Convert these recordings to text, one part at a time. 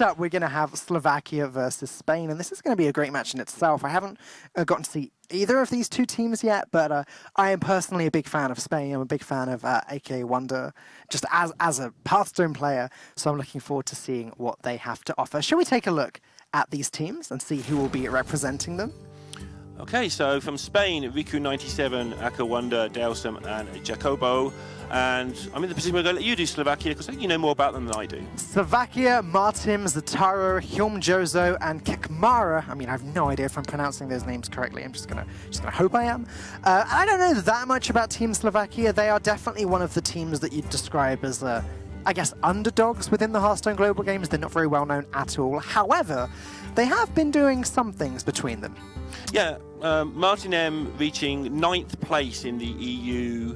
up, we're going to have Slovakia versus Spain, and this is going to be a great match in itself. I haven't gotten to see either of these two teams yet, but I am personally a big fan of Spain. I'm a big fan of aka Wonder, just as a Hearthstone player, so I'm looking forward to seeing what they have to offer. Shall we take a look at these teams and see who will be representing them? Okay, so from Spain, Riku97, Aka Wonder, Delsum, and Jacobo. And I'm in the position where I'm going to let you do Slovakia, because I think you know more about them than I do. Slovakia, Martim, Zataro, Hyomjozo, and Kekmara. I mean, I have no idea if I'm pronouncing those names correctly. I'm just gonna hope I am. I don't know that much about Team Slovakia. They are definitely one of the teams that you'd describe as, I guess, underdogs within the Hearthstone Global Games. They're not very well known at all. However, they have been doing some things between them. Yeah, Martin M reaching 9th place in the EU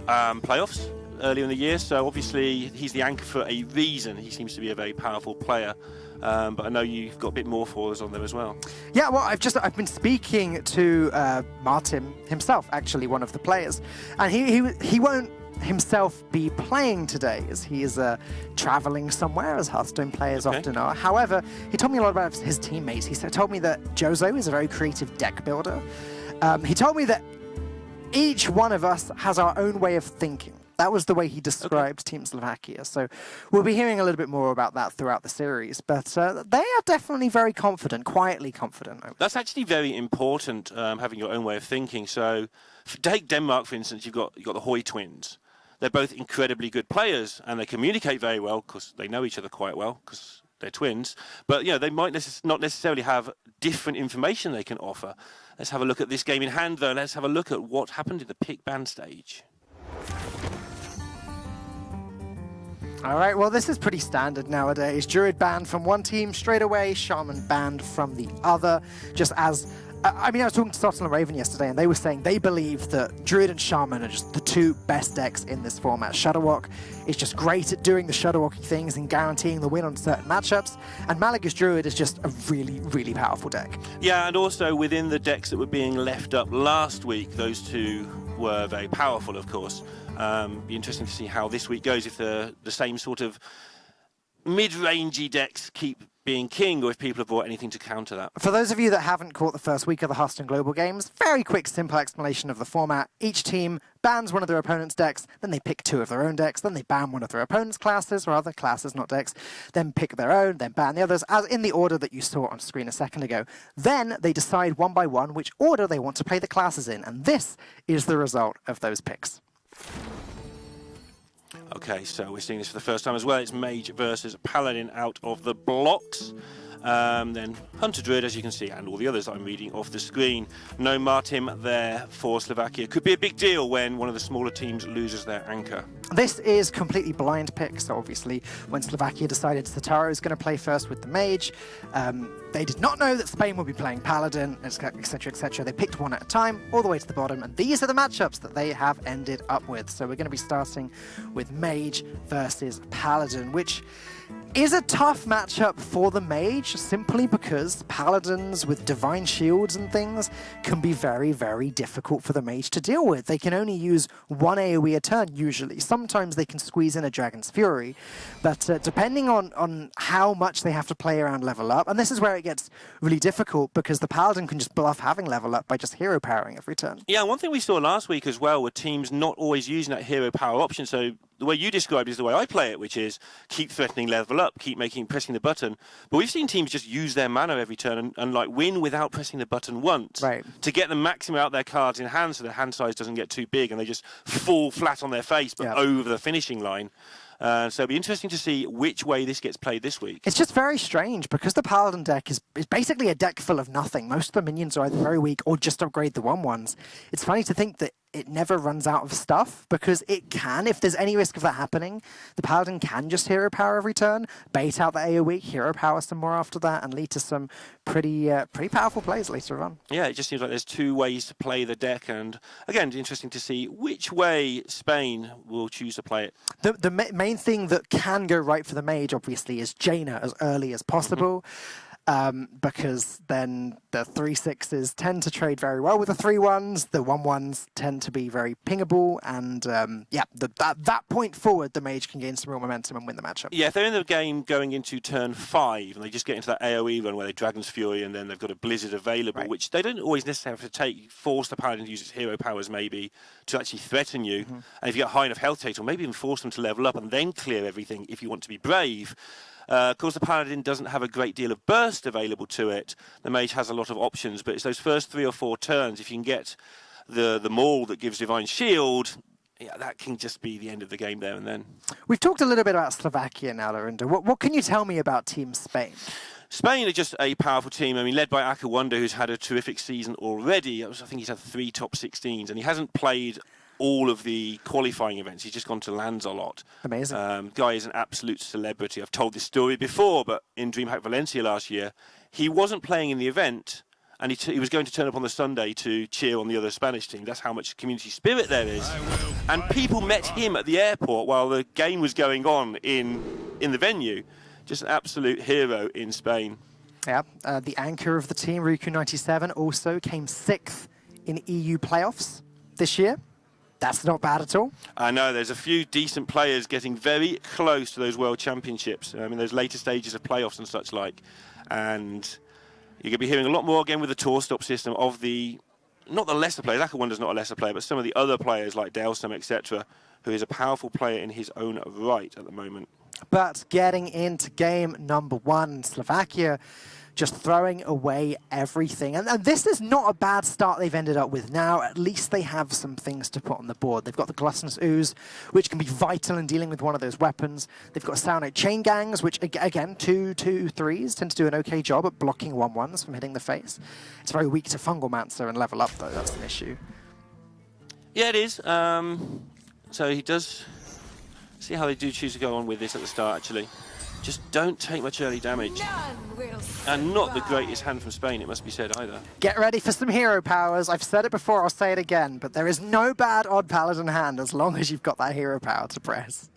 playoffs earlier in the year, so obviously he's the anchor for a reason. He seems to be a very powerful player, but I know you've got a bit more for us on them as well. Yeah, well, I've been speaking to Martin himself, actually one of the players, and he won't himself be playing today, as he is traveling somewhere, as Hearthstone players often are. However, he told me a lot about his teammates. He told me that Jozo is a very creative deck builder. He told me that each one of us has our own way of thinking. That was the way he described Team Slovakia. So we'll be hearing a little bit more about that throughout the series. But they are definitely very confident, quietly confident. That's actually very important, having your own way of thinking. So take Denmark, for instance, you've got the Hoy twins. They're both incredibly good players, and they communicate very well because they know each other quite well because they're twins. But they might not necessarily have different information they can offer. Let's have a look at this game in hand, though. Let's have a look at what happened in the pick ban stage. All right, well, this is pretty standard nowadays. Druid banned from one team straight away, Shaman banned from the other, just as... I was talking to Sotil and Raven yesterday, and they were saying they believe that Druid and Shaman are just the two best decks in this format. Shutterwalk is just great at doing the Shutterwalking things and guaranteeing the win on certain matchups, and Malagos Druid is just a really, really powerful deck. Yeah, and also within the decks that were being left up last week, those two were very powerful, of course. Be interesting to see how this week goes, if the same sort of mid-rangey decks keep being king, or if people have brought anything to counter that. For those of you that haven't caught the first week of the Hearthstone Global Games, very quick, simple explanation of the format. Each team bans one of their opponent's decks, then they pick two of their own decks, then they ban one of their opponent's classes, or other classes, not decks, then pick their own, then ban the others, as in the order that you saw on screen a second ago. Then they decide one by one which order they want to play the classes in, and this is the result of those picks. Okay, so we're seeing this for the first time as well. It's Mage versus Paladin out of the blocks. Then Hunter Druid, as you can see, and all the others I'm reading off the screen. No Martim there for Slovakia. Could be a big deal when one of the smaller teams loses their anchor. This is completely blind pick, so obviously when Slovakia decided Zataro is going to play first with the Mage, they did not know that Spain would be playing Paladin, etc, etc. They picked one at a time, all the way to the bottom, and these are the matchups that they have ended up with. So we're going to be starting with Mage versus Paladin, which is a tough matchup for the Mage, simply because Paladins with Divine Shields and things can be very, very difficult for the Mage to deal with. They can only use one AoE a turn, usually. Sometimes they can squeeze in a Dragon's Fury, but depending on how much they have to play around level up, and this is where it gets really difficult, because the Paladin can just bluff having level up by just hero powering every turn. Yeah, one thing we saw last week as well were teams not always using that hero power option, so the way you described it is the way I play it, which is keep threatening level up, keep pressing the button. But we've seen teams just use their mana every turn and like win without pressing the button once. Right. To get the maximum out their cards in hand, so their hand size doesn't get too big and they just fall flat on their face, but over the finishing line. So it'll be interesting to see which way this gets played this week. It's just very strange, because the Paladin deck is basically a deck full of nothing. Most of the minions are either very weak or just upgrade the 1/1s. It's funny to think that it never runs out of stuff, because it can, if there's any risk of that happening, the Paladin can just hero power every turn, bait out the AoE, hero power some more after that, and lead to some pretty powerful plays later on. Yeah, it just seems like there's two ways to play the deck, and again, it's interesting to see which way Spain will choose to play it. The main thing that can go right for the Mage, obviously, is Jaina as early as possible. because then the 3/6s tend to trade very well with the 3/1s. The 1/1s tend to be very pingable, and that point forward, the Mage can gain some real momentum and win the matchup. Yeah, if they're in the game going into turn 5 and they just get into that AoE run where they Dragon's Fury and then they've got a Blizzard available, Right. which they don't always necessarily have to take, force the Paladin to use its hero powers maybe to actually threaten you. And if you get high enough health total, maybe even force them to level up and then clear everything if you want to be brave. Of course, the Paladin doesn't have a great deal of burst available to it. The Mage has a lot of options, but it's those first 3 or 4 turns. If you can get the maul that gives Divine Shield, yeah, that can just be the end of the game there and then. We've talked a little bit about Slovakia now, Lorinda. What can you tell me about Team Spain? Spain are just a powerful team. I mean, led by Akawanda, who's had a terrific season already. I think he's had 3 top 16s, and he hasn't played all of the qualifying events. He's just gone to lands a lot. Amazing. Guy is an absolute celebrity. I've told this story before, but in DreamHack Valencia last year, he wasn't playing in the event, and he was going to turn up on the Sunday to cheer on the other Spanish team. That's how much community spirit there is. And people met him at the airport while the game was going on in the venue. Just an absolute hero in Spain. Yeah, the anchor of the team, Riku97, also came 6th in EU playoffs this year. That's not bad at all. I know, there's a few decent players getting very close to those World Championships. I mean, those later stages of playoffs and such like. And you're going to be hearing a lot more again with the tour stop system of not the lesser players, Akawanda's not a lesser player, but some of the other players like Delsum, etc., who is a powerful player in his own right at the moment. But getting into game number 1, Slovakia just throwing away everything. And this is not a bad start they've ended up with now. At least they have some things to put on the board. They've got the Gluttonous Ooze, which can be vital in dealing with one of those weapons. They've got Sound Chain Gangs, which, again, 2/3s tend to do an okay job at blocking 1/1s from hitting the face. It's very weak to Fungal Mancer and level up, though. That's an issue. Yeah, it is. So he does... See how they do choose to go on with this at the start, actually. Just don't take much early damage. And not the greatest hand from Spain, it must be said, either. Get ready for some hero powers. I've said it before, I'll say it again, but there is no bad odd Paladin hand as long as you've got that hero power to press.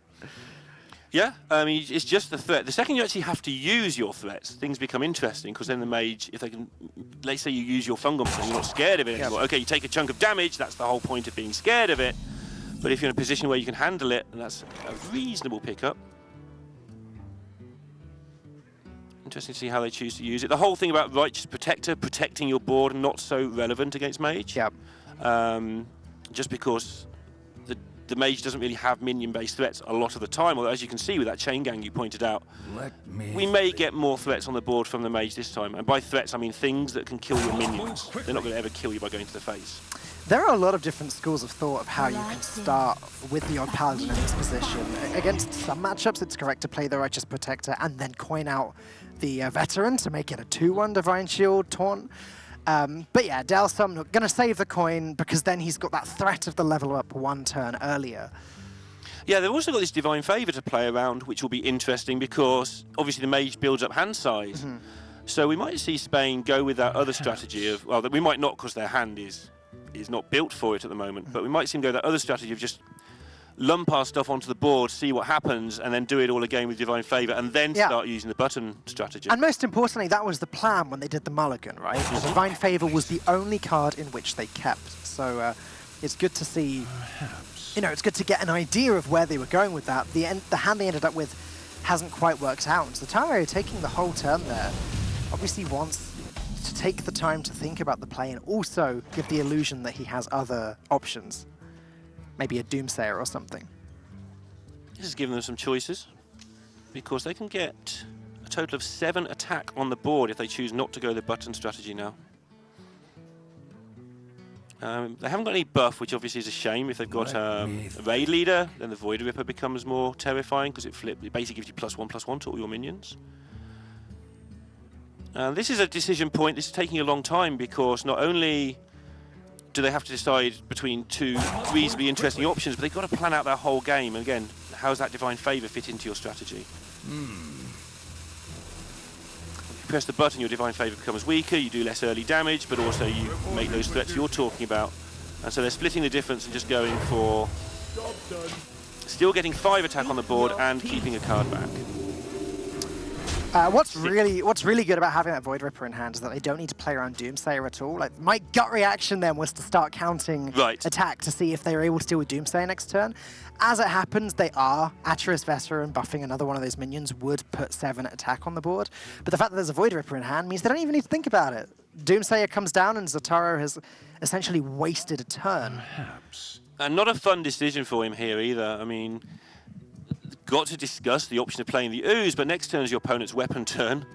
Yeah, I mean, it's just the threat. The second you actually have to use your threats, things become interesting, because then the Mage, if they can... Let's say you use your Fungal Mancer, you're not scared of it anymore. Okay, you take a chunk of damage, that's the whole point of being scared of it. But if you're in a position where you can handle it, then that's a reasonable pickup. Interesting to see how they choose to use it. The whole thing about Righteous Protector, protecting your board, not so relevant against Mage. Yeah. Just because the Mage doesn't really have minion-based threats a lot of the time. Although, as you can see with that Chain Gang you pointed out, we may get more threats on the board from the Mage this time. And by threats, I mean things that can kill your minions. They're not going to ever kill you by going to the face. There are a lot of different schools of thought of how you can start with the odd Paladin in this position. Against some matchups, it's correct to play the Righteous Protector and then coin out the Veteran to make it a 2/1 Divine Shield taunt. But yeah, Delsum going to save the coin because then he's got that threat of the level up 1 turn earlier. Yeah, they've also got this Divine Favour to play around, which will be interesting because obviously the Mage builds up hand size. So we might see Spain go with that other strategy of, well, we might not because their hand is not built for it at the moment, but we might see them go that other strategy of just lump our stuff onto the board, see what happens, and then do it all again with Divine Favour, and then start using the button strategy. And most importantly, that was the plan when they did the Mulligan, right? The Divine Favour was the only card in which they kept. So it's good to see, it's good to get an idea of where they were going with that. The hand they ended up with hasn't quite worked out. So Taro taking the whole turn there obviously wants to take the time to think about the play and also give the illusion that he has other options. Maybe a Doomsayer or something. This has given them some choices because they can get a total of 7 attack on the board if they choose not to go the button strategy now. They haven't got any buff, which obviously is a shame. If they've got a Raid Leader, then the Void Ripper becomes more terrifying because it basically gives you +1/+1 to all your minions. This is a decision point. This is taking a long time because not only do they have to decide between 2 reasonably interesting options, but they've got to plan out their whole game. And again, how does that Divine Favour fit into your strategy? If you press the button, your Divine Favour becomes weaker, you do less early damage, but also you make those threats you're talking about. And so they're splitting the difference and just going for still getting 5 attack on the board and keeping a card back. What's really good about having that Void Ripper in hand is that they don't need to play around Doomsayer at all. Like, my gut reaction then was to start counting attack to see if they were able to deal with Doomsayer next turn. As it happens, they are. Atreus Veteran buffing another one of those minions would put 7 attack on the board. But the fact that there's a Void Ripper in hand means they don't even need to think about it. Doomsayer comes down and Zataro has essentially wasted a turn. Perhaps. And not a fun decision for him here either. I mean, got to discuss the option of playing the Ooze, but next turn is your opponent's weapon turn.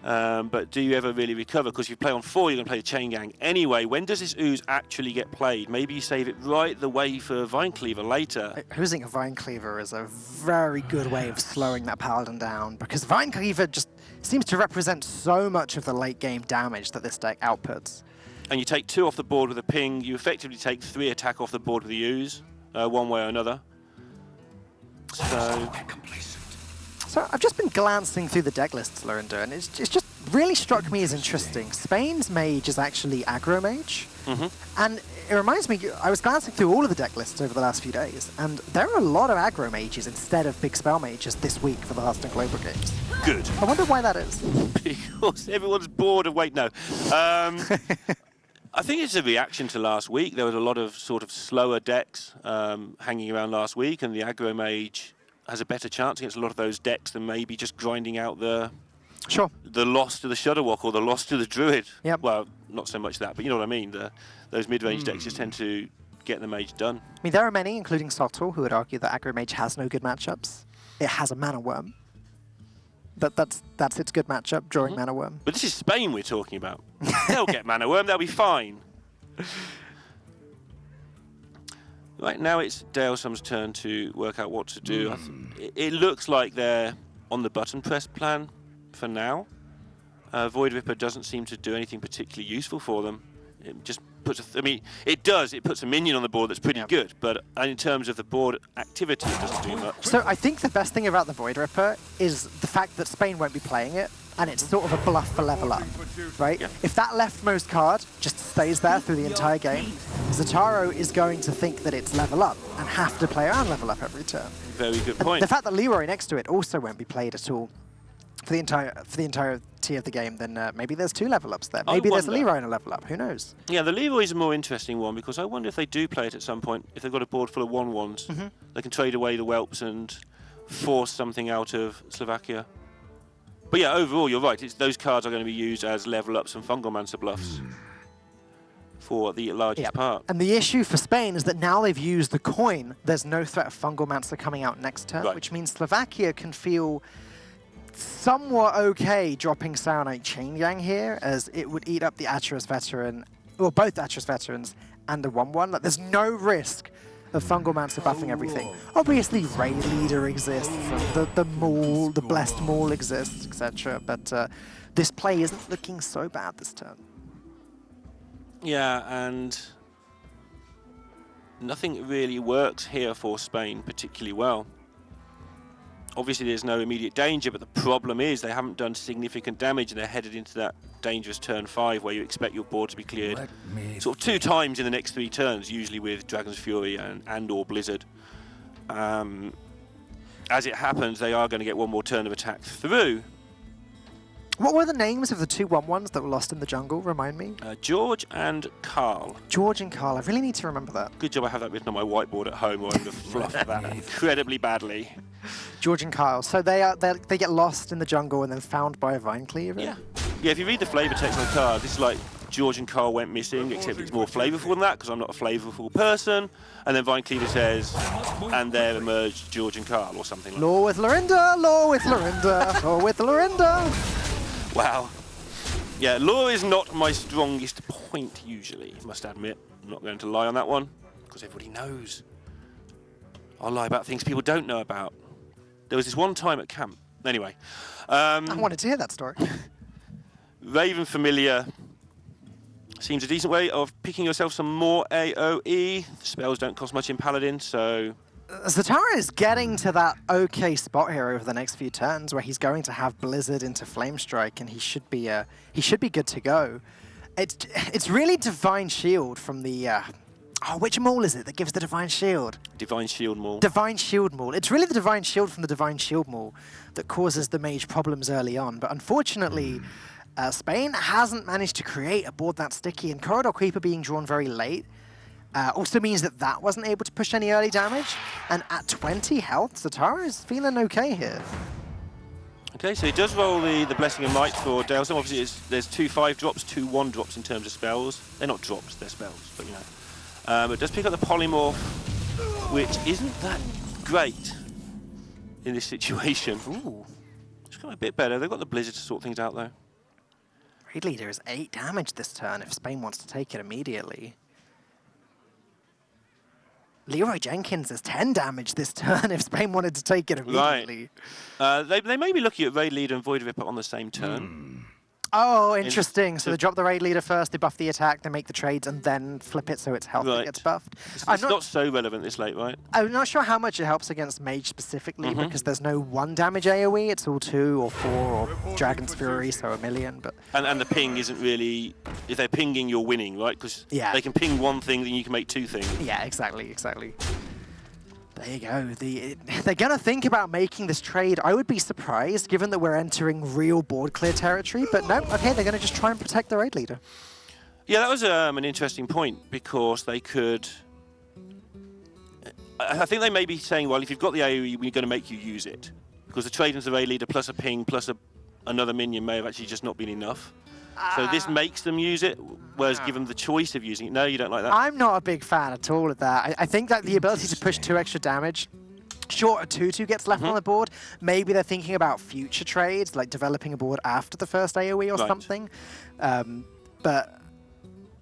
But do you ever really recover? Because if you play on 4, you're going to play the Chain Gang anyway. When does this Ooze actually get played? Maybe you save it right the way for Vine Cleaver later. Oozing a Vine Cleaver is a very good way of slowing that Paladin down, because Vine Cleaver just seems to represent so much of the late game damage that this deck outputs. And you take 2 off the board with a ping, you effectively take 3 attack off the board with the Ooze, one way or another. So I've just been glancing through the deck lists, Lorinda, and it's just really struck me as interesting. Spain's Mage is actually Aggro Mage, and it reminds me, I was glancing through all of the deck lists over the last few days, and there are a lot of Aggro Mages instead of Big Spell Mages this week for the Hearthstone Global Games. Good. I wonder why that is. Because everyone's bored of, wait, no. I think it's a reaction to last week. There was a lot of sort of slower decks hanging around last week, and the Aggro Mage has a better chance against a lot of those decks than maybe just grinding out the loss to the Shudderwock or the loss to the Druid. Yep. Well, not so much that, but you know what I mean. Those mid-range decks just tend to get the Mage done. I mean, there are many, including Sotul, who would argue that Aggro Mage has no good matchups. It has a Mana Worm. That's its good matchup, drawing Mana Worm. But this is Spain we're talking about. They'll get Mana Worm, they'll be fine. Right, now it's Dalesom's turn to work out what to do. It looks like they're on the button press plan for now. Void Ripper doesn't seem to do anything particularly useful for them. It just puts it does. It puts a minion on the board that's pretty good, but in terms of the board activity, it doesn't do much. So I think the best thing about the Void Ripper is the fact that Spain won't be playing it, and it's sort of a bluff for level up, right? Yeah. If that leftmost card just stays there through the entire game, Zataro is going to think that it's level up and have to play around level up every turn. Very good point. The fact that Leroy next to it also won't be played at all for the entirety of the game, then maybe there's 2 level ups there. Maybe there's a Leroy and a level up. Who knows? Yeah, the Leroy is a more interesting one, because I wonder if they do play it at some point. If they've got a board full of 1/1s, they can trade away the Whelps and force something out of Slovakia. But yeah, overall, you're right. Those cards are going to be used as level ups and Fungalmancer bluffs for the largest part. And the issue for Spain is that now they've used the coin, there's no threat of Fungalmancer coming out next turn, which means Slovakia can feel somewhat okay dropping Saronite Chain Gang here, as it would eat up the Atreus Veteran, or both Atreus Veterans and the 1/1. Like, there's no risk of Fungalmancer buffing everything. Obviously, Raid Leader exists, and the Maul, the Blessed Maul exists, etc. But this play isn't looking so bad this turn. Yeah, and nothing really works here for Spain particularly well. Obviously, there's no immediate danger, but the problem is they haven't done significant damage, and they're headed into that dangerous turn 5 where you expect your board to be cleared sort of 2 times in the next 3 turns, usually with Dragon's Fury and or Blizzard. As it happens, they are going to get 1 more turn of attack through. What were the names of the 2 1/1s that were lost in the jungle? Remind me. George and Carl. George and Carl. I really need to remember that. Good job I have that written on my whiteboard at home, or I would have fluffed that incredibly badly. George and Carl. So they get lost in the jungle and then found by a Vine Cleaver? Yeah. Yeah, if you read the flavor text on the card, this is like George and Carl went missing, except it's more flavorful than that, because I'm not a flavorful person. And then Vine Cleaver says, and there emerged George and Carl, or something like that. Law with Lorinda, law with Lorinda, law with Lorinda. Wow. Yeah, law is not my strongest point, usually, I must admit. I'm not going to lie on that one, because everybody knows. I'll lie about things people don't know about. There was this one time at camp. Anyway. I wanted to hear that story. Raven Familiar seems a decent way of picking yourself some more AoE. Spells don't cost much in Paladin, so... Zatara is getting to that okay spot here over the next few turns where he's going to have Blizzard into Flamestrike, and he should be good to go. It's really Divine Shield from the Oh, which maul is it that gives the Divine Shield? Divine Shield Maul. Divine Shield Maul. It's really the Divine Shield from the Divine Shield Maul that causes the Mage problems early on. But unfortunately, Spain hasn't managed to create a board that sticky, and Corridor Creeper being drawn very late also means that that wasn't able to push any early damage. And at 20 health, Zatara is feeling okay here. Okay, so he does roll the Blessing of Might for Dalesome. Obviously, there's 2 5-drops, 2 1-drops in terms of spells. They're not drops, they're spells, but you know. It does pick up the Polymorph, which isn't that great in this situation. Ooh, it's got a bit better. They've got the Blizzard to sort things out, though. Raid Leader is 8 damage this turn if Spain wants to take it immediately. Leroy Jenkins is 10 damage this turn if Spain wanted to take it immediately. Right. They may be looking at Raid Leader and Void Ripper on the same turn. Oh, interesting. So they drop the Raid Leader first, they buff the attack, they make the trades, and then flip it so its health that gets buffed. It's not so relevant this late, right? I'm not sure how much it helps against Mage specifically, because there's no 1 damage AoE, it's all 2 or 4 or Dragon's Fury, so a million. But and the ping isn't really... If they're pinging, you're winning, right? Because they can ping 1 thing, then you can make 2 things. Yeah, exactly. There you go. They're going to think about making this trade. I would be surprised, given that we're entering real board clear territory. But no, okay, they're going to just try and protect the Raid Leader. Yeah, that was an interesting point, because they could... I think they may be saying, well, if you've got the AoE, we're going to make you use it. Because the trade into the Raid Leader plus a ping plus another minion may have actually just not been enough. So this makes them use it, whereas give them the choice of using it. No, you don't like that? I'm not a big fan at all of that. I think that the ability to push 2 extra damage, sure, a 2/2 gets left on the board. Maybe they're thinking about future trades, like developing a board after the first AoE or something. But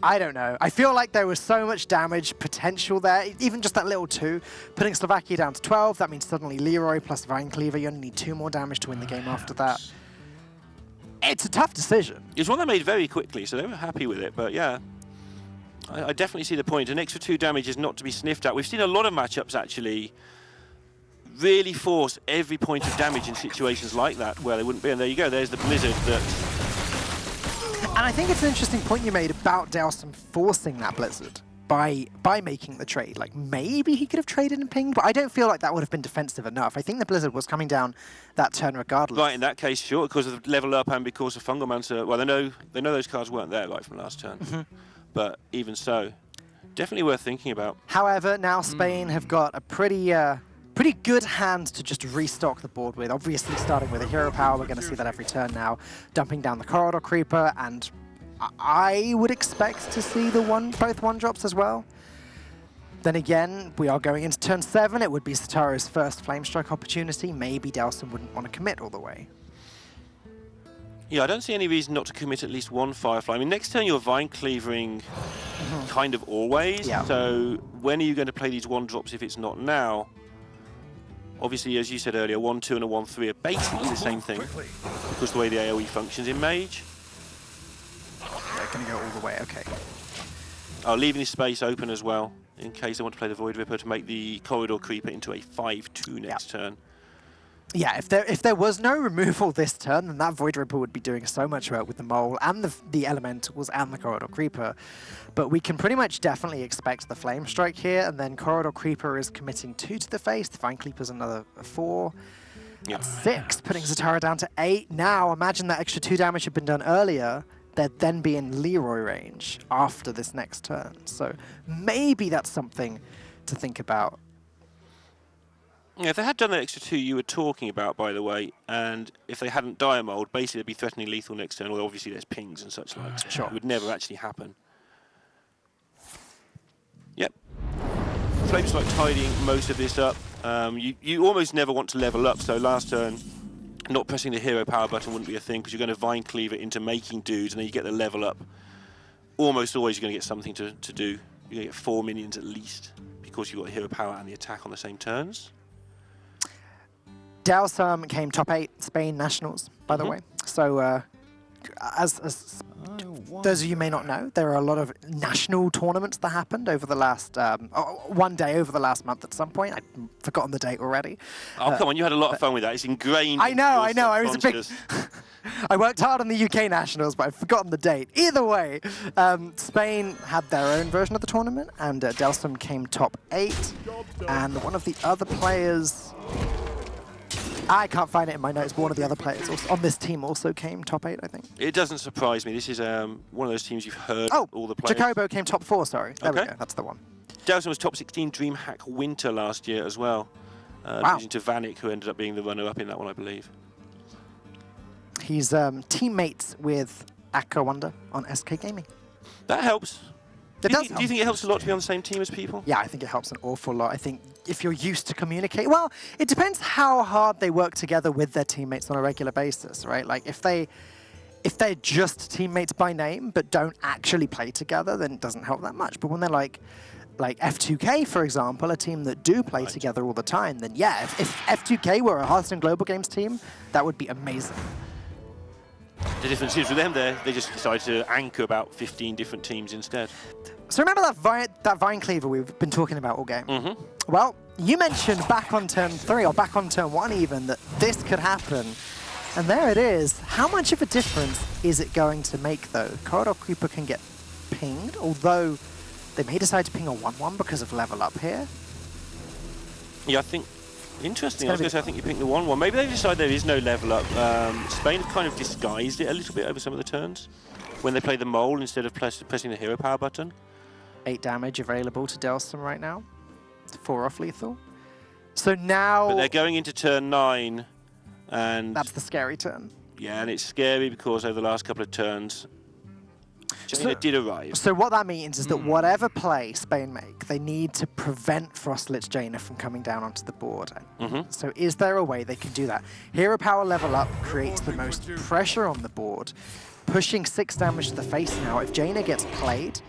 I don't know. I feel like there was so much damage potential there. Even just that little 2, putting Slovakia down to 12, that means suddenly Leroy plus Vine Cleaver, you only need 2 more damage to win the game after that. It's a tough decision. It's one they made very quickly, so they were happy with it. But yeah, I definitely see the point. An extra 2 damage is not to be sniffed at. We've seen a lot of matchups actually really force every point of damage in situations like that where they wouldn't be. And there you go. There's the Blizzard that... And I think it's an interesting point you made about Dalesome forcing that Blizzard by making the trade. Like, maybe he could have traded and pinged, but I don't feel like that would have been defensive enough. I think the Blizzard was coming down that turn regardless. Right, in that case, sure, because of the level up and because of Fungalmancer. Well, they know those cards weren't there right from last turn. But even so, definitely worth thinking about. However, now Spain have got a pretty good hand to just restock the board with. Obviously, starting with a hero power, we're going to see that every turn now, dumping down the Corridor Creeper, and I would expect to see both 1-drops as well. Then again, we are going into turn 7. It would be Zatara's first Flame Strike opportunity. Maybe Dalesome wouldn't want to commit all the way. Yeah, I don't see any reason not to commit at least 1 Firefly. I mean, next turn you're Vine Cleavering kind of always. Yeah. So when are you going to play these 1-drops if it's not now? Obviously, as you said earlier, 1-2 and a 1-3 are basically the same thing, because the way the AoE functions in Mage. They're going to go all the way, okay. Oh, leaving this space open as well, in case they want to play the Void Ripper to make the Corridor Creeper into a 5-2 next turn. Yeah, if there was no removal this turn, then that Void Ripper would be doing so much work with the Mole and the Elementals and the Corridor Creeper. But we can pretty much definitely expect the Flame Strike here, and then Corridor Creeper is committing 2 to the face, the Vine Cleaver's another 4. That's 6, putting Zatara down to 8. Now, imagine that extra 2 damage had been done earlier. They'd then be in Leroy range after this next turn. So maybe that's something to think about. Yeah, if they had done that extra 2 you were talking about, by the way, and if they hadn't Diamold, basically they'd be threatening lethal next turn, although obviously there's pings and such like. Sure. It would never actually happen. Yep. Flame's like tidying most of this up. You almost never want to level up, so last turn, not pressing the hero power button wouldn't be a thing, because you're going to Vine Cleaver into making dudes, and then you get the level up. Almost always you're going to get something to do. You're going to get 4 minions at least, because you've got hero power and the attack on the same turns. Dalesome came top 8 Spain Nationals, by the way. So, as those of you may not know, there are a lot of national tournaments that happened over the last, one day over the last month at some point. I've forgotten the date already. Oh, come on, you had a lot of fun with that. It's ingrained. I know. I was a big... I worked hard on the UK Nationals, but I've forgotten the date. Either way, Spain had their own version of the tournament, and Delsum came top 8. And one of the other players, I can't find it in my notes, but one of the other players on this team also came top 8, I think. It doesn't surprise me. This is one of those teams you've heard all the players. Jacobo came top 4, sorry. There we go, that's the one. Delsum was top 16 DreamHack Winter last year as well. Wow. Losing to Vanik, who ended up being the runner-up in that one, I believe. He's teammates with Akko Wonder on SK Gaming. That helps. Do you think it helps a lot to be on the same team as people? Yeah, I think it helps an awful lot. I think if you're used to communicate, well, it depends how hard they work together with their teammates on a regular basis, right? Like if they're just teammates by name but don't actually play together, then it doesn't help that much. But when they're like F2K, for example, a team that do play together all the time, then yeah, if F2K were a Hearthstone Global Games team, that would be amazing. The difference is with them, they just decided to anchor about 15 different teams instead. So remember that Vine Cleaver we've been talking about all game? Mm-hmm. Well, you mentioned back on turn 3, or back on turn 1 even, that this could happen. And there it is. How much of a difference is it going to make, though? Corridor Creeper can get pinged, although they may decide to ping a 1-1 because of level up here. Yeah, I think... Interesting. I was going to say, I think you picked the 1-1. Maybe they decide there is no level up. Spain have kind of disguised it a little bit over some of the turns when they play the mole instead of pressing the hero power button. 8 damage available to Delsum right now. 4 off lethal. So now... But they're going into turn 9 and... That's the scary turn. Yeah, and it's scary because over the last couple of turns, Jaina did arrive. So what that means is that whatever play Spain make, they need to prevent Frostlich Jaina from coming down onto the board. So is there a way they can do that? Hero power level up creates the most pressure on the board, pushing 6 damage to the face now. If Jaina gets played,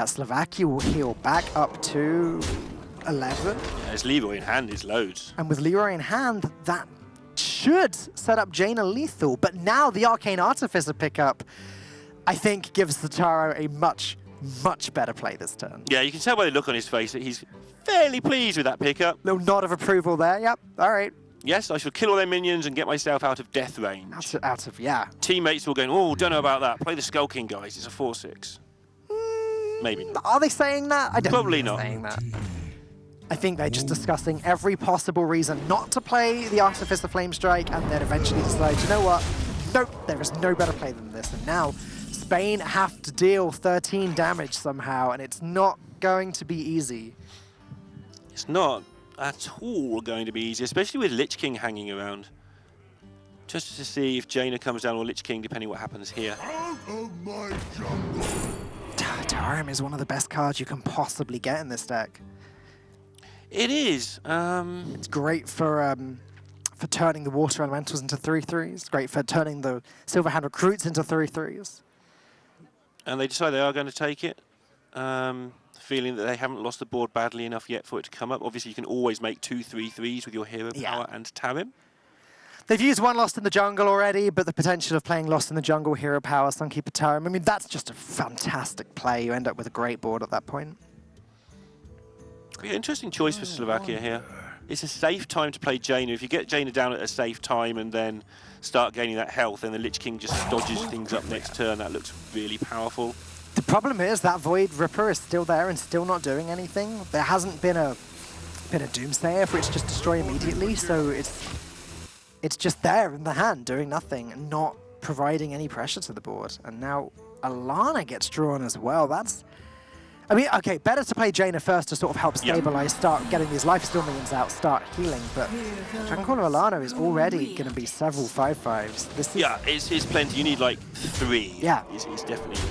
Slovakia will heal back up to 11. As Leroy in hand is loads. And with Leroy in hand, that should set up Jaina lethal. But now the Arcane Artificer pickup, I think, gives the Taro a much, much better play this turn. Yeah, you can tell by the look on his face that he's fairly pleased with that pickup. Little nod of approval there. Yep. All right. Yes, I shall kill all their minions and get myself out of death range. Yeah. Teammates will go, oh, don't know about that. Play the Skull King, guys. It's a 4-6. Maybe not. Are they saying that? I don't Probably think they're not. saying that. I think they're just discussing every possible reason not to play the Artificer Flame Strike and then eventually decide, you know what? Nope, there is no better play than this. And now Spain have to deal 13 damage somehow, and it's not going to be easy. It's not at all going to be easy, especially with Lich King hanging around. Just to see if Jaina comes down or Lich King, depending what happens here. Out of my jungle. Tarim is one of the best cards you can possibly get in this deck. It is. It's great for turning the water elementals into 3/3s. Great for turning the Silverhand recruits into 3/3s. And they decide they are going to take it. Feeling that they haven't lost the board badly enough yet for it to come up. Obviously, you can always make 2 3/3s with your hero power and Tarim. They've used 1 Lost in the Jungle already, but the potential of playing Lost in the Jungle, hero power, Sunkeeper Tarim, I mean, that's just a fantastic play. You end up with a great board at that point. Yeah, interesting choice for Slovakia here. It's a safe time to play Jaina. If you get Jaina down at a safe time and then start gaining that health, then the Lich King just dodges things up next turn. That looks really powerful. The problem is that Void Ripper is still there and still not doing anything. There hasn't been a Doomsayer for it to just destroy immediately, so it's just there in the hand doing nothing and not providing any pressure to the board. And now Alana gets drawn as well. That's... I mean, okay, better to play Jaina first to sort of help stabilize, start getting these lifesteal minions out, start healing, but Dragoncaller Alana is already going to be several 5/5s. This is... Yeah, it's plenty. You need like 3. Yeah. It's definitely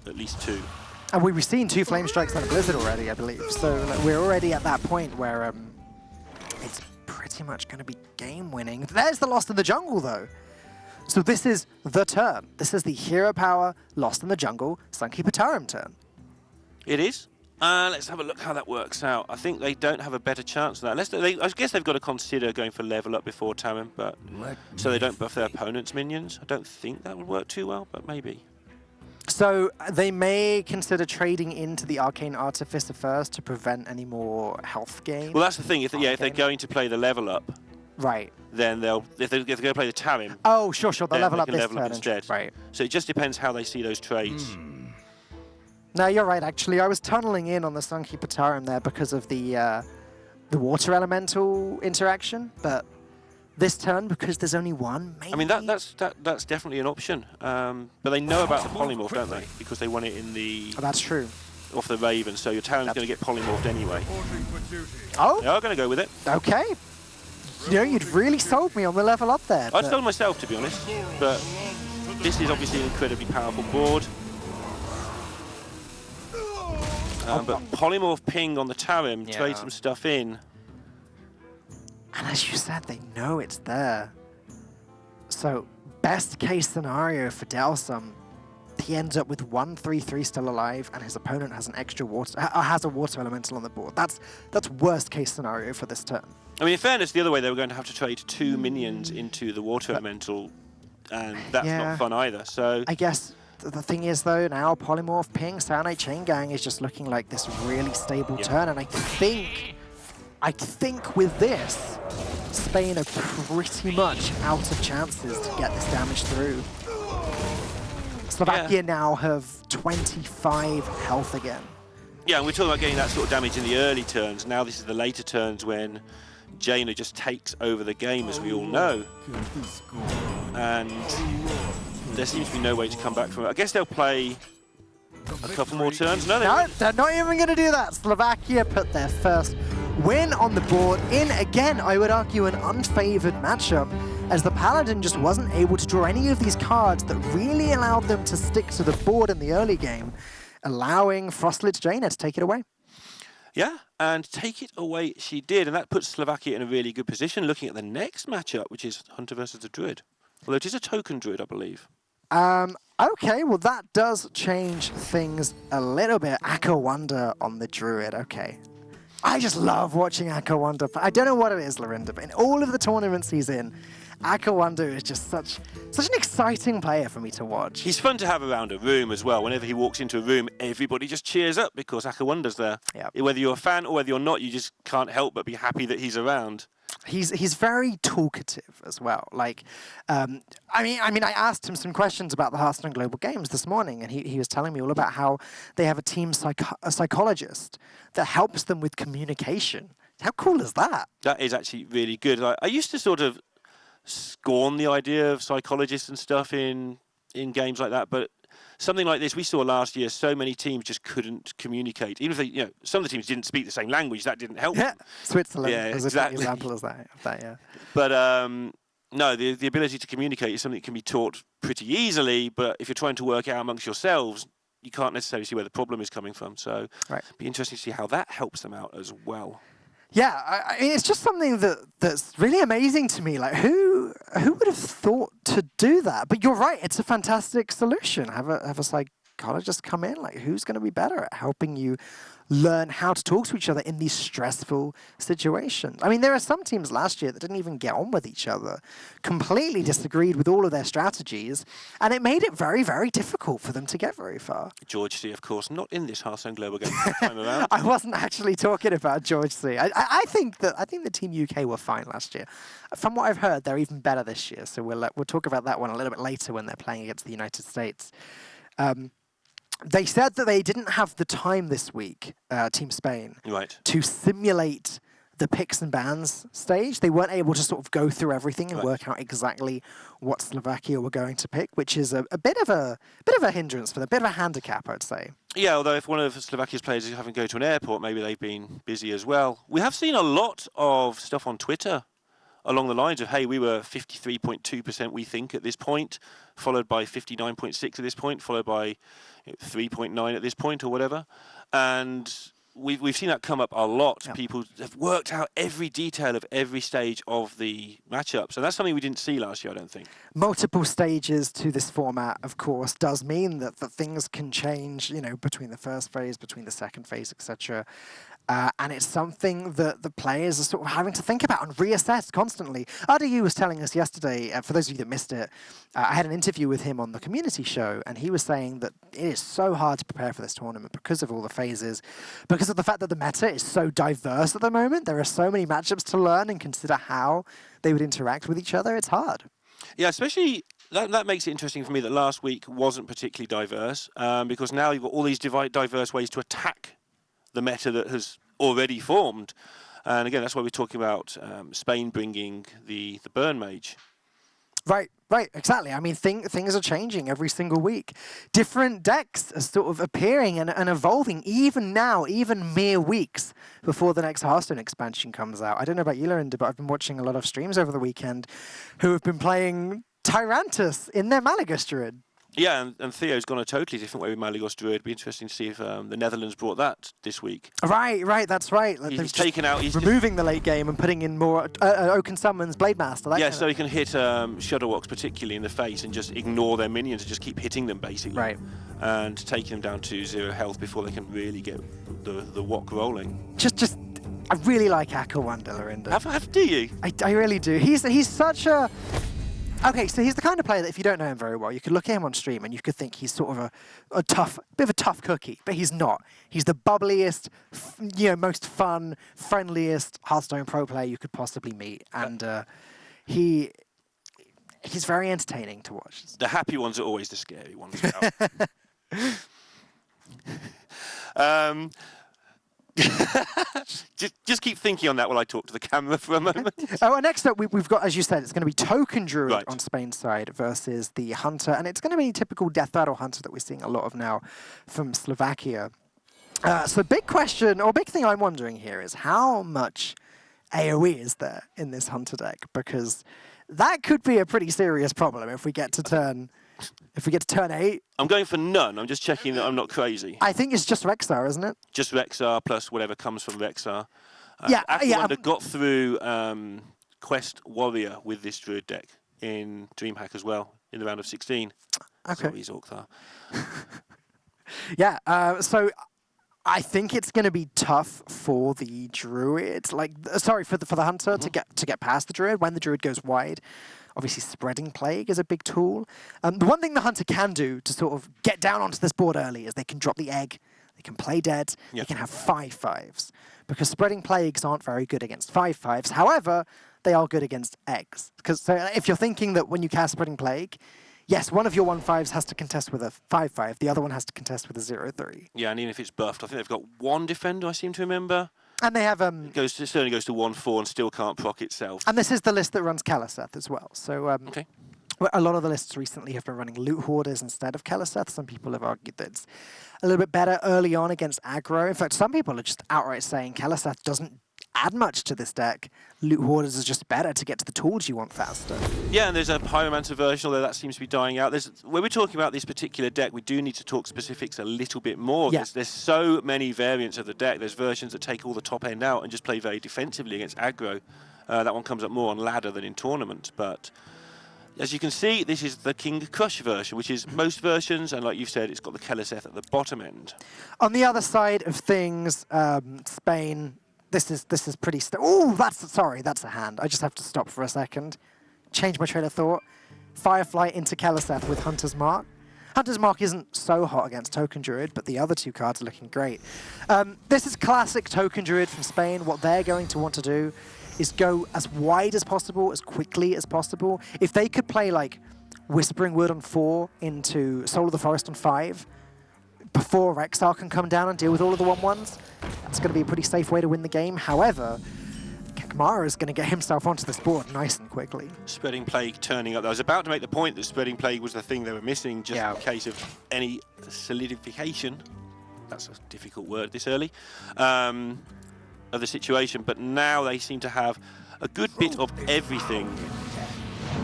at least 2. And we've seen 2 Flame Strikes on a Blizzard already, I believe, so like, we're already at that point where it's pretty much going to be game-winning. There's the Lost in the Jungle, though. So this is the turn. This is the hero power, Lost in the Jungle, Sunkeeper Tarim turn. It is. Let's have a look how that works out. I think they don't have a better chance of that. I guess they've got to consider going for level up before Tarim, but so they don't buff their opponent's minions. I don't think that would work too well, but maybe. So they may consider trading into the Arcane Artificer first to prevent any more health gain. Well, that's the thing. If they're going to play the level up, Right. then if they're going to play the Tarim, Oh, sure. They'll then level they up can this level up turn. instead. Right. So it just depends how they see those trades. No, you're right, actually. I was tunneling in on the Sunkeeper Tarim there because of the water elemental interaction, but this turn, because there's only one, maybe... I mean, that's definitely an option. But they know about the polymorph, don't they? Because they won it in the... Oh, that's true. Off the Raven, so your Tarim's going to get polymorphed anyway. Oh, They are going to go with it. okay. You know, you'd really sold me on the level up there. I'd sold myself, to be honest, but this is obviously an incredibly powerful board. But polymorph ping on the Tarim, trade some stuff in. And as you said, they know it's there. So, best case scenario for Delsum, he ends up with 1/3/3 still alive, and his opponent has an extra has a water elemental on the board. That's worst case scenario for this turn. I mean, in fairness, the other way they were going to have to trade 2 minions into the water elemental, and that's not fun either. So I guess the thing is, though, now polymorph ping Saturday Chain Gang is just looking like this really stable turn, and I think with this, Spain are pretty much out of chances to get this damage through. Slovakia now have 25 health again. Yeah, and we're talking about getting that sort of damage in the early turns. Now this is the later turns when Jaina just takes over the game, as we all know. And there seems to be no way to come back from it. I guess they'll play a couple more turns. No, they're not even going to do that. Slovakia put their first win on the board in, again, I would argue, an unfavored matchup, as the Paladin just wasn't able to draw any of these cards that really allowed them to stick to the board in the early game, allowing Frostlit Jaina to take it away. Yeah, and take it away she did, and that puts Slovakia in a really good position looking at the next matchup, which is Hunter versus the Druid. Although it is a token Druid, I believe. Okay, well that does change things a little bit. Akawanda on the Druid, okay. I just love watching Akawanda. I don't know what it is, Lorinda, but in all of the tournaments he's in, Akawanda is just such an exciting player for me to watch. He's fun to have around a room as well. Whenever he walks into a room, everybody just cheers up because Akawanda's there. Yep. Whether you're a fan or whether you're not, you just can't help but be happy that he's around. He's very talkative as well. Like, I mean, I asked him some questions about the Hearthstone Global Games this morning, and he was telling me all about how they have a team psychologist that helps them with communication. How cool is that? That is actually really good. I used to sort of scorn the idea of psychologists and stuff in games like that, but something like this we saw last year, so many teams just couldn't communicate. Even if they, some of the teams didn't speak the same language, that didn't help. Yeah, Switzerland is a good example of that, yeah. But no, the ability to communicate is something that can be taught pretty easily, but if you're trying to work it out amongst yourselves, you can't necessarily see where the problem is coming from. So it'd be interesting to see how that helps them out as well. Yeah, I mean, it's just something that's really amazing to me. Like, who would have thought to do that? But you're right; it's a fantastic solution. Have a psychologist come in. Like, who's going to be better at helping you learn how to talk to each other in these stressful situations? I mean, there are some teams last year that didn't even get on with each other, completely disagreed with all of their strategies, and it made it very, very difficult for them to get very far. George C, of course, not in this Hearthstone Global Game this time around. I wasn't actually talking about George C. I think the Team UK were fine last year. From what I've heard, they're even better this year. So we'll talk about that one a little bit later when they're playing against the United States. They said that they didn't have the time this week, Team Spain, to simulate the picks and bans stage. They weren't able to sort of go through everything and work out exactly what Slovakia were going to pick, which is a bit of a hindrance for them, a bit of a handicap, I'd say. Yeah, although if one of Slovakia's players is having to go to an airport, maybe they've been busy as well. We have seen a lot of stuff on Twitter along the lines of, hey, we were 53.2% we think at this point, followed by 59.6 at this point, followed by 3.9 at this point or whatever. And we've seen that come up a lot. Yep. People have worked out every detail of every stage of the matchups. And that's something we didn't see last year, I don't think. Multiple stages to this format, of course, does mean that things can change, between the first phase, between the second phase, etc. And it's something that the players are sort of having to think about and reassess constantly. RDU was telling us yesterday, for those of you that missed it, I had an interview with him on the community show, and he was saying that it is so hard to prepare for this tournament because of all the phases, because of the fact that the meta is so diverse at the moment. There are so many matchups to learn and consider how they would interact with each other. It's hard. Yeah, especially that makes it interesting for me that last week wasn't particularly diverse, because now you've got all these diverse ways to attack the meta that has already formed. And again, that's why we're talking about Spain bringing the Burn Mage. Right, exactly. I mean, things are changing every single week. Different decks are sort of appearing and evolving, even now, even mere weeks before the next Hearthstone expansion comes out. I don't know about you, Lorinda, but I've been watching a lot of streams over the weekend who have been playing Tyrantus in their Malygos Druid. Yeah, and Theo's gone a totally different way with Malygos Druid. It'd be interesting to see if the Netherlands brought that this week. Right, that's right. He's taken out... He's removing the late game and putting in more Oaken Summons, Blade Master. Yeah, so he can hit Shudderwocks particularly in the face and just ignore their minions and just keep hitting them, basically. Right. And taking them down to 0 health before they can really get the wok rolling. I really like Akawanda, Lorinda. Do you? I really do. He's such a... Okay, so he's the kind of player that if you don't know him very well, you could look at him on stream and you could think he's sort of a bit of a tough cookie, but he's not. He's the bubbliest, most fun, friendliest Hearthstone pro player you could possibly meet, and he's very entertaining to watch. The happy ones are always the scary ones. Well. just keep thinking on that while I talk to the camera for a moment. And next up, we've got, as you said, it's going to be Token Druid right. on Spain's side versus the Hunter, and it's going to be typical Death Rattle Hunter that we're seeing a lot of now from Slovakia. So big question, or big thing I'm wondering here is how much AoE is there in this Hunter deck? Because that could be a pretty serious problem if we get to turn 8. I'm going for none. I'm just checking that I'm not crazy. I think it's just Rexar, isn't it? Just Rexar plus whatever comes from Rexar. Akawanda got through Quest Warrior with this Druid deck in DreamHack as well in the round of 16. Okay. Sorry, Zorkthar. Yeah, so I think it's going to be tough for the Druid, for the Hunter to get past the Druid when the Druid goes wide. Obviously, Spreading Plague is a big tool. The one thing the Hunter can do to sort of get down onto this board early is they can drop the egg, they can play dead, they can have 5/5s. Because Spreading Plagues aren't very good against 5/5s. However, they are good against eggs. So if you're thinking that when you cast Spreading Plague, yes, one of your 1/5s has to contest with a 5/5, the other one has to contest with a 0/3. Yeah, and even if it's buffed, I think they've got one defender, I seem to remember. And they have It certainly goes to 1/4 and still can't proc itself. And this is the list that runs Keleseth as well. So okay. A lot of the lists recently have been running Loot Hoarders instead of Keleseth. Some people have argued that it's a little bit better early on against aggro. In fact, some people are just outright saying Keleseth doesn't add much to this deck. Loot Hoarders is just better to get to the tools you want faster. Yeah, and there's a Pyromancer version, although that seems to be dying out. When we're talking about this particular deck, we do need to talk specifics a little bit more. Yeah. There's so many variants of the deck. There's versions that take all the top end out and just play very defensively against aggro. That one comes up more on ladder than in tournament, but as you can see, this is the King Crush version, which is most versions, and like you've said, it's got the Keleseth at the bottom end. On the other side of things, Spain, this is pretty... that's a hand. I just have to stop for a second. Change my train of thought. Firefly into Keleseth with Hunter's Mark. Hunter's Mark isn't so hot against Token Druid, but the other two cards are looking great. This is classic Token Druid from Spain. What they're going to want to do is go as wide as possible, as quickly as possible. If they could play like Whispering Wood on 4 into Soul of the Forest on 5, before Rexar can come down and deal with all of the 1/1s, that's going to be a pretty safe way to win the game. However, Kakmara is going to get himself onto this board nice and quickly. Spreading Plague turning up. I was about to make the point that Spreading Plague was the thing they were missing, just in case of any solidification. That's a difficult word this early. Of the situation, but now they seem to have a good bit of everything.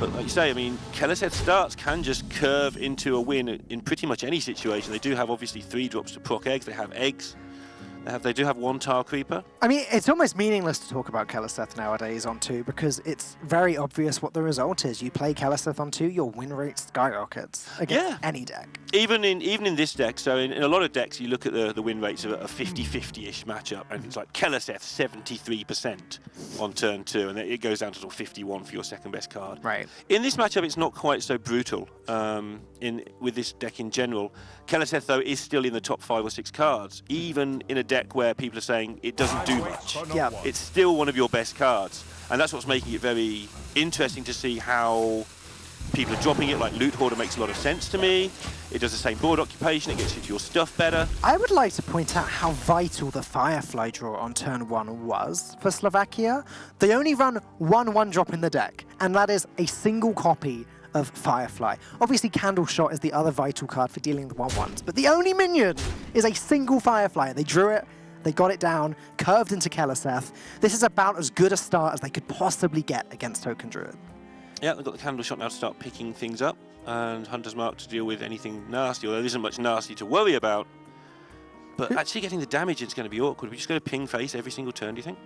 But like you say, I mean, Keleseth starts can just curve into a win in pretty much any situation. They do have obviously 3 drops to proc eggs. They have eggs. They do have one Tar Creeper. I mean, it's almost meaningless to talk about Keleseth nowadays on 2 because it's very obvious what the result is. You play Keleseth on 2, your win rate skyrockets against any deck. Even in this deck, so in a lot of decks, you look at the win rates of a 50-50-ish matchup, and it's like Keleseth 73% on turn 2, and it goes down to sort of 51 for your second best card. Right. In this matchup, it's not quite so brutal. With this deck in general, Keleseth though is still in the top 5 or 6 cards, even in a deck where people are saying it doesn't do much. Yeah. It's still one of your best cards, and that's what's making it very interesting to see how people are dropping it. Like Loot Hoarder makes a lot of sense to me. It does the same board occupation, it gets into your stuff better. I would like to point out how vital the Firefly draw on turn 1 was for Slovakia. They only run one 1-drop in the deck, and that is a single copy of Firefly. Obviously, Candle Shot is the other vital card for dealing with 1/1s, but the only minion is a single Firefly. They drew it, they got it down, curved into Keleseth. This is about as good a start as they could possibly get against Token Druid. Yeah, they've got the Candle Shot now to start picking things up, and Hunter's Mark to deal with anything nasty, although there isn't much nasty to worry about. But actually getting the damage is going to be awkward. We're just going to ping face every single turn, do you think?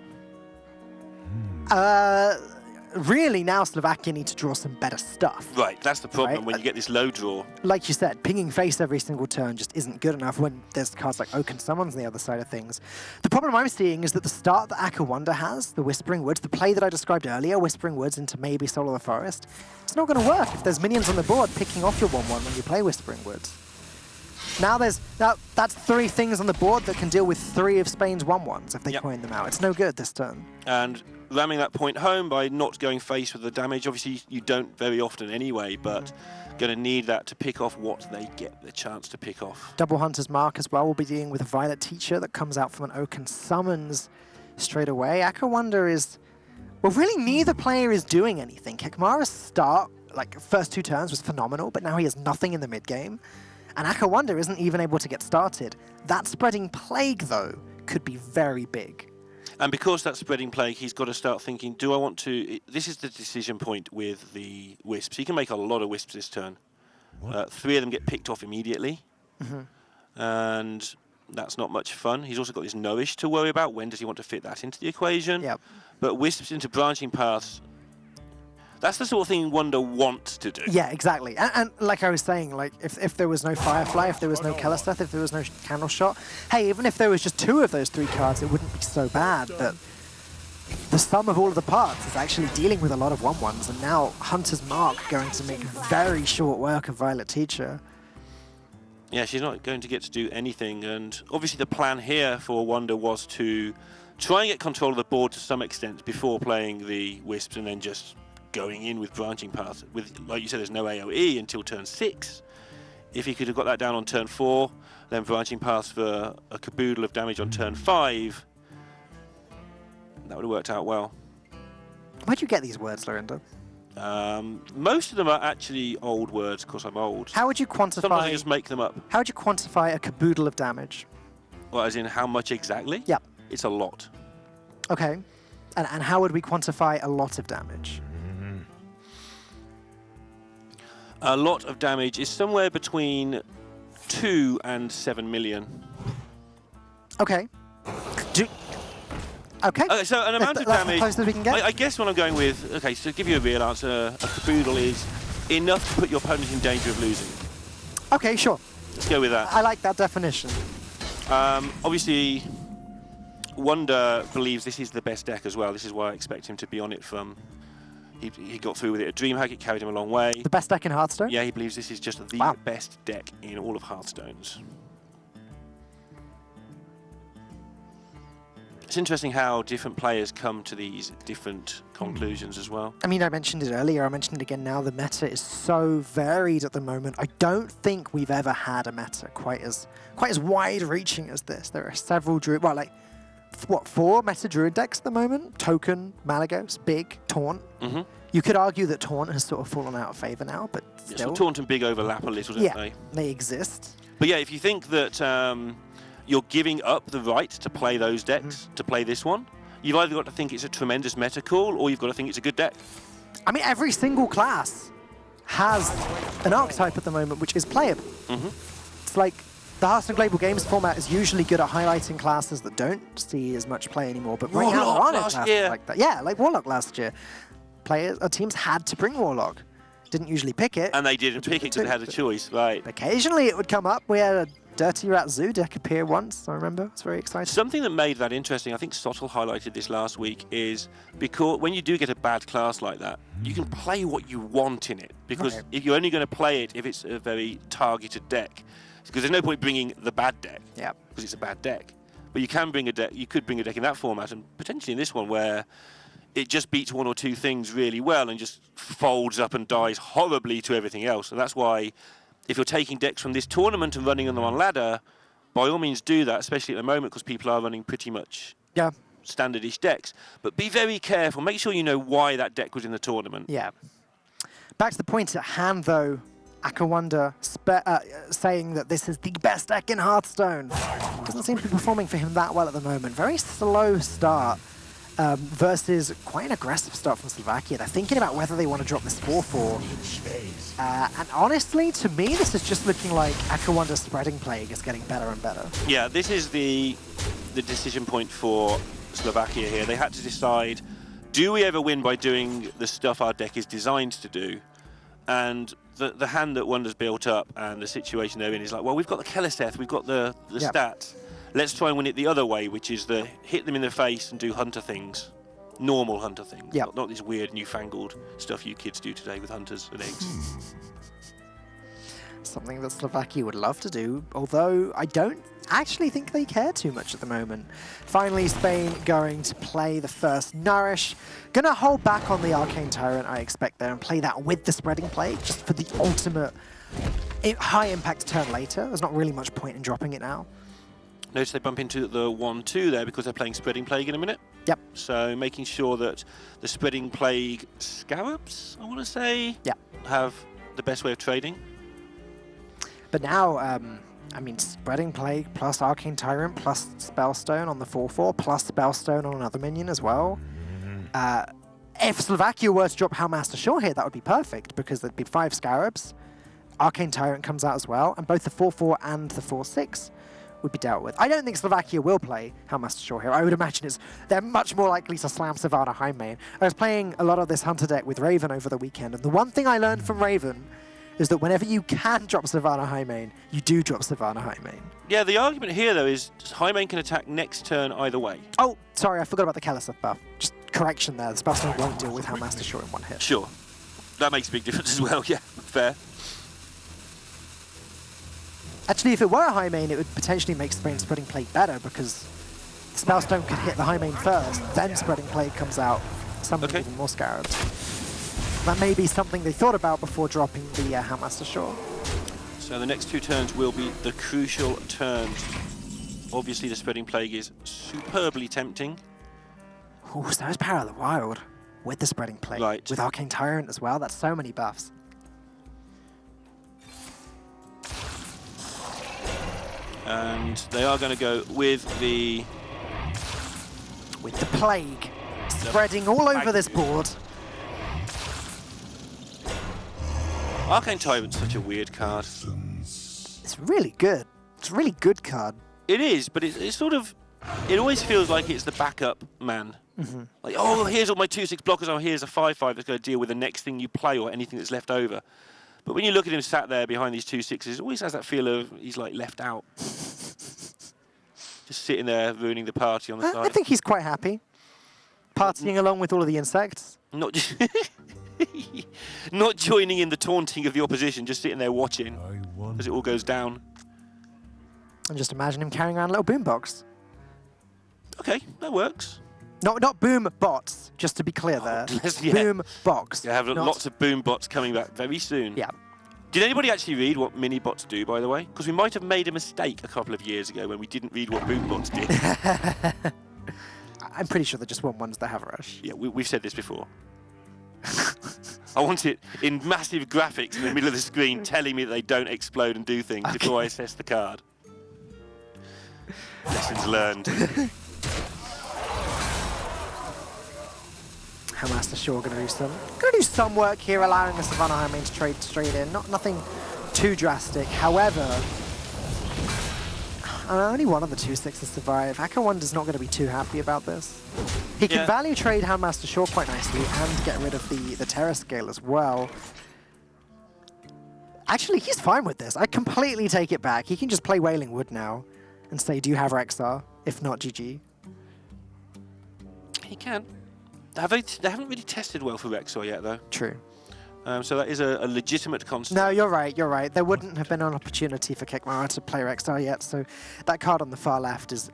Really, now Slovakia need to draw some better stuff. Right, that's the problem Right. when you get this low draw. Like you said, pinging face every single turn just isn't good enough when there's cards like Oaken Summons on the other side of things. The problem I'm seeing is that the start that Akawanda has, the Whispering Woods, the play that I described earlier, Whispering Woods into maybe Soul of the Forest, it's not going to work if there's minions on the board picking off your 1/1 when you play Whispering Woods. Now that's 3 things on the board that can deal with 3 of Spain's 1/1s if they coin them out. It's no good this turn. And ramming that point home by not going face with the damage, obviously you don't very often anyway, but going to need that to pick off what they get the chance to pick off. Double Hunter's Mark as well will be dealing with a Violet Teacher that comes out from an Oaken Summons straight away. Akawanda is... Well, really neither player is doing anything. Kekmara's start, like first 2 turns, was phenomenal, but now he has nothing in the mid-game. And Akawanda isn't even able to get started. That Spreading Plague, though, could be very big. And because that's Spreading Plague, he's got to start thinking, do I want to... This is the decision point with the Wisps. He can make a lot of Wisps this turn. 3 of them get picked off immediately. And that's not much fun. He's also got this Nourish to worry about. When does he want to fit that into the equation? Yep. But Wisps into Branching Paths, that's the sort of thing Wonder wants to do. Yeah, exactly. And like I was saying, like if there was no Firefly, if there was no Keleseth, if there was no Candle Shot, hey, even if there was just 2 of those 3 cards, it wouldn't be so bad. But the sum of all of the parts is actually dealing with a lot of 1/1s, and now Hunter's Mark going to make very short work of Violet Teacher. Yeah, she's not going to get to do anything, and obviously the plan here for Wonder was to try and get control of the board to some extent before playing the Wisps, and then just going in with Branching Paths. With, like you said, there's no AoE until turn 6. If he could have got that down on turn 4, then Branching Paths for a caboodle of damage on turn 5, that would have worked out well. Where'd you get these words, Lorinda? Most of them are actually old words, because I'm old. How would you quantify... Sometimes I just make them up. How would you quantify a caboodle of damage? Well, as in how much exactly? Yep. It's a lot. Okay. And how would we quantify a lot of damage? A lot of damage is somewhere between 2 and 7 million. Okay. Okay. So an amount of That's damage. the closest we can get? I guess what I'm going with. Okay, so to give you a real answer, a caboodle is enough to put your opponent in danger of losing. Okay, sure. Let's go with that. I like that definition. Obviously, Wonder believes this is the best deck as well. This is why I expect him to be on it from. He got through with it at DreamHack, it carried him a long way. The best deck in Hearthstone? Yeah, he believes this is just the best deck in all of Hearthstones. It's interesting how different players come to these different conclusions as well. I mean, I mentioned it earlier, I mentioned it again now, the meta is so varied at the moment. I don't think we've ever had a meta quite as wide-reaching as this. There are several Druid, well, like, what, 4 meta Druid decks at the moment? Token, Malagos, Big, Taunt. You could argue that Taunt has sort of fallen out of favour now, but still. Yeah, so Taunt and Big overlap a little, don't they? They exist. But yeah, if you think that you're giving up the right to play those decks, to play this one, you've either got to think it's a tremendous meta call, or you've got to think it's a good deck. I mean, every single class has an archetype at the moment which is playable. It's like the Hearthstone Global Games format is usually good at highlighting classes that don't see as much play anymore, but right now there Warlock are no last classes year. like that. Yeah, like Warlock last year. Teams had to bring Warlock. Didn't usually pick it. And they didn't pick it because they had a choice, right? Occasionally it would come up. We had a Dirty Rat Zoo deck appear once, I remember. It's very exciting. Something that made that interesting, I think Sottle highlighted this last week, is because when you do get a bad class like that, you can play what you want in it. Because Right. if you're only going to play it if it's a very targeted deck, because there's no point bringing the bad deck, Yeah. because it's a bad deck. But you can bring a deck. You could bring a deck in that format, and potentially in this one where it just beats one or two things really well and just folds up and dies horribly to everything else. And that's why, if you're taking decks from this tournament and running them on ladder, by all means do that, especially at the moment because people are running pretty much Yeah. standardish decks. But be very careful. Make sure you know why that deck was in the tournament. Yeah. Back to the point at hand, though, Akawanda saying that this is the best deck in Hearthstone. Doesn't seem to be performing for him that well at the moment. Very slow start versus quite an aggressive start from Slovakia. They're thinking about whether they want to drop this 4-4. And honestly, to me, this is just looking like Akawanda's spreading plague is getting better and better. Yeah, this is the decision point for Slovakia here. They had to decide, do we ever win by doing the stuff our deck is designed to do? And the hand that Wonder's built up and the situation they're in is like, well, we've got the Keleseth, we've got the stats. Let's try and win it the other way, which is the hit them in the face and do hunter things. Normal hunter things. Yep. Not this weird newfangled stuff you kids do today with hunters and eggs. Something that Slovakia would love to do, although I don't actually think they care too much at the moment. Finally, Spain going to play the first Nourish. Gonna hold back on the Arcane Tyrant, I expect, there, and play that with the Spreading Plague, just for the ultimate high impact turn later. There's not really much point in dropping it now. Notice they bump into the 1-2 there because they're playing Spreading Plague in a minute. Yep. So making sure that the Spreading Plague Scarabs, I want to say, have the best way of trading. But now, I mean, Spreading Plague plus Arcane Tyrant plus Spellstone on the 4-4 plus Spellstone on another minion as well. If Slovakia were to drop Hellmaster Shore here, that would be perfect because there'd be 5 Scarabs. Arcane Tyrant comes out as well, and both the 4-4 and the 4-6 would be dealt with. I don't think Slovakia will play Hellmaster Shore here. I would imagine they're much more likely to slam Savannah Highmane. I was playing a lot of this Hunter deck with Raven over the weekend, and the one thing I learned from Raven is that whenever you can drop Savannah Highmane, you do drop Savannah Highmane. Yeah, the argument here, though, is Highmane can attack next turn either way. Oh, sorry, I forgot about the Keleseth buff. Just correction there, the Spellstone won't deal with Hellmaster Shore in one hit. Sure. That makes a big difference as well, yeah, fair. Actually, if it were a Highmane, it would potentially make Spain Spreading Plague better because Spellstone could hit the Highmane first, then Spreading Plague comes out, summoning even more Scarabs. That may be something they thought about before dropping the Hellmaster Shore. So the next 2 turns will be the crucial turns. Obviously, the Spreading Plague is superbly tempting. Ooh, so is Power of the Wild with the Spreading Plague. Right. With Arcane Tyrant as well. That's so many buffs. And they are going to go with the Plague. Spreading all over this board. Arcane Tyrant's such a weird card. It's really good. It's a really good card. It is, but it's sort of... It always feels like it's the backup man. Like, oh, here's all my 2/6 blockers. Oh, here's a 5/5 that's going to deal with the next thing you play or anything that's left over. But when you look at him sat there behind these 2/6s, it always has that feel of he's like left out. Just sitting there ruining the party on the side. I think he's quite happy. Partying along with all of the insects. Not not joining in the taunting of the opposition, just sitting there watching as it all goes down. And just imagine him carrying around a little boombox. Okay, that works. Not boom bots, just to be clear there. Boom box. You have lots of boom bots coming back very soon. Yeah. Did anybody actually read what mini bots do, by the way? Because we might have made a mistake a couple of years ago when we didn't read what boom bots did. I'm pretty sure they're just ones that have a rush. Yeah, we've said this before. I want it in massive graphics in the middle of the screen telling me that they don't explode and do things before I assess the card. Lessons learned. Hellmaster Shore going to do some work here, allowing the Savannah Highmane to trade straight in. Nothing too drastic. However, only one of the 2/6s survive. Akawanda's not going to be too happy about this. He can value trade Handmaster Shore quite nicely and get rid of the Terra Scale as well. Actually, he's fine with this. I completely take it back. He can just play Wailing Wood now and say, do you have Rexar? If not, GG. He can. They haven't really tested well for Rexar yet, though. True. So that is a legitimate constant. No, you're right, you're right. There wouldn't have been an opportunity for Kikmara to play Rexar yet, so that card on the far left is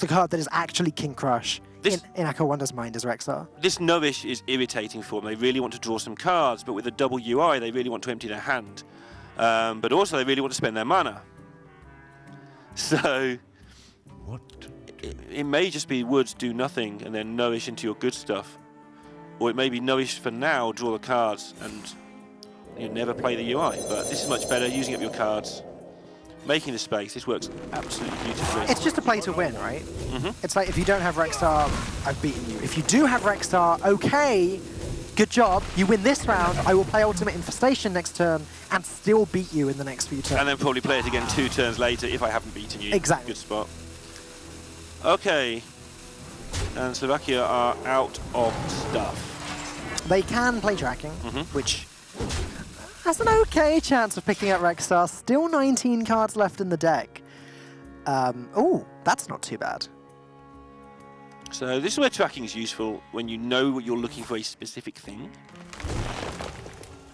the card that is actually King Crush in Akawanda's mind is Rexar. This Nourish is irritating for them. They really want to draw some cards, but with a double UI, they really want to empty their hand. But also, they really want to spend their mana. So it may just be Woods, do nothing, and then Nourish into your good stuff. Or it may be Nourish for now, draw the cards, and you never play the UI. But this is much better, using up your cards, making the space. This works absolutely beautifully. It's just a play to win, right? It's like, if you don't have Rexar, I've beaten you. If you do have Rexar, okay, good job. You win this round, I will play Ultimate Infestation next turn and still beat you in the next few turns. And then probably play it again 2 turns later if I haven't beaten you. Exactly. Good spot. Okay. And Slovakia are out of stuff. They can play tracking, which has an okay chance of picking up Rexar. Still 19 cards left in the deck. Oh, that's not too bad. So this is where tracking is useful, when you know what you're looking for a specific thing.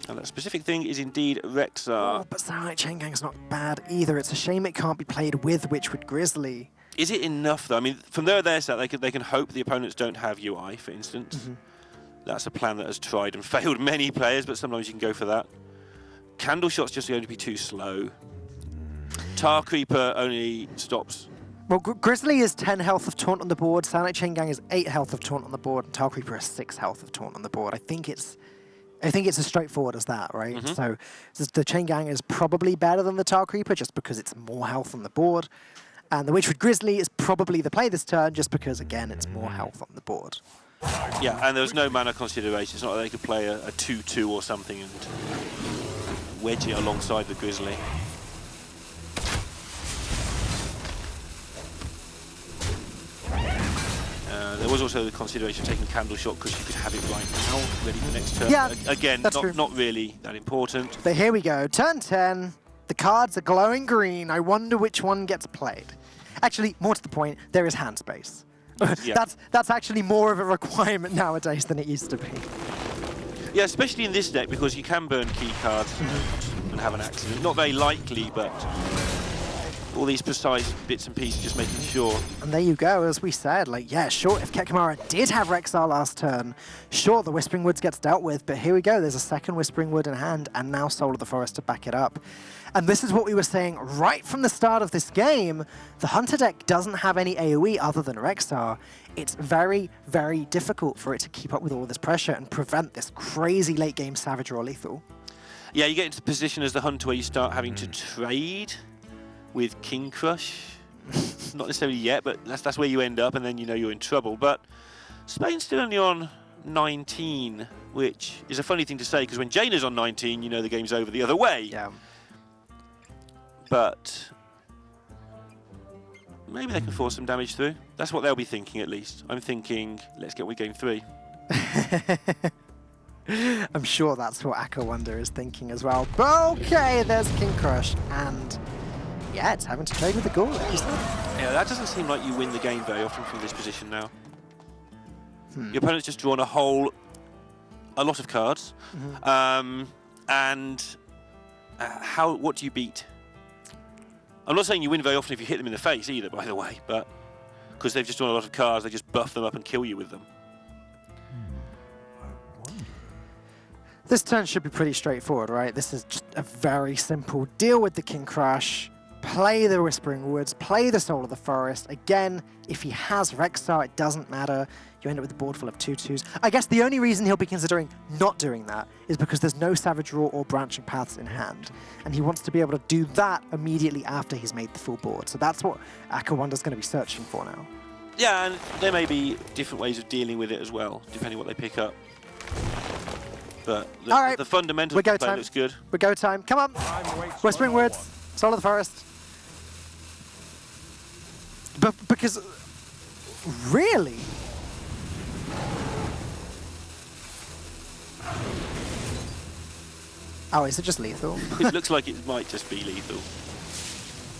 And that specific thing is indeed Rexar. Oh, but Starlight Chain Gang's not bad either. It's a shame it can't be played with Witchwood Grizzly. Is it enough, though? I mean, from their side, they can hope the opponents don't have UI, for instance. That's a plan that has tried and failed many players, but sometimes you can go for that. Candle Shot's just going to be too slow. Tar Creeper only stops. Well, Grizzly is 10 health of Taunt on the board, Starlight Chain Gang is 8 health of Taunt on the board, and Tar Creeper is 6 health of Taunt on the board. I think it's as straightforward as that, right? So the Chain Gang is probably better than the Tar Creeper just because it's more health on the board. And the Witchwood Grizzly is probably the play this turn just because, again, it's more health on the board. Yeah, and there's no mana consideration. It's not like they could play a 2/2 or something and wedge it alongside the Grizzly. There was also the consideration of taking Candle Shot because you could have it right now, ready for next turn. Yeah, again, that's true. not really that important. But here we go, turn 10. The cards are glowing green. I wonder which one gets played. Actually, more to the point, there is hand space. Yeah. That's actually more of a requirement nowadays than it used to be. Yeah, especially in this deck because you can burn key cards and have an accident. Not very likely, but all these precise bits and pieces just making sure. And there you go, as we said, like, yeah, sure, if Kekimara did have Rexar last turn, sure, the Whispering Woods gets dealt with, but here we go, there's a second Whispering Wood in hand, and now Soul of the Forest to back it up. And this is what we were saying right from the start of this game. The Hunter deck doesn't have any AoE other than Rexar. It's very, very difficult for it to keep up with all this pressure and prevent this crazy late game Savage or Lethal. Yeah, you get into the position as the Hunter where you start having to trade with King Crush. Not necessarily yet, but that's where you end up, and then you know you're in trouble. But Spain's still only on 19, which is a funny thing to say, because when Jaina's on 19, you know the game's over the other way. Yeah. But maybe they can force some damage through. That's what they'll be thinking, at least. I'm thinking, let's get with game 3. I'm sure that's what Akawanda is thinking as well. But okay, there's King Crush, and yeah, it's having to trade with the Ghoul, like you said. Yeah, that doesn't seem like you win the game very often from this position now. Your opponent's just drawn a lot of cards. And what do you beat? I'm not saying you win very often if you hit them in the face either, by the way, but because they've just drawn a lot of cards, they just buff them up and kill you with them. This turn should be pretty straightforward, right? This is just a very simple deal with the King Crush, play the Whispering Woods, play the Soul of the Forest. Again, if he has Rexar, it doesn't matter. You end up with a board full of 2/2s. I guess the only reason he'll be considering not doing that is because there's no Savage Roar or Branching Paths in hand. And he wants to be able to do that immediately after he's made the full board. So that's what Akawanda's going to be searching for now. Yeah, and there may be different ways of dealing with it as well, depending on what they pick up. But the fundamentals of the play looks good. We're go time. Come on. Whispering Woods, Soul of the Forest. But because, really? Oh, is it just lethal? It looks like it might just be lethal.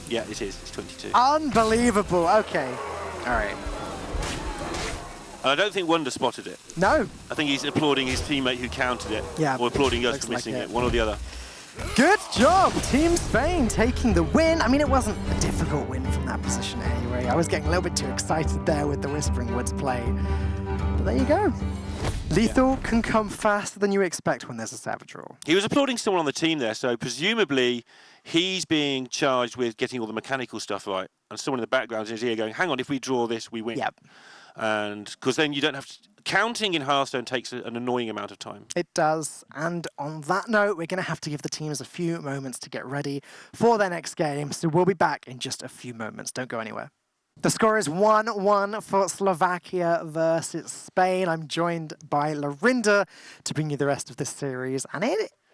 Yeah, it is. It's 22. Unbelievable. Okay. All right. And I don't think Wonder spotted it. No. I think he's applauding his teammate who countered it. Yeah. Or applauding us Looks for missing like it. One or the other. Good job, Team Spain taking the win. I mean, it wasn't a difficult win from that position anyway. I was getting a little bit too excited there with the Whispering Woods play. But there you go. Lethal can come faster than you expect when there's a Savage roll. He was applauding someone on the team there, so presumably he's being charged with getting all the mechanical stuff right. And someone in the background is in his ear going, hang on, if we draw this, we win. Yep. And because then you don't have to... Counting in Hearthstone takes an annoying amount of time. It does. And on that note, we're going to have to give the teams a few moments to get ready for their next game. So we'll be back in just a few moments. Don't go anywhere. The score is 1-1 for Slovakia versus Spain. I'm joined by Lorinda to bring you the rest of this series. And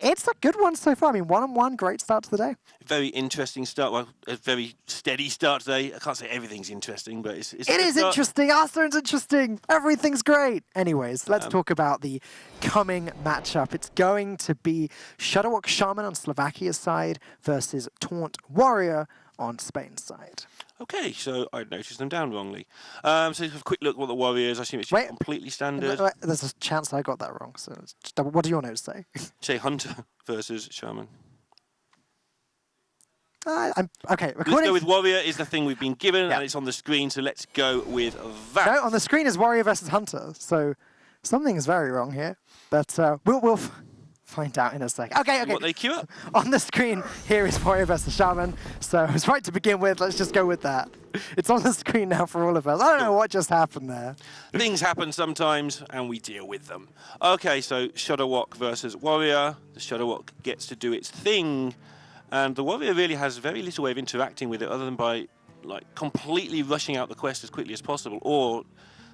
it's a good one so far. I mean, 1-1, great start to the day. Very interesting start. Well, a very steady start today. I can't say everything's interesting, but it's It is interesting. Hearthstone's interesting. Everything's great. Anyways, let's talk about the coming matchup. It's going to be Shadowwalk Shaman on Slovakia's side versus Taunt Warrior on Spain's side. Okay, so I noticed them down wrongly. So let's have a quick look at what the Warriors. I assume it's just completely standard. There's a chance I got that wrong. So what do your notes say? Say Hunter versus Shaman. Okay. Let's go with Warrior is the thing we've been given, and it's on the screen, so let's go with that. No, on the screen is Warrior versus Hunter, so something is very wrong here. But we'll find out in a second. Okay. What they queue up? On the screen here is Warrior versus Shaman, so it's right to begin with. Let's just go with that. It's on the screen now for all of us. I don't know what just happened there. Things happen sometimes, and we deal with them. Okay, so Shadowwalk versus Warrior. The Shadowwalk gets to do its thing. And the Warrior really has very little way of interacting with it other than by completely rushing out the quest as quickly as possible or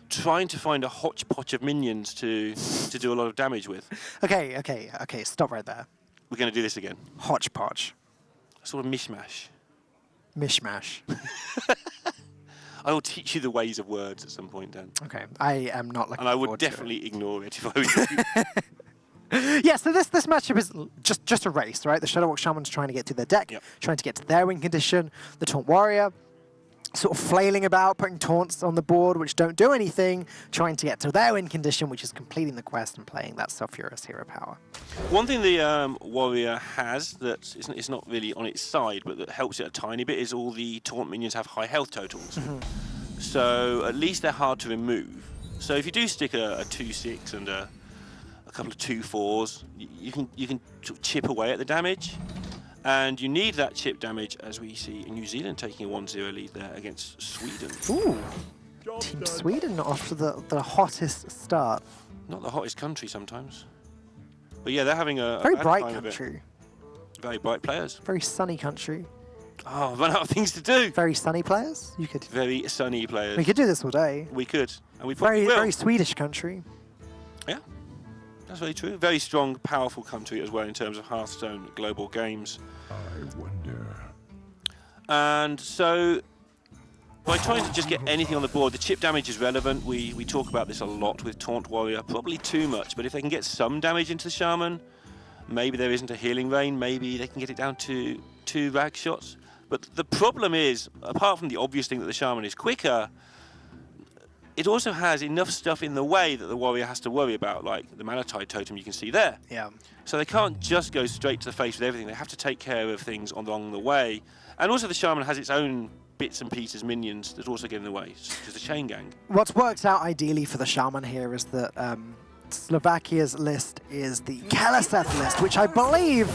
trying to find a hodgepodge of minions to do a lot of damage with. Okay, stop right there. We're going to do this again. Hodgepodge. Sort of mishmash. Mishmash. I will teach you the ways of words at some point, Dan. Okay, I am not looking And I would forward to definitely ignore it if I were you. Yeah, so this matchup is just a race, right? The Shadowwalk Shaman's trying to get to their deck, trying to get to their win condition. The Taunt Warrior sort of flailing about, putting taunts on the board, which don't do anything, trying to get to their win condition, which is completing the quest and playing that Sulphurous hero power. One thing the Warrior has that it's not really on its side, but that helps it a tiny bit, is all the taunt minions have high health totals. So at least they're hard to remove. So if you do stick a 2/6 and a couple of 2/4s, you can sort of chip away at the damage, and you need that chip damage, as we see in New Zealand taking a 1-0 lead there against Sweden. Ooh, Team Sweden off to the hottest start. Not the hottest country sometimes, but yeah, they're having a very bad bright time of it. country. Very bright players. Very sunny country. Oh, I've run out of things to do. Very sunny players. You could. Very sunny players. We could do this all day. We could, and we probably will. Very Swedish country. Yeah. That's very true. Very strong, powerful country as well in terms of Hearthstone global games. I wonder. And so, by trying to just get anything on the board, the chip damage is relevant. We talk about this a lot with Taunt Warrior, probably too much, but if they can get some damage into the Shaman, maybe there isn't a healing rain, maybe they can get it down to 2 rag shots. But the problem is, apart from the obvious thing that the Shaman is quicker, it also has enough stuff in the way that the Warrior has to worry about, like the Manatide totem you can see there. Yeah. So they can't just go straight to the face with everything. They have to take care of things along the way. And also the Shaman has its own bits and pieces, minions, that also get in the way, such as the Chain Gang. What's worked out ideally for the Shaman here is that Slovakia's list is the Keleseth list, which I believe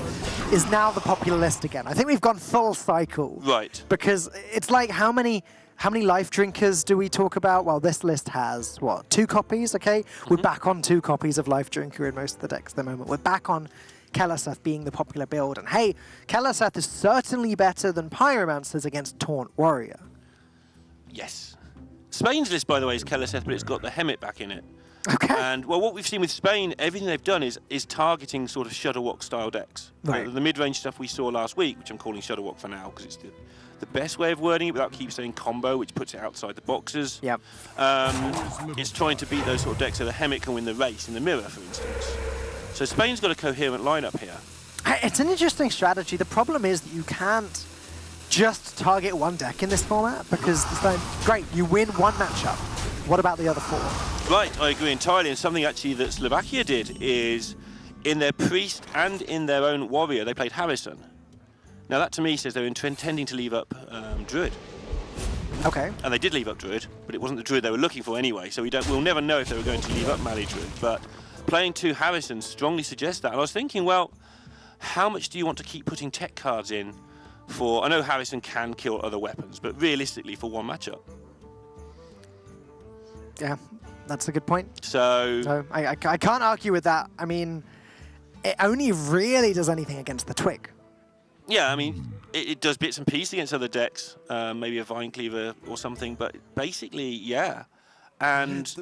is now the popular list again. I think we've gone full cycle. Right. Because it's like how many life drinkers do we talk about? Well, this list has, what, 2 copies, okay? We're back on 2 copies of life drinker in most of the decks at the moment. We're back on Keleseth being the popular build. And hey, Keleseth is certainly better than Pyromancers against Taunt Warrior. Yes. Spain's list, by the way, is Keleseth, but it's got the Hemet back in it. Okay. And well, what we've seen with Spain, everything they've done is targeting sort of Shutterwalk style decks. Right. The mid-range stuff we saw last week, which I'm calling Shutterwalk for now because it's the best way of wording it without keep saying combo, which puts it outside the boxes. Yep. It's trying to beat those sort of decks so the Hemmet can win the race in the mirror, for instance. So Spain's got a coherent lineup here. It's an interesting strategy. The problem is that you can't just target one deck in this format because it's like, great, you win one matchup. What about the other 4? Right, I agree entirely. And something actually that Slovakia did is in their priest and in their own warrior, they played Harrison. Now that to me says they're intending to leave up Druid. Okay. And they did leave up Druid, but it wasn't the Druid they were looking for anyway, so we'll never know if they were going to leave up Mali Druid. But playing 2 Harrison strongly suggests that. And I was thinking, well, how much do you want to keep putting tech cards in for... I know Harrison can kill other weapons, but realistically for one matchup. Yeah, that's a good point. So I can't argue with that. I mean, it only really does anything against the Twig. yeah, I mean, it does bits and pieces against other decks, maybe a Vine Cleaver or something, but basically, yeah. And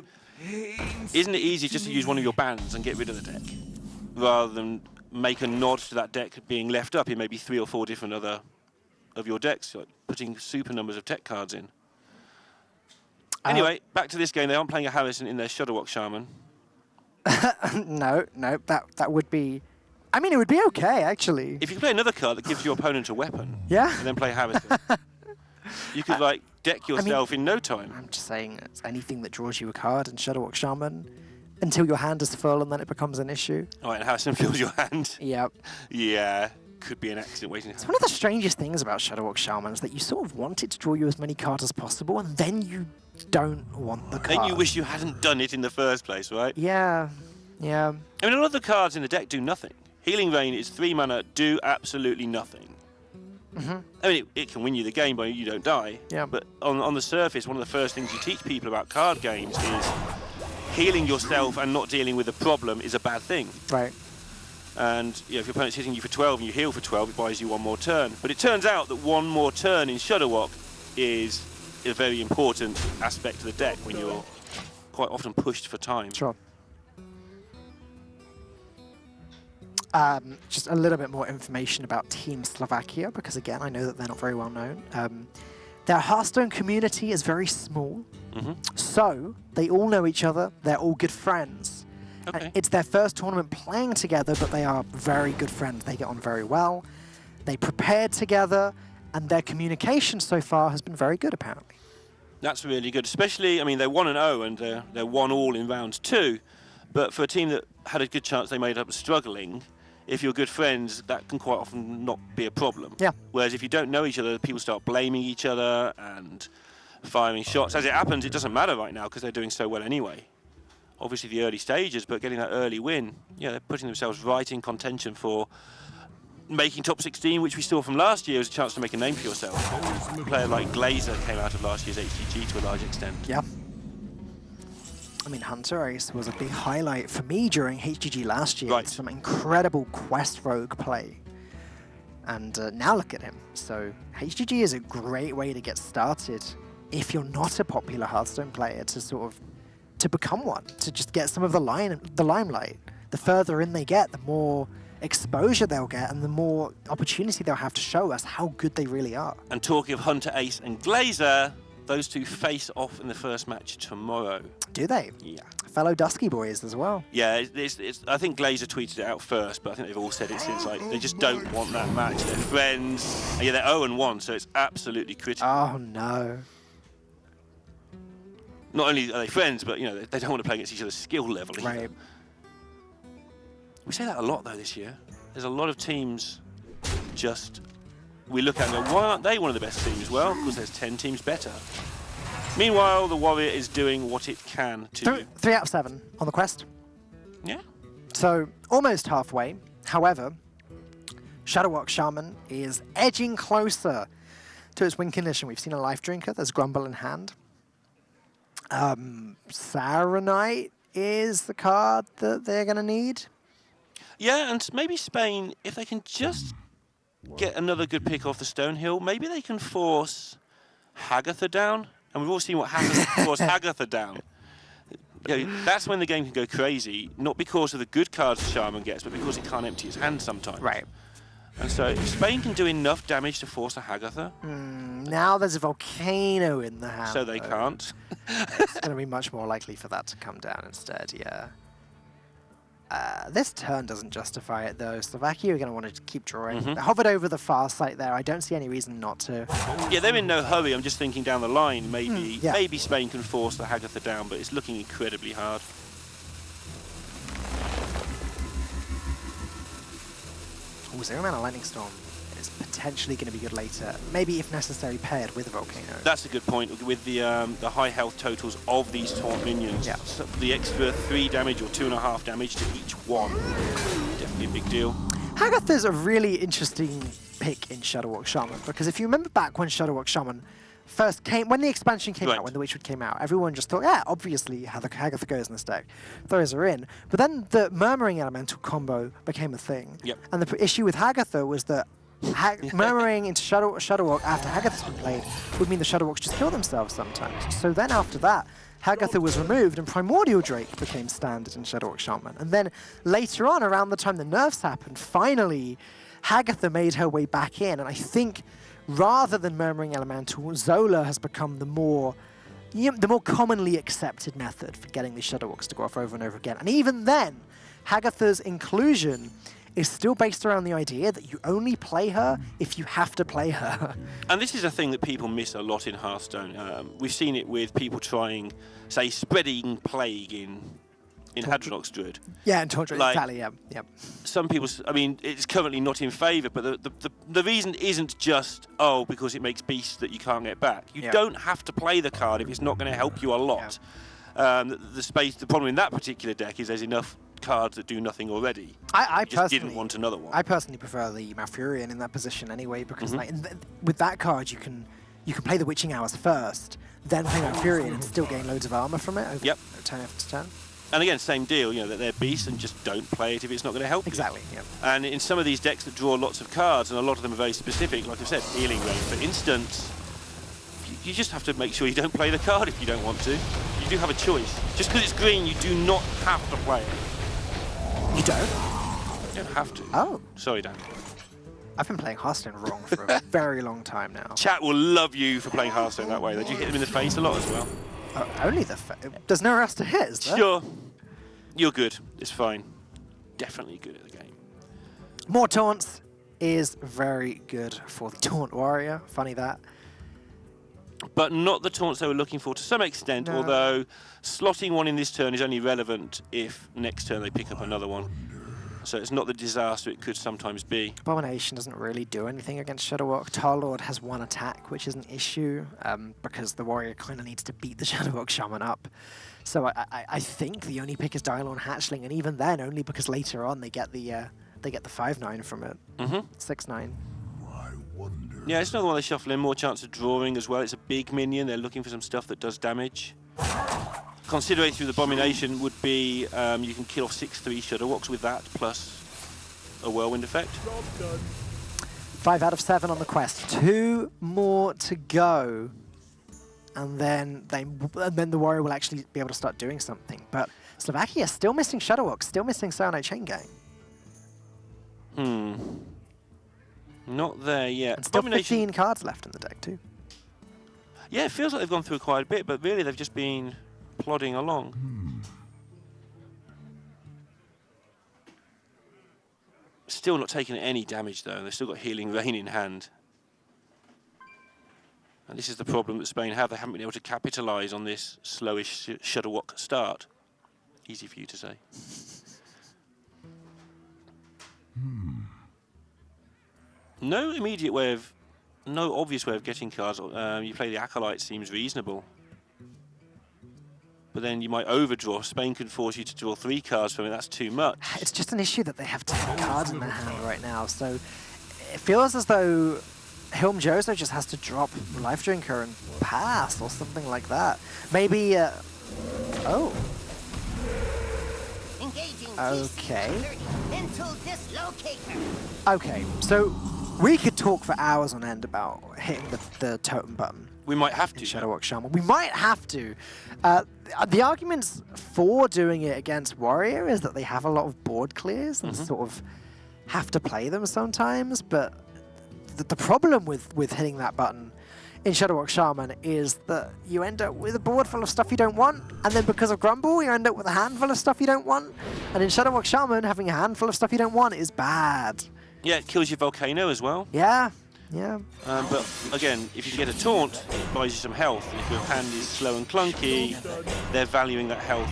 isn't it easy just to use one of your bans and get rid of the deck, rather than make a nod to that deck being left up in maybe 3 or 4 different other of your decks, like putting super numbers of tech cards in. Anyway, back to this game. They aren't playing a Harrison in their Shutterwalk Shaman. No, that would be... I mean, it would be okay, actually. If you play another card that gives your opponent a weapon, Yeah. and then play Harrison, you could like deck yourself in no time. I'm just saying, it's anything that draws you a card in Shutterwalk Shaman until your hand is full and then it becomes an issue. All right, and Harrison fills your hand. Yep. Yeah, could be an accident waiting to It's happen. one of the strangest things about Shutterwalk Shaman is that you sort of want it to draw you as many cards as possible, and then you don't want the card. Then you wish you hadn't done it in the first place, right? Yeah, yeah. I mean, a lot of the cards in the deck do nothing. Healing Rain is 3 mana, do absolutely nothing. I mean, it can win you the game, but you don't die. Yeah. But on the surface, one of the first things you teach people about card games is healing yourself and not dealing with the problem is a bad thing. Right. And if your opponent's hitting you for 12 and you heal for 12, it buys you 1 more turn. But it turns out that 1 more turn in Shutterwalk is a very important aspect of the deck when you're quite often pushed for time. Sure. Just a little bit more information about Team Slovakia, because again, I know that they're not very well known. Their Hearthstone community is very small, so they all know each other, they're all good friends. Okay. It's their first tournament playing together, but they are very good friends. They get on very well, they prepared together, and their communication so far has been very good, apparently. That's really good, especially, I mean, they're 1-0 and they're 1-1 in round 2, but for a team that had a good chance they made up struggling, if you're good friends, that can quite often not be a problem. Yeah. Whereas if you don't know each other, people start blaming each other and firing shots. As it happens, it doesn't matter right now because they're doing so well anyway. Obviously the early stages, but getting that early win, yeah, they're putting themselves right in contention for making top 16, which we saw from last year as a chance to make a name for yourself. A player like Glazer came out of last year's HGG to a large extent. Yeah. I mean, Hunter Ace was a big highlight for me during HGG last year. Right. Some incredible quest rogue play. And now look at him. So HGG is a great way to get started if you're not a popular Hearthstone player to become one, to just get some of the limelight. The further in they get, the more exposure they'll get and the more opportunity they'll have to show us how good they really are. And talking of Hunter Ace and Glazer, those two face off in the first match tomorrow. Do they? Yeah. Fellow Dusky boys as well. Yeah, I think Glazer tweeted it out first, but I think they've all said it since. Like, they just don't want that match. They're friends. And yeah, they're 0-1, so it's absolutely critical. Oh no. Not only are they friends, but you know they don't want to play against each other's skill level either. Right. We say that a lot though this year. There's a lot of teams just we look at and go, why aren't they one of the best teams? Well, because there's 10 teams better. Meanwhile, the Warrior is doing what it can to... 3 out of 7 on the quest. Yeah. So, almost halfway. However, Shadowwalk Shaman is edging closer to its win condition. We've seen a Life Drinker. There's Grumble in hand. Saronite is the card that they're going to need. Yeah, and maybe Spain, if they can just get another good pick off the Stonehill, maybe they can force Hagatha down. And we've all seen what happens to force Hagatha down. You know, that's when the game can go crazy, not because of the good cards Shaman gets, but because it can't empty its hand sometimes. Right. And so if Spain can do enough damage to force a Hagatha, Now there's a volcano in the hand. so they though. can't. It's going to be much more likely for that to come down instead, yeah. This turn doesn't justify it, though. Slovakia are going to want to keep drawing. They hovered over the far site there. I don't see any reason not to. Yeah, they're in no hurry. I'm just thinking down the line, maybe yeah. maybe Spain can force the Hagatha down, but it's looking incredibly hard. Oh, Zero Mana Lightning Storm is potentially going to be good later. Maybe, if necessary, paired with a Volcano. That's a good point. With the high health totals of these taunt minions, Yeah. so the extra 3 damage or 2.5 damage to each one, definitely a big deal. Hagatha's a really interesting pick in Shadowwalk Shaman, because if you remember back when Shadowwalk Shaman first came, when the expansion came Right. out, when the Witchwood came out, everyone just thought, yeah, obviously Hagatha goes in this deck, throws her in. But then the Murmuring Elemental combo became a thing. Yep. And the issue with Hagatha was that Murmuring into Shadowwalk after Hagatha's been played would mean the Shadowwalks just kill themselves sometimes. So then after that, Hagatha was removed and Primordial Drake became standard in Shadowwalk Shaman. And then later on, around the time the nerfs happened, finally Hagatha made her way back in. And I think rather than Murmuring Elemental, Zola has become the more commonly accepted method for getting these Shadowwalks to go off over and over again. And even then, Hagatha's inclusion is still based around the idea that you only play her if you have to play her. And this is a thing that people miss a lot in Hearthstone. We've seen it with people trying, say, spreading plague in Hadronok's Druid. Yeah, and Taunt Druid, Like- exactly, yeah. Yep. Some people, I mean, it's currently not in favour, but the reason isn't just, oh, because it makes beasts that you can't get back. You Yeah. don't have to play the card if it's not going to help you a lot. The problem in that particular deck is there's enough cards that do nothing already. I You just personally didn't want another one. I personally prefer the Malfurion in that position anyway, because like, with that card you can play the Witching Hours first, then play Malfurion and still gain loads of armor from it over turn after turn. And again, same deal, you know, that they're beasts and just don't play it if it's not going to help Exactly, you. yeah. And in some of these decks that draw lots of cards, and a lot of them are very specific, like I said, Healing Ray, for instance, you just have to make sure you don't play the card if you don't want to. You do have a choice. Just because it's green, you do not have to play it. You don't? You don't have to. Oh. Sorry, Dan. I've been playing Hearthstone wrong for a very long time now. Chat will love you for playing Hearthstone that way. Did you hit them in the face a lot as well? Only there's nowhere else to hit, is there? Sure. You're good. It's fine. Definitely good at the game. More taunts is very good for the Taunt Warrior. Funny that. But not the taunts they were looking for to some extent, No. although slotting one in this turn is only relevant if next turn they pick up another one. So it's not the disaster it could sometimes be. Abomination doesn't really do anything against Shadowwalk. Tarlord has one attack, which is an issue, because the Warrior kind of needs to beat the Shadowwalk Shaman up. So I think the only pick is Dylorn Hatchling, and even then, only because later on they get the 5/9 from it. 6/9. I wonder. Yeah, it's another one they shuffle in, more chance of drawing as well. It's a big minion, they're looking for some stuff that does damage. Consideration with Abomination would be you can kill off 6/3 Shadowwalks with that, plus a Whirlwind effect. 5 out of 7 on the quest. 2 more to go. And then the Warrior will actually be able to start doing something. But Slovakia still missing Shadowwalk, still missing Cyanide Chain Gang. Not there yet. And still Abomination. 15 cards left in the deck too. Yeah, it feels like they've gone through quite a bit, but really they've just been plodding along. Still not taking any damage though, and they've still got Healing Rain in hand. And this is the problem that Spain have. They haven't been able to capitalise on this slowish Shadowwalk start. Easy for you to say. No immediate way of, no obvious way of getting cards. You play the Acolyte seems reasonable. But then you might overdraw. Spain could force you to draw 3 cards from it. That's too much. It's just an issue that they have 10 cards in their hand right now. So it feels as though Hilm Jozo just has to drop Life Drinker and pass or something like that. Maybe, oh. Engaging Okay. mental dislocator. Okay, so we could talk for hours on end about hitting the totem button. We might have to. Shadowwalk Shaman. We might have to. The arguments for doing it against Warrior is that they have a lot of board clears and sort of have to play them sometimes, but the problem with hitting that button in Shadowwalk Shaman is that you end up with a board full of stuff you don't want, and then because of Grumble, you end up with a handful of stuff you don't want, and in Shadowwalk Shaman, having a handful of stuff you don't want is bad. Yeah, it kills your Volcano as well. Yeah, yeah. But again, if you get a taunt, it buys you some health. And if your hand is slow and clunky, they're valuing that health.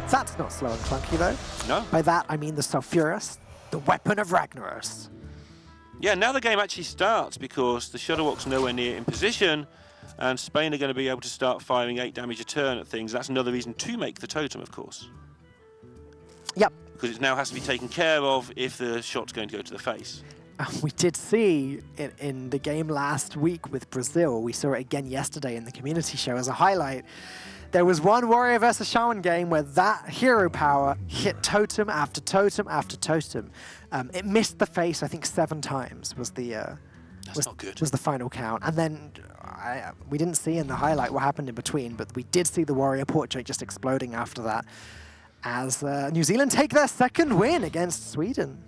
That's not slow and clunky though. No. By that I mean the Sulfuras, the weapon of Ragnaros. Yeah, now the game actually starts because the Shadowwalk's nowhere near in position, and Spain are going to be able to start firing 8 damage a turn at things. That's another reason to make the totem, of course. Yep. Because it now has to be taken care of if the shot's going to go to the face. We did see it in the game last week with Brazil. We saw it again yesterday in the community show as a highlight. There was one Warrior versus Shaman game where that hero power hit totem after totem after totem. It missed the face, I think, 7 times was the not good. Was the final count. And then we didn't see in the highlight what happened in between, but we did see the Warrior portrait just exploding after that as New Zealand take their 2nd win against Sweden.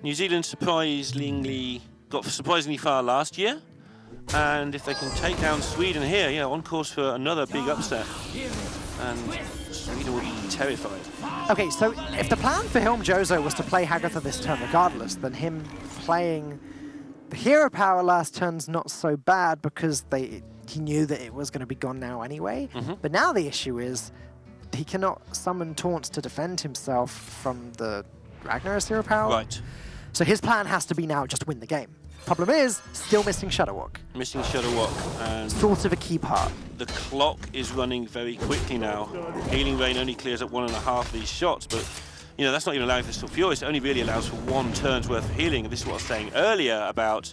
New Zealand surprisingly got surprisingly far last year, and if they can take down Sweden here, yeah, on course for another big upset, and Sweden will be terrified. Okay, so if the plan for Hilm Jozo was to play Hagatha this turn regardless, then him playing the hero power last turn's not so bad because he knew that it was going to be gone now anyway. But now the issue is he cannot summon taunts to defend himself from the Ragnaros hero power. Right. So his plan has to be now just win the game. Problem is, still missing Shadowwalk. Missing Shadowwalk, and Sort of a key part. the clock is running very quickly now. Healing Rain only clears up 1.5 of these shots, but you know that's not even allowing for Sulfuras. It only really allows for 1 turn's worth of healing. And this is what I was saying earlier about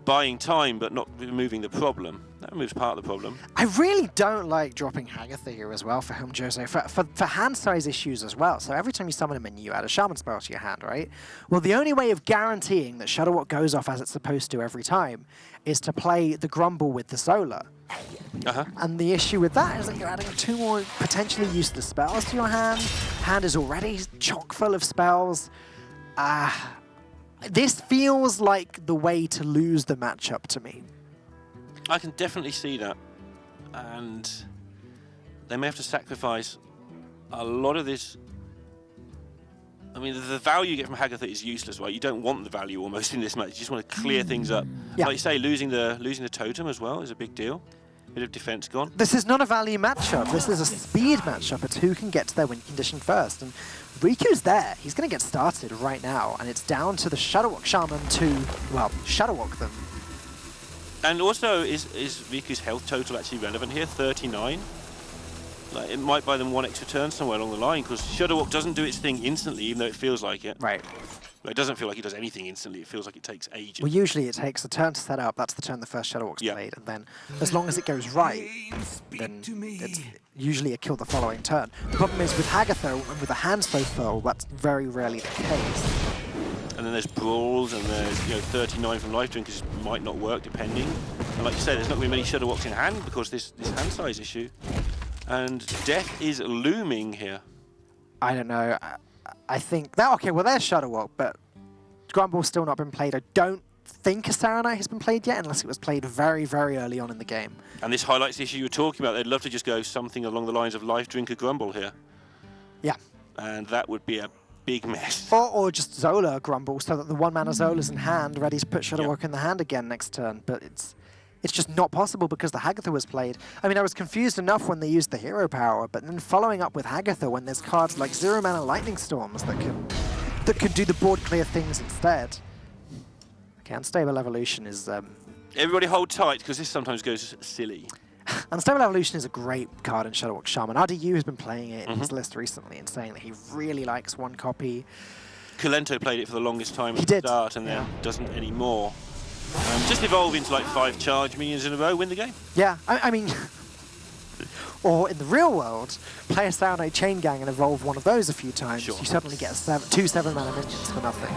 buying time but not removing the problem. That removes part of the problem. I really don't like dropping Hagatha here as well for Hilm Jozo, for hand size issues as well. So every time you summon a minion, you add a Shaman spell to your hand, right? Well, the only way of guaranteeing that Shadowwalk goes off as it's supposed to every time is to play the Grumble with the Zola. And the issue with that is that you're adding 2 more potentially useless spells to your hand. Hand is already chock full of spells. This feels like the way to lose the matchup to me. I can definitely see that, and they may have to sacrifice a lot of this. I mean, the value you get from Hagatha is useless, right? You don't want the value almost in this match. You just want to clear things up. Yeah. Like you say, losing the totem as well is a big deal. Bit of defense gone. This is not a value matchup. This is a speed matchup. It's who can get to their win condition first. And Riku's there. He's going to get started right now. And it's down to the Shadowwalk Shaman to, well, Shadowwalk them. And also, is Riku's health total actually relevant here? 39? Like, it might buy them 1 extra turn somewhere along the line, because Shadowwalk doesn't do its thing instantly, even though it feels like it. Right. But it doesn't feel like it does anything instantly. It feels like it takes ages. Well, usually it takes a turn to set up. That's the turn the first Shadowwalk's played. And then, as long as it goes right, then it's usually a kill the following turn. The problem is with Hagatha and with a hand so full, that's very rarely the case. And then there's brawls, and there's 39 from life drinkers might not work depending. And like you said, there's not going to be many Shadowwalks in hand because this hand size issue. And death is looming here. I don't know. I think that okay. Well, there's Shadowwalk, but Grumble's still not been played. I don't think a Saranite has been played yet, unless it was played very, very early on in the game. And this highlights the issue you were talking about. They'd love to just go something along the lines of life drinker Grumble here. Yeah. And that would be a big mess. Or just Zola Grumble, so that the 1-mana Zola's in hand, ready to put Shadowwalk in the hand again next turn. But it's just not possible because the Hagatha was played. I mean, I was confused enough when they used the hero power, but then following up with Hagatha when there's cards like 0-mana Lightning Storms that can do the board clear things instead. Okay, Unstable Evolution is... Everybody hold tight, because this sometimes goes silly. Unstable Evolution is a great card in Shadowwalk Shaman. RDU has been playing it in his list recently and saying that he really likes 1 copy. Kalento played it for the longest time at the start and then doesn't anymore. Just evolve into like 5 charge minions in a row, win the game. Yeah, I mean, or in the real world, play a Saranite Chain Gang and evolve one of those a few times. Sure. You suddenly get 2 7-mana minions for nothing.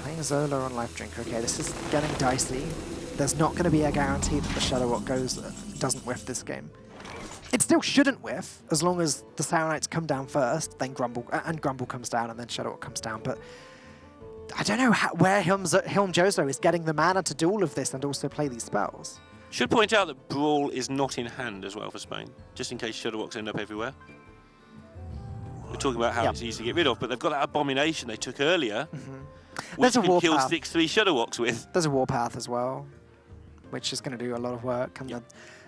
Playing Zola on Life Drink. Okay, this is getting dicey. There's not going to be a guarantee that the Shadow Walk doesn't whiff this game. It still shouldn't whiff, as long as the Sour Knights come down first, then Grumble comes down, and then Shadow Walk comes down. But I don't know where Hilm Jozo is getting the mana to do all of this and also play these spells. Should point out that Brawl is not in hand as well for Spain, just in case Shadow Walks end up everywhere. We're talking about how it's easy to get rid of, but they've got that Abomination they took earlier, which can kill 6/3 Shadow Walks with. There's a Warpath as well, which is going to do a lot of work, and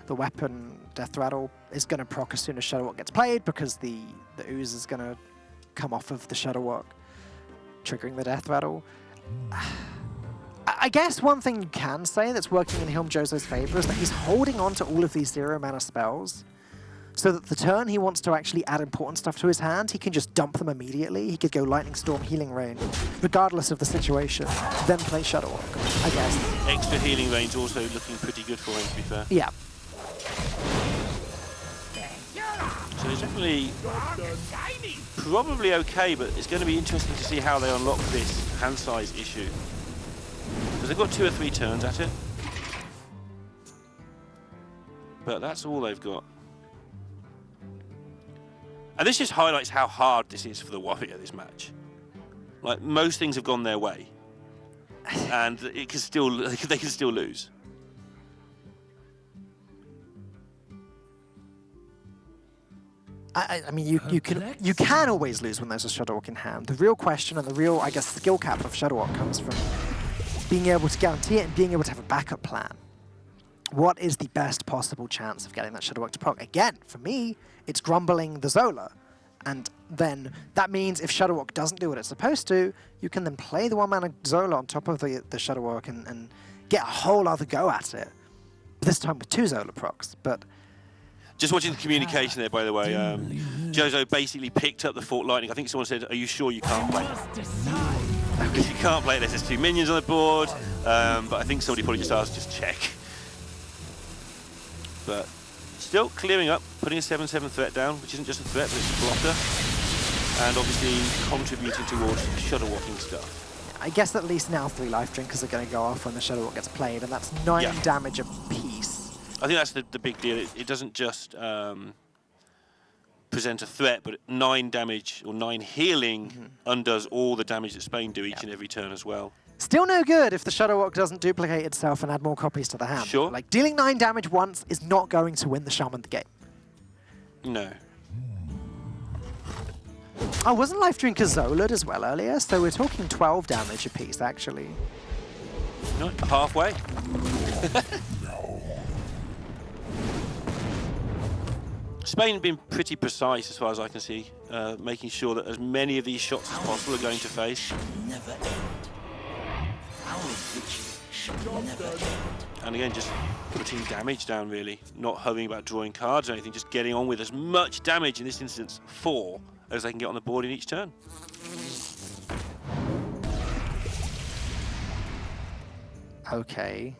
the weapon Death Rattle is going to proc as soon as Shadow Walk gets played, because the Ooze is going to come off of the Shadow Walk, triggering the Death Rattle. I guess one thing you can say that's working in Hilm Jozo's favor is that he's holding on to all of these 0-mana spells, so that the turn he wants to actually add important stuff to his hand, he can just dump them immediately. He could go Lightning Storm, Healing Rain, regardless of the situation, then play Shadow Walk, I guess. Extra Healing Rain's also looking pretty good for him, to be fair. Yeah. So he's definitely probably okay, but it's going to be interesting to see how they unlock this hand size issue. Because they've got 2 or 3 turns at it. But that's all they've got. And this just highlights how hard this is for the Warrior, this match. Like, most things have gone their way. And it can still, they can still lose. I mean, you can always lose when there's a Shadow Walk in hand. The real question and the real, I guess, skill cap of Shadow Walk comes from being able to guarantee it and being able to have a backup plan. What is the best possible chance of getting that Shadow Walk to proc? Again, for me, it's grumbling the Zola. And then that means if Shadow Walk doesn't do what it's supposed to, you can then play the 1-mana Zola on top of the Shadow Walk and get a whole other go at it. This time with 2 Zola procs. But just watching the communication there, by the way, Jozo basically picked up the Fort Lightning. I think someone said, "Are you sure you can't play it?" Because you can't play it, there's just 2 minions on the board. But I think somebody probably just asked, just check. But still clearing up, putting a 7/7 threat down, which isn't just a threat, but it's a blocker. And obviously contributing towards Shadow Walking stuff. I guess at least now 3 Life Drinkers are going to go off when the Shadow Walk gets played, and that's 9 damage apiece. I think that's the big deal. It doesn't just present a threat, but 9 damage or 9 healing undoes all the damage that Spain do each and every turn as well. Still no good if the Shadow Walk doesn't duplicate itself and add more copies to the hand. Sure. Like, dealing 9 damage once is not going to win the Shaman the game. No. Oh, wasn't Life Drinker Zola'd as well earlier? So we're talking 12 damage apiece, actually. No, halfway. Spain have been pretty precise as far as I can see, making sure that as many of these shots as possible are going to face. Never end. Our vigil should never end. And again, just putting damage down really, not hurrying about drawing cards or anything, just getting on with as much damage, in this instance 4, as they can get on the board in each turn. Okay.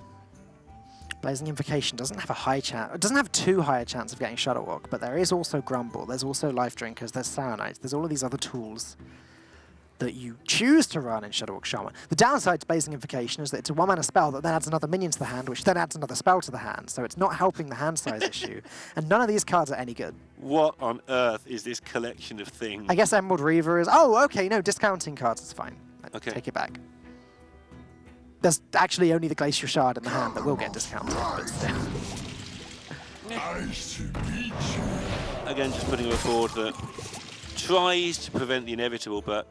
Blazing Invocation doesn't have a high chance. It doesn't have too high a chance of getting Shadow Walk, but there is also Grumble. There's also Life Drinkers. There's Sour Knights. There's all of these other tools that you choose to run in Shadow Walk Shaman. The downside to Blazing Invocation is that it's a 1-mana spell that then adds another minion to the hand, which then adds another spell to the hand. So it's not helping the hand size issue, and none of these cards are any good. What on earth is this collection of things? I guess Emerald Reaver is. Oh, okay. No, discounting cards is fine. Okay. Take it back. There's actually only the Glacial Shard in the hand that will get discounted, but still. Nice to meet you. Again, just putting a board that tries to prevent the inevitable, but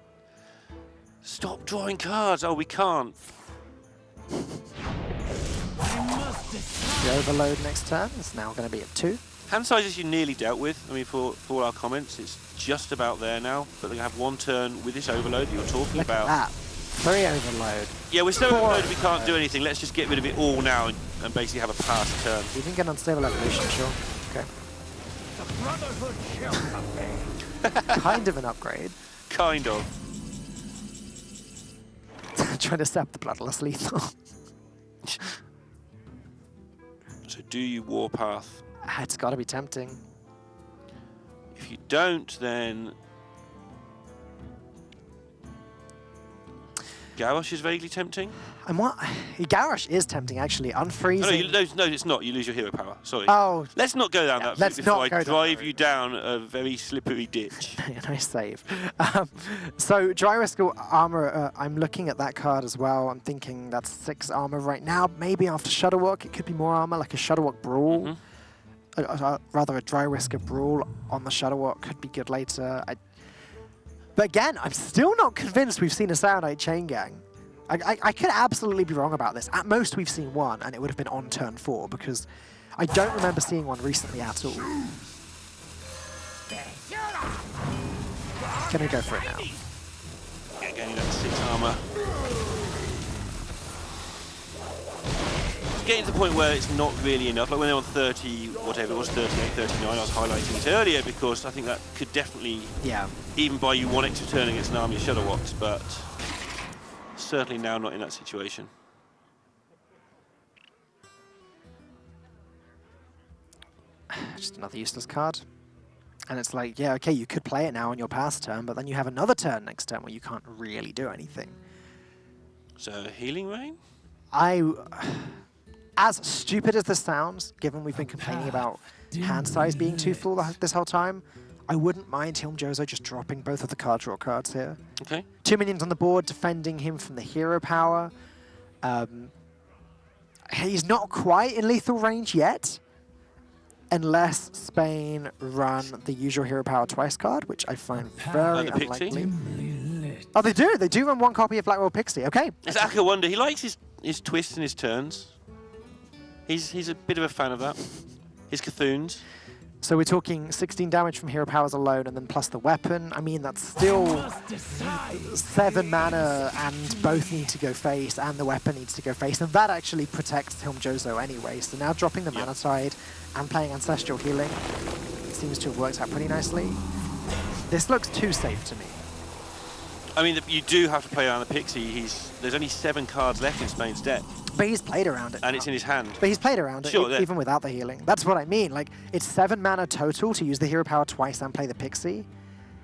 stop drawing cards. Oh, we can't. The Overload next turn is now going to be at 2. Hand sizes you nearly dealt with. I mean, for all our comments, it's just about there now. But they have 1 turn with this Overload that you're talking Look about. at that. 3 Overload. Yeah, we're so 4 overloaded we can't do anything. Let's just get rid of it all now and basically have a pass turn. You can get Unstable Evolution, sure. Okay. The Brotherhood shall prevail. Kind of an upgrade. Kind of. Trying to step the Bloodless Lethal. So do you Warpath? It's got to be tempting. If you don't, then Garrosh is vaguely tempting. And what? Garrosh is tempting, actually. Unfreezing. Oh, no, it's not. You lose your hero power. Sorry. Oh. Let's not go down that let's route before not I go down drive that you down a very slippery ditch. Nice save. So Dry Risk Armor, I'm looking at that card as well. I'm thinking that's 6 armor right now. Maybe after Shuttlewalk, it could be more armor, like a Shuttlewalk Brawl. Rather a Dry Risker Brawl on the Shuttlewalk could be good later. But again, I'm still not convinced we've seen a Saronite Chain Gang. I could absolutely be wrong about this. At most, we've seen one, and it would have been on turn 4, because I don't remember seeing one recently at all. Gonna go for it now. Yeah, getting that 6 armor. It's getting to the point where it's not really enough. Like when they're on 30, whatever it was, 38, 39, I was highlighting it earlier because I think that could definitely even buy you 1 extra turn against an army of Shuttlewalks, but certainly now not in that situation. Just another useless card. And it's like, yeah, okay, you could play it now on your pass turn, but then you have another turn next turn where you can't really do anything. So, Healing Rain? As stupid as this sounds, given we've been complaining about hand size being too full this whole time, I wouldn't mind Hilm Jozo just dropping both of the card draw cards here. Okay. 2 minions on the board, defending him from the hero power. He's not quite in lethal range yet, unless Spain run the usual hero power twice card, which I find very unlikely. Oh, they do. They do run 1 copy of Blackwell Pixie. Okay. It's Aka Wonder. He likes his twists and his turns. He's a bit of a fan of that. His Cthulhu's. So we're talking 16 damage from hero powers alone, and then plus the weapon. I mean, that's still 7 mana, and both need to go face, and the weapon needs to go face, and that actually protects Hilm Jozo anyway. So now dropping the mana tide and playing Ancestral Healing seems to have worked out pretty nicely. This looks too safe to me. I mean, you do have to play around the Pixie. There's only 7 cards left in Spain's deck. But he's played around it. And it's in his hand. But he's played around it, even without the healing. That's what I mean. Like, it's 7 mana total to use the hero power twice and play the Pixie.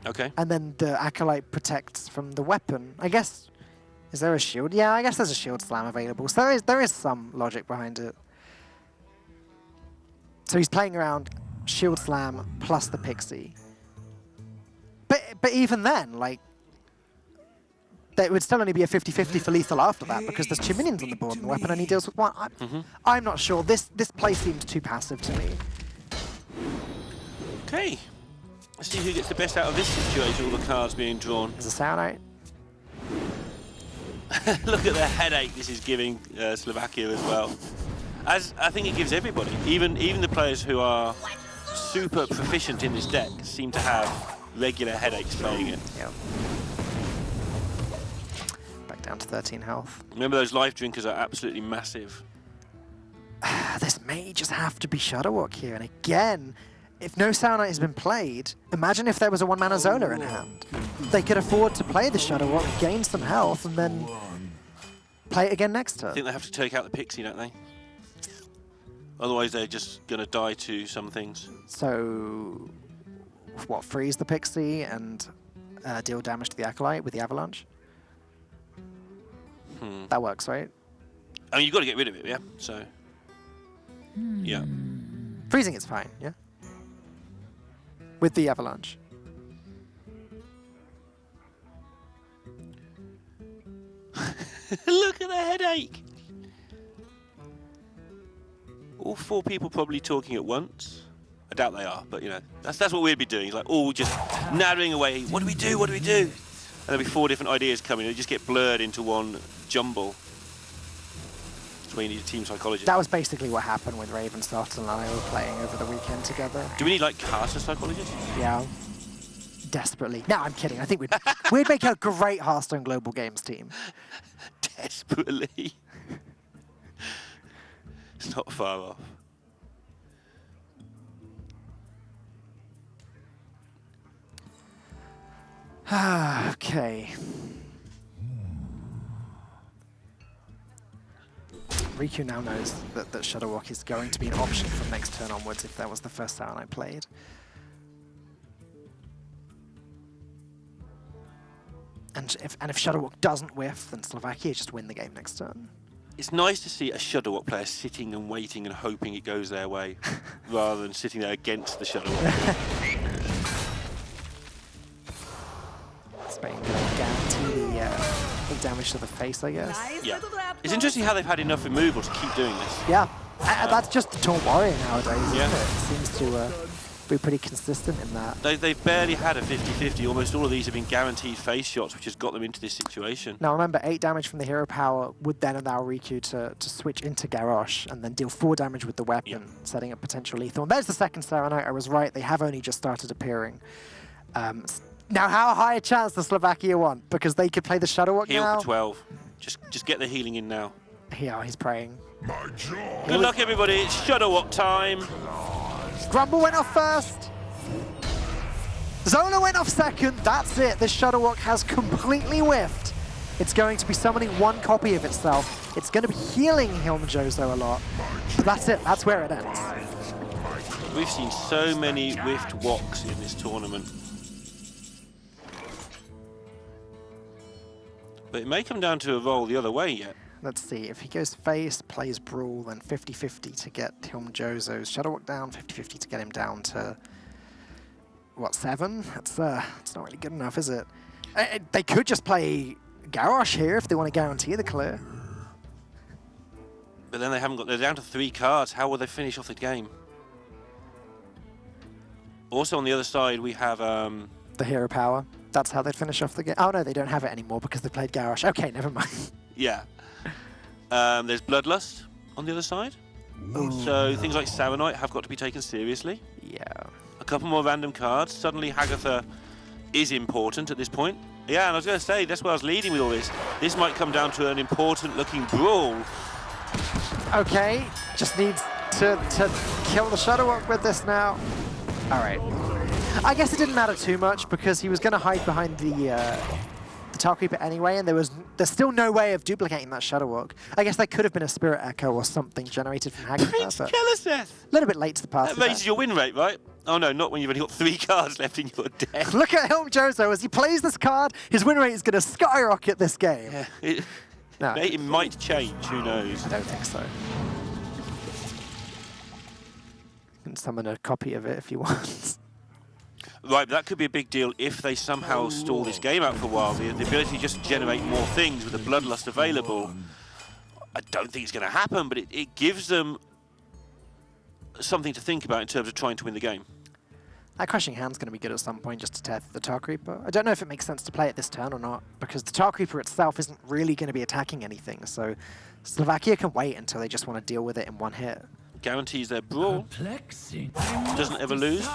Okay. And then the Acolyte protects from the weapon. I guess, is there a shield? Yeah, I guess there's a shield slam available. So there is some logic behind it. So he's playing around shield slam plus the Pixie. But even then, like, it would still only be a 50-50 for lethal after that, because there's 2 minions on the board and the weapon only deals with 1. I'm not sure. This play seems too passive to me. Okay. Let's see who gets the best out of this situation, all the cards being drawn. Is a Saronite? Look at the headache this is giving Slovakia as well. As I think it gives everybody, even the players who are super proficient in this deck seem to have regular headaches playing it. Yeah. Down to 13 health. Remember, those life drinkers are absolutely massive. This may just have to be Shuttlewalk here. And again, if no Saronite has been played, imagine if there was a 1 mana Zola in hand. They could afford to play the Shuttlewalk, gain some health, and then play it again next turn. I think they have to take out the Pixie, don't they? Otherwise, they're just going to die to some things. So, what, freeze the Pixie and deal damage to the Acolyte with the Avalanche? That works, right? I mean, you've got to get rid of it, yeah? So, yeah. Freezing is fine, yeah? With the Avalanche. Look at the headache! All 4 people probably talking at once. I doubt they are, but, you know, that's what we'd be doing. Like, all just nattering away. What do we do? What do we do? And there'll be 4 different ideas coming. They just get blurred into one jumble. That's where you need a team psychologist. That was basically what happened with Ravensoft and I were playing over the weekend together. Do we need, like, caster psychologists? Yeah. Desperately. No, I'm kidding. I think we'd make a great Hearthstone Global Games team. Desperately. It's not far off. Okay. Riku now knows that Shuttlewalk is going to be an option from next turn onwards if that was the first Saron I played. And if Shuttlewalk doesn't whiff, then Slovakia just win the game next turn. It's nice to see a Shuttlewalk player sitting and waiting and hoping it goes their way, rather than sitting there against the Shuttlewalk. Spain going to guarantee the 8 damage to the face, I guess. Yeah. It's interesting how they've had enough removal to keep doing this. Yeah, that's just the Taunt Warrior nowadays, isn't Yeah. it? It seems to be pretty consistent in that. They've barely had a 50-50. Almost all of these have been guaranteed face shots, which has got them into this situation. Now remember, 8 damage from the hero power would then allow Riku to switch into Garrosh and then deal 4 damage with the weapon, setting up potential lethal. And there's the second Serenite. I was right, they have only just started appearing. Now how high a chance does Slovakia want? Because they could play the Shuttlewalk Heal now. for 12. Just get the healing in now. Yeah, he's praying. Good luck, everybody. It's Shuttlewalk time. Grumble went off first. Zola went off second. That's it. The Shuttlewalk has completely whiffed. It's going to be summoning 1 copy of itself. It's going to be healing Hilmjozo a lot. But that's it. That's where it ends. We've seen so many whiffed walks in this tournament. But it may come down to a roll the other way yet. Let's see. If he goes face, plays Brawl, then 50-50 to get Hilmjozo's Shuttlewalk down, 50-50 to get him down to, what, 7? That's not really good enough, is it? They could just play Garrosh here if they want to guarantee the clear. But then they're down to 3 cards. How will they finish off the game? Also on the other side we have The hero power. That's how they'd finish off the game. Oh no, they don't have it anymore because they played Garrosh. Okay, never mind. yeah. There's Bloodlust on the other side. Ooh. So things like Serenite have got to be taken seriously. Yeah. A couple more random cards. Suddenly Hagatha is important at this point. Yeah, and I was going to say, that's where I was leading with all this. This might come down to an important looking brawl. Okay, just needs to kill the Shuttlewalk with this now. All right. I guess it didn't matter too much because he was going to hide behind the Tar Creeper anyway, and there's still no way of duplicating that Shuttlewalk. I guess there could have been a Spirit Echo or something generated from Hagatha, but Jealouseth. a little bit late to the party. That raises your win rate, right? Oh no, not when you've only got 3 cards left in your deck. Look at Hilmjozo as he plays this card. His win rate is going to skyrocket this game. Yeah, No, it might change. Who knows? I don't think so. You can summon a copy of it if you want. Right, but that could be a big deal if they somehow stall this game out for a while. The ability to just generate more things with the Bloodlust available. I don't think it's going to happen, but it gives them something to think about in terms of trying to win the game. That Crushing Hand's going to be good at some point just to tear through the Tar Creeper. I don't know if it makes sense to play it this turn or not, because the Tar Creeper itself isn't really going to be attacking anything, so Slovakia can wait until they just want to deal with it in 1 hit. Guarantees their brawl. Doesn't ever lose.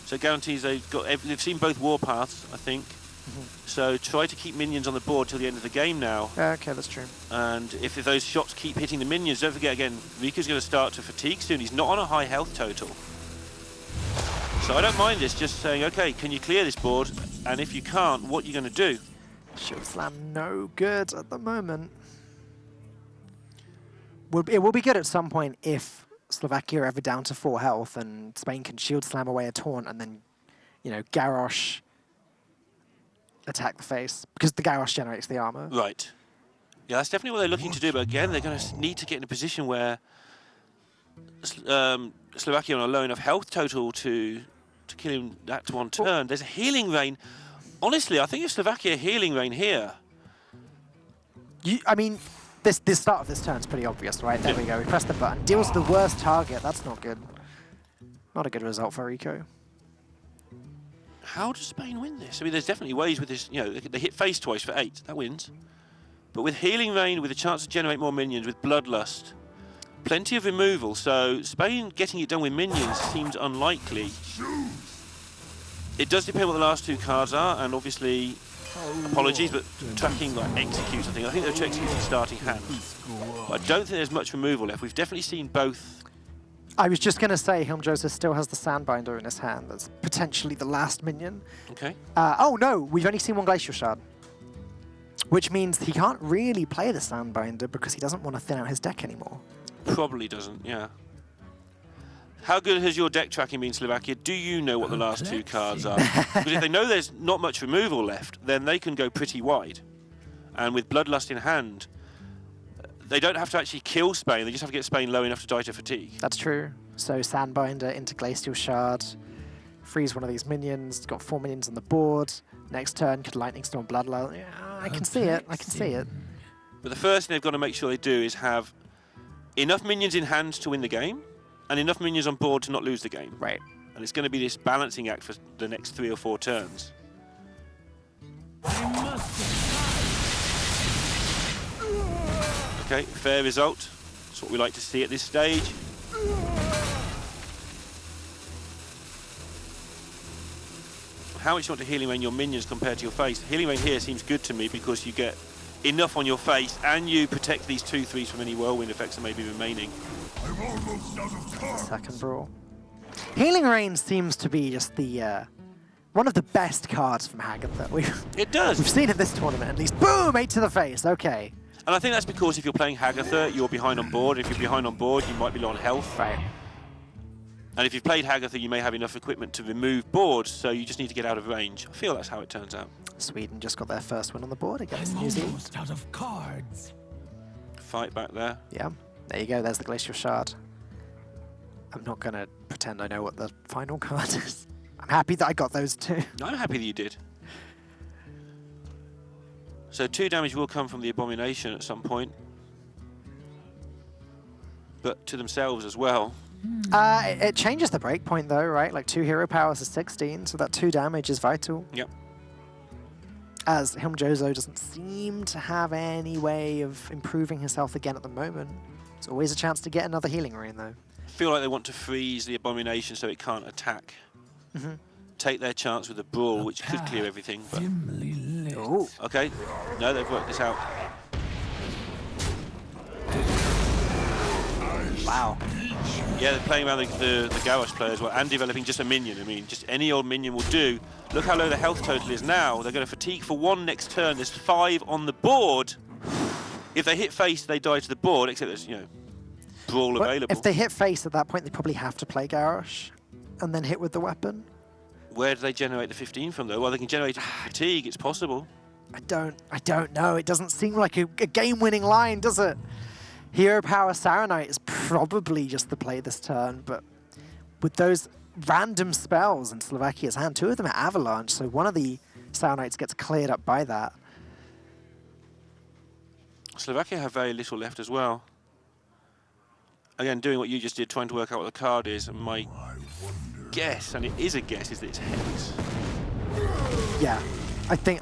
So it guarantees they've seen both warpaths, I think. So try to keep minions on the board till the end of the game now. Okay, that's true. And if those shots keep hitting the minions, don't forget again, Riku's going to start to fatigue soon. He's not on a high health total. So I don't mind this, just saying, okay, can you clear this board? And if you can't, what are you going to do? Shield Slam, no good at the moment. It will be good at some point if Slovakia are ever down to 4 health and Spain can Shield Slam away a taunt and then, you know, Garrosh attack the face, because the Garrosh generates the armor. Right. Yeah, that's definitely what they're looking to do, but again, they're going to need to get in a position where Slovakia are on a low enough health total to kill him that 1 turn. There's a healing rain. Honestly, I think if Slovakia healing rain here... I mean, this start of this turn is pretty obvious, right? There we go. We press the button. Deals the worst target. That's not good. Not a good result for Rico. How does Spain win this? I mean, there's definitely ways with this. You know, they hit face twice for 8. That wins. But with Healing Rain, with a chance to generate more minions, with Bloodlust, plenty of removal. So Spain getting it done with minions seems unlikely. It does depend what the last 2 cards are, and obviously, apologies, but tracking like Execute, I think they're executing starting hand. But I don't think there's much removal left. We've definitely seen both. I was just going to say Hilmjozo still has the Sandbinder in his hand. That's potentially the last minion. Okay. Oh no, we've only seen 1 Glacial Shard. Which means he can't really play the Sandbinder because he doesn't want to thin out his deck anymore. Probably doesn't, yeah. How good has your deck tracking been, Slovakia? Do you know what the last 2 cards are? Because if they know there's not much removal left, then they can go pretty wide. And with Bloodlust in hand, they don't have to actually kill Spain, they just have to get Spain low enough to die to fatigue. That's true. So Sandbinder into Glacial Shard, freeze one of these minions, got 4 minions on the board. Next turn could Lightning Storm Bloodlust. Yeah, I can see it, I can see it. But the first thing they've got to make sure they do is have enough minions in hand to win the game, and enough minions on board to not lose the game. Right. And it's going to be this balancing act for the next 3 or 4 turns. Okay, fair result. That's what we like to see at this stage. How much you want to healing rain your minions compared to your face? Healing rain here seems good to me because you get enough on your face and you protect these 2/3s from any whirlwind effects that may be remaining. I'm almost out of cards. Second brawl. Healing Rain seems to be just the one of the best cards from Hagatha. It does. We've seen it this tournament at least. Boom! 8 to the face. Okay. And I think that's because if you're playing Hagatha, you're behind on board. If you're behind on board, you might be low on health. Right. And if you've played Hagatha, you may have enough equipment to remove boards, so you just need to get out of range. I feel that's how it turns out. Sweden just got their first win on the board against I'm New Zealand. almost out of cards. Fight back there. Yeah. There you go. There's the Glacial Shard. I'm not going to pretend I know what the final card is. I'm happy that I got those 2. I'm happy that you did. So 2 damage will come from the Abomination at some point. But to themselves as well. It changes the breakpoint though, right? Like 2 hero powers is 16, so that 2 damage is vital. Yep. As Hilmjozo doesn't seem to have any way of improving his health again at the moment. It's always a chance to get another healing rain though. I feel like they want to freeze the Abomination so it can't attack. Take their chance with a Brawl, which could clear everything. But Dimly lit. Ooh. okay, no, they've worked this out. Wow. Yeah, they're playing around the Garrosh player as well, and developing just a minion. I mean, just any old minion will do. Look how low the health total is now. They're going to fatigue for 1 next turn. There's 5 on the board. If they hit face, they die to the board, except there's, you know, Brawl Well, available. if they hit face at that point, they probably have to play Garrosh and then hit with the weapon. Where do they generate the 15 from, though? Well, they can generate it from fatigue. It's possible. I don't know. It doesn't seem like a game-winning line, does it? Hero Power Saronite is probably just the play this turn, but with those random spells in Slovakia's hand, 2 of them are Avalanche, so one of the Saronites gets cleared up by that. Slovakia have very little left as well. Again, doing what you just did, trying to work out what the card is, and my guess, and it is a guess, is that it's Hex. Yeah, I think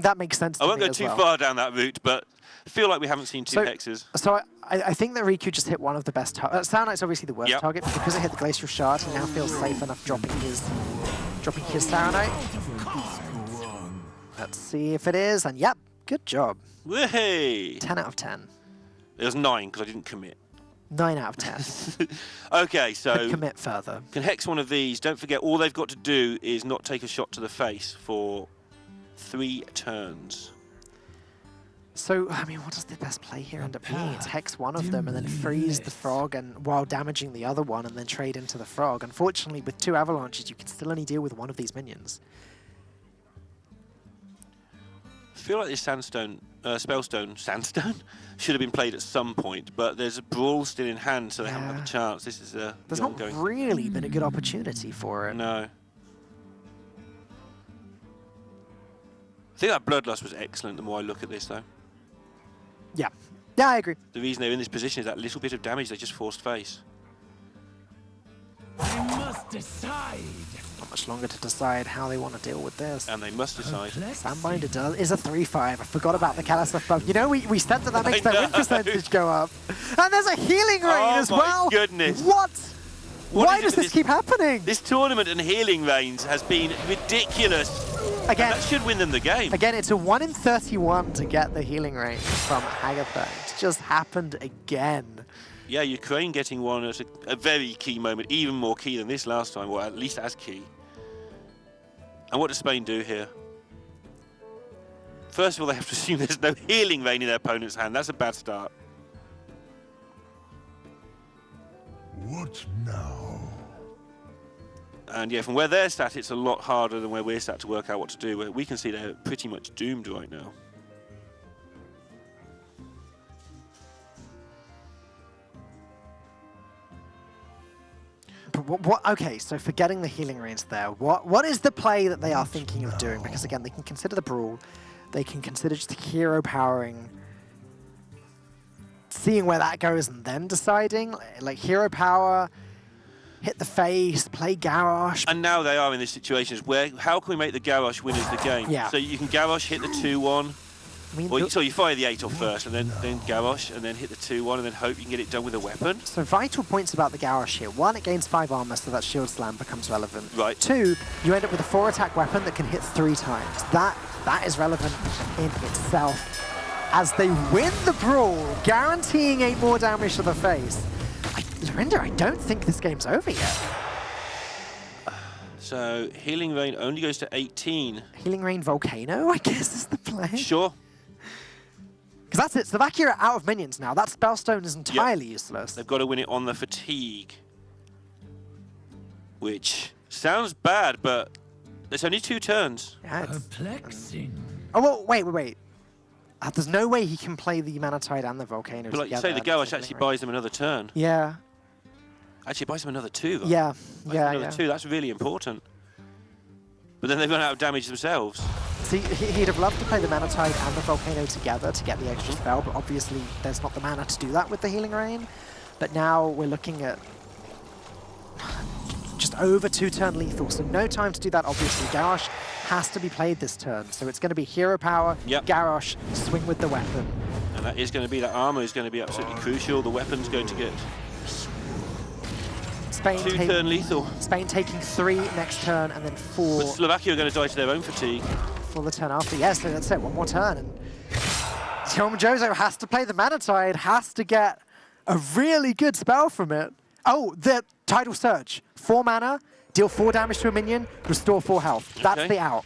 that makes sense to I won't me go as too well. far down that route, but I feel like we haven't seen 2 hexes. So I think that Riku just hit one of the best targets. Saronite's obviously the worst Yep. target, but because it hit the Glacial Shard, he now feels safe enough dropping his Saronite. Let's see if it is, and yep, good job. Hey! 10 out of 10. It was 9 because I didn't commit. 9 out of 10. Okay, Could so commit further. can hex one of these. Don't forget, all they've got to do is not take a shot to the face for 3 turns. So, I mean, what does the best play here end up being? It's hex one of them and then freeze the frog and while damaging the other one and then trade into the frog. Unfortunately, with 2 avalanches, you can still only deal with one of these minions. I feel like this Spellstone, Sandstone, should have been played at some point, but there's a Brawl still in hand, so they haven't had Yeah. a chance. This is There's the not ongoing. really been a good opportunity for it. No. I think that Bloodlust was excellent the more I look at this, though. Yeah. Yeah, I agree. The reason they're in this position is that little bit of damage they just forced face. I must decide. Not much longer to decide how they want to deal with this. And they must decide. Sandbinder is a 3/5. I forgot about the Kalasov buff. You know, we said that makes I their win know. percentage go up. And there's a healing rain as my well. goodness. What? What Why is it does with this keep happening? This tournament and healing reigns has been ridiculous. Again, And that should win them the game. Again, it's a 1 in 31 to get the healing rate from Hagatha. It's just happened again. Yeah, Ukraine getting one at a very key moment, even more key than this last time, or at least as key. And what does Spain do here? First of all, they have to assume there's no healing rain in their opponent's hand. That's a bad start. What now? And yeah, from where they're sat, it's a lot harder than where we're sat to work out what to do. We can see they're pretty much doomed right now. But okay, so forgetting the healing range there, what is the play that they are thinking of doing? Because again, they can consider the brawl, they can consider just hero powering, seeing where that goes and then deciding, like hero power, hit the face, play Garrosh. And now they are in this situation where how can we make the Garrosh winners the game? Yeah. So you can Garrosh hit the 2-1. I mean, Or so you fire the 8 off first, and then Garrosh, and then hit the 2-1, and then hope you can get it done with a weapon. so vital points about the Garrosh here. 1, it gains 5 armor, so that Shield Slam becomes relevant. Right. 2, you end up with a 4-attack weapon that can hit 3 times. That is relevant in itself. As they win the brawl, guaranteeing 8 more damage to the face. Lorinda, I don't think this game's over yet. So healing rain only goes to 18. Healing Rain Volcano, I guess, is the play. Sure. Because that's it. Slovakia are out of minions now. That Spellstone is entirely useless. They've got to win it on the fatigue. Which sounds bad, but there's only 2 turns. Yeah, it's- Perplexing. oh, well, wait. There's no way he can play the Manatide and the Volcano But like you together. say, the Garrosh actually buys them another turn. Yeah, Actually, it buys them another 2, though. yeah, Buys them yeah. another 2, that's really important. But then they've run out of damage themselves. See, he'd have loved to play the Manatide and the Volcano together to get the extra spell, but obviously there's not the mana to do that with the Healing Rain. But now we're looking at just over 2-turn lethal, so no time to do that, obviously. Garrosh has to be played this turn, so it's going to be hero power, Yep. Garrosh, swing with the weapon. And that is going to be, that armor is going to be absolutely crucial. The weapon's going to get Spain, 2-turn lethal. Spain taking 3 next turn, and then 4 But Slovakia are going to die to their own fatigue. for the turn after. Yes, so that's it, 1 more turn. And Jozo has to play the Manatide, has to get a really good spell from it. Oh, the Tidal Surge. 4 mana, deal 4 damage to a minion, restore 4 health. That's Okay. the out.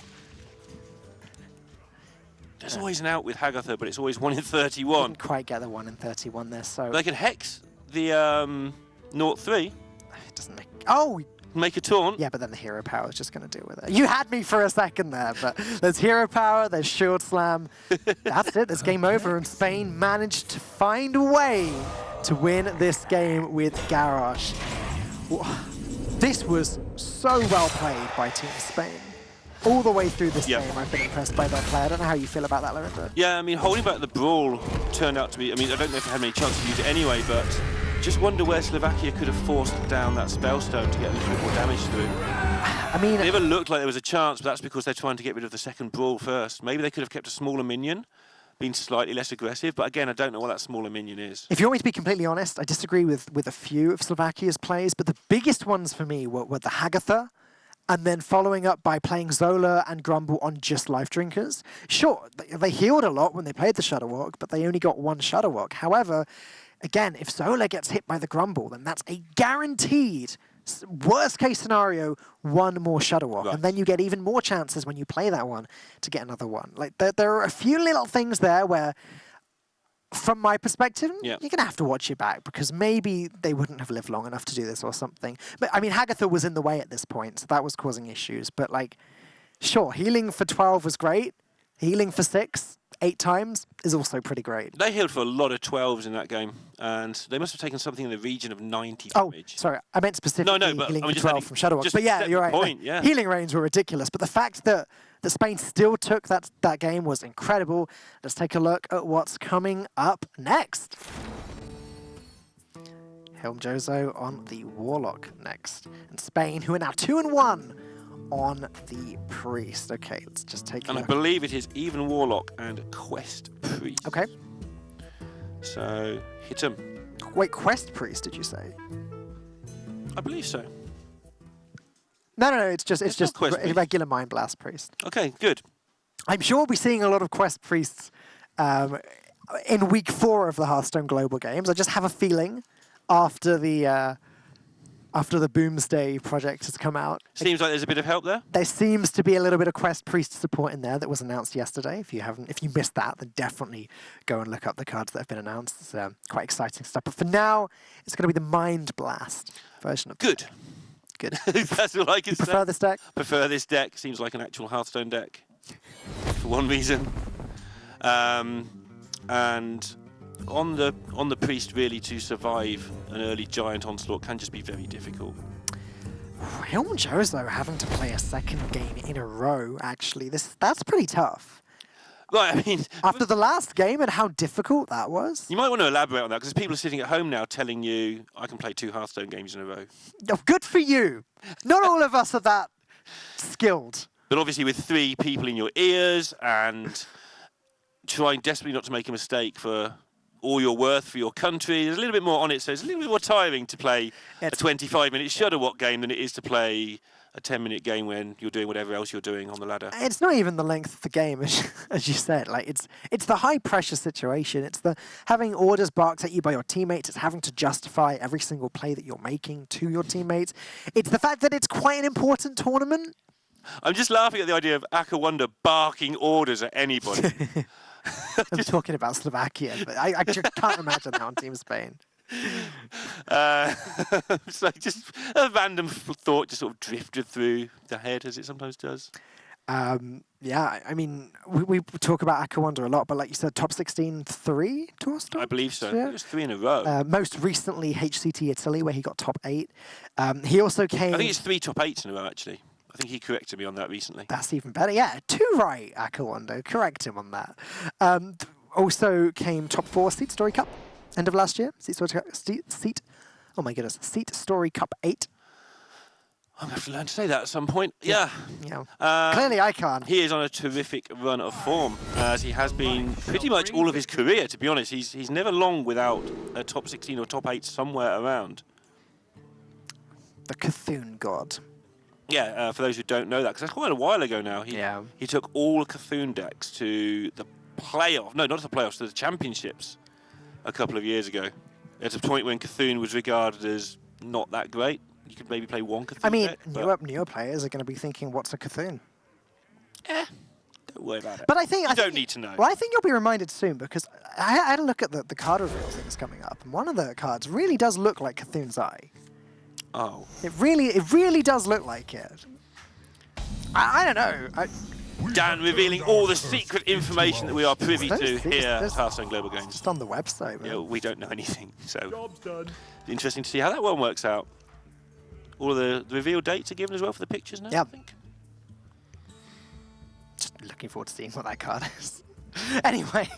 There's always an out with Hagatha, but it's always 1 in 31. Didn't quite get the 1 in 31 there, so They can hex the 0-3, it doesn't make... Oh, make a taunt. yeah, but then the hero power is just going to deal with it. You had me for a second there, but there's hero power, there's Shield Slam. That's it, it's game over, and Spain managed to find a way to win this game with Garrosh. This was so well played by Team Spain. All the way through this Yeah. game, I've been impressed by their play. I don't know how you feel about that, Lorinda. Yeah, I mean, holding back the brawl turned out to be, I mean, I don't know if they had many chances to use it anyway, but just wonder where Slovakia could have forced down that Spellstone to get a little bit more damage through. I mean, It never looked like there was a chance, but that's because they're trying to get rid of the second brawl first. Maybe they could have kept a smaller minion, been slightly less aggressive, but again, I don't know what that smaller minion is. if you want me to be completely honest, I disagree with a few of Slovakia's plays, but the biggest ones for me were the Hagatha, and then following up by playing Zola and Grumble on just Life Drinkers. Sure, they healed a lot when they played the Shudderwalk, but they only got 1 Shudderwalk. However, again, if Zola gets hit by the Grumble, then that's a guaranteed, worst case scenario, 1 more Shudderwalk. Right. And then you get even more chances when you play that one to get another one. Like, there are a few little things there where, from my perspective, Yeah. you're going to have to watch your back, because maybe they wouldn't have lived long enough to do this or something. But, I mean, Hagatha was in the way at this point, so that was causing issues. But, like, sure, healing for 12 was great. Healing for 6, 8 times is also pretty great. They healed for a lot of 12s in that game, and they must have taken something in the region of 90 Oh, damage. sorry, I meant specifically No, but healing I for mean, just 12 adding- from Shadowwalk. just But yeah, set you're the right. point, yeah. Healing range were ridiculous, but the fact that Spain still took that game was incredible. Let's take a look at what's coming up next. Jozo on the Warlock next. And Spain, who are now 2-1 on the Priest. Okay, let's just take a And I look. believe it is even Warlock and Quest Priest. Okay. So, hit him. Wait, Quest Priest, did you say? I believe so. No, it's just not Quest a Priest. regular Mind Blast Priest. Okay, good. I'm sure we'll be seeing a lot of Quest Priests in week 4 of the Hearthstone Global Games. I just have a feeling after the after the Boomsday project has come out. Seems like there's a bit of help there. There seems to be a little bit of Quest Priest support in there that was announced yesterday. If you missed that, then definitely go and look up the cards that have been announced. It's quite exciting stuff. But for now, it's going to be the Mind Blast version of Good. Good. That's all I can say. Prefer this deck? Prefer this deck. Seems like an actual Hearthstone deck, for one reason. And on the Priest, really, to survive an early Giant onslaught can just be very difficult. Hilm Joe's, though, having to play a second game in a row, actually. That's pretty tough. Right, I mean... After the last game and how difficult that was. You might want to elaborate on that, because people are sitting at home now telling you, I can play 2 Hearthstone games in a row. Oh, good for you. Not all of us are that skilled. But obviously with 3 people in your ears and trying desperately not to make a mistake for all your worth for your country, there's a little bit more on it, so it's a little bit more tiring to play a 25-minute Shudderwock game than it is to play a 10-minute game when you're doing whatever else you're doing on the ladder. It's not even the length of the game, as you said. Like it's the high-pressure situation. It's the having orders barked at you by your teammates. It's having to justify every single play that you're making to your teammates. It's the fact that it's quite an important tournament. I'm just laughing at the idea of Akawanda barking orders at anybody. I'm talking about Slovakia, but I can't imagine that on Team Spain. So just a random thought just sort of drifted through the head, as it sometimes does. Yeah, I mean, we talk about Akawanda a lot, but like you said, top 16 3 tour stops? I believe so. Yeah. It was 3 in a row. Most recently, HCT Italy, where he got top 8. He also came... I think it's 3 top 8s in a row, actually. I think he corrected me on that recently. That's even better. Yeah, 2 right, Akawanda. Correct him on that. Also came top 4 Seat Story Cup, end of last year. Oh my goodness, Seat Story Cup 8. I'm going to have to learn to say that at some point. Yeah. Clearly I can't. He is on a terrific run of form, as he has been pretty much all of his career, to be honest. He's never long without a top 16 or top 8 somewhere around. The Cthulhu God. Yeah, for those who don't know that, because that's quite a while ago now. He took all Cthulhu decks to the playoff. No, not to the playoffs, to the championships a couple of years ago. At a point when Cthulhu was regarded as not that great. You could maybe play one Cthulhu I mean, deck, newer players are going to be thinking, what's a Cthulhu? Don't worry about it. But I think... You don't need to know. Well, I think you'll be reminded soon, because I had a look at the card reveal things coming up, and one of the cards really does look like Cthulhu's Eye. Oh. It really does look like it. I don't know. Dan revealing all the secret information that we are privy to here at Hearthstone Global Games. Just on the website, man. Yeah, we don't know anything, so interesting to see how that one works out. All of the reveal dates are given as well for the pictures now, Yeah. I think. Just looking forward to seeing what that card is. Anyway.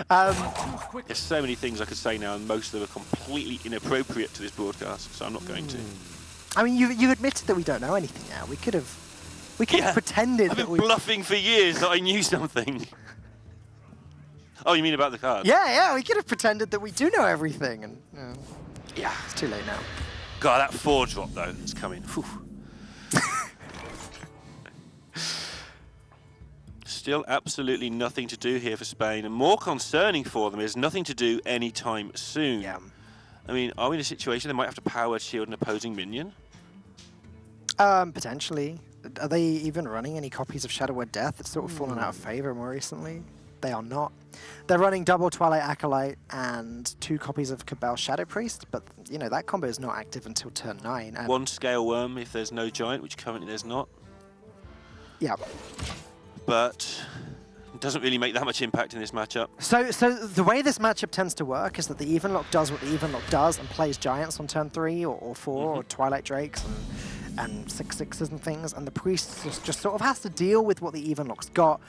There's so many things I could say now, and most of them are completely inappropriate to this broadcast, so I'm not going to. I mean, you admitted that we don't know anything now. We could have pretended I've that been we... bluffing for years that I knew something. Oh, you mean about the card? Yeah, we could have pretended that we do know everything, and Yeah. it's too late now. God, that 4-drop, though, that's coming. Whew. Still absolutely nothing to do here for Spain, and more concerning for them is nothing to do anytime soon. Yeah. I mean, are we in a situation they might have to power shield an opposing minion? Potentially. Are they even running any copies of Shadow Word Death? It's sort of fallen out of favor more recently. They are not. They're running double Twilight Acolyte and 2 copies of Cabal Shadow Priest, but you know that combo is not active until turn 9. And 1 Scale Worm if there's no Giant, which currently there's not. Yeah. But it doesn't really make that much impact in this matchup. So the way this matchup tends to work is that the Evenlock does what the Evenlock does and plays Giants on turn 3 or 4 or Twilight Drakes and 6/6s and things, and the Priest just sort of has to deal with what the Evenlock's got.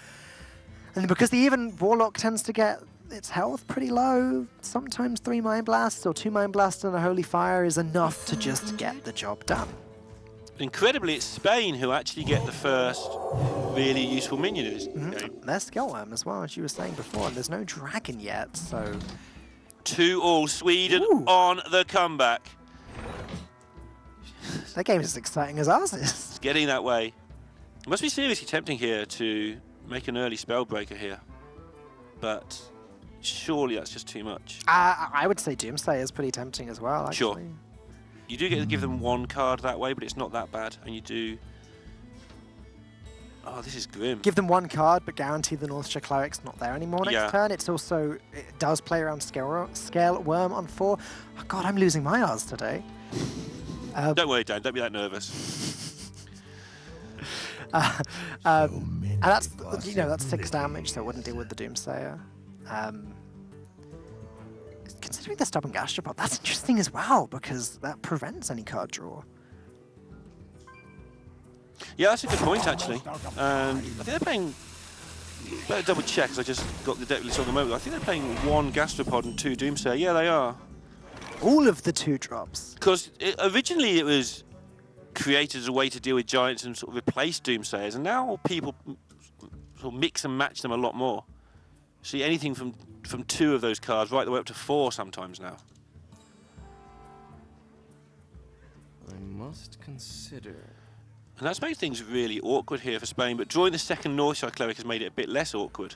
And because the even Warlock tends to get its health pretty low, sometimes 3 Mind Blasts or 2 Mind Blasts and a Holy Fire is enough to just get the job done. Incredibly, it's Spain who actually get the first really useful minion in this game. There's Skullworm as well, as you were saying before, and there's no Dragon yet, so... 2-2 Sweden Ooh. on the comeback. That game is as exciting as ours is. It's getting that way. It must be seriously tempting here to make an early Spellbreaker here. But surely that's just too much. I would say Doomsday is pretty tempting as well, actually. Sure. You do get to give them one card that way, but it's not that bad. And you do... Oh, this is grim. Give them one card, but guarantee the Northshire Cleric's not there anymore next turn. It's also, it does play around Scale Worm on 4. Oh god, I'm losing my R's today. Don't worry, Dan, don't be that nervous. And that's, you know, that's 6 damage, so it wouldn't deal with the Doomsayer. Considering the Stubborn Gastropod, that's interesting as well, because that prevents any card draw. Yeah, that's a good point, actually. I think they're playing... Better double check, because I just got the deck list on the moment. I think they're playing 1 Gastropod and 2 Doomsayer. Yeah, they are. All of the 2 drops. Because originally it was created as a way to deal with giants and sort of replace Doomsayers, and now people sort of mix and match them a lot more. See anything from 2 of those cards right the way up to 4 sometimes now. I must consider. And that's made things really awkward here for Spain, but drawing the second Northshire Cleric has made it a bit less awkward.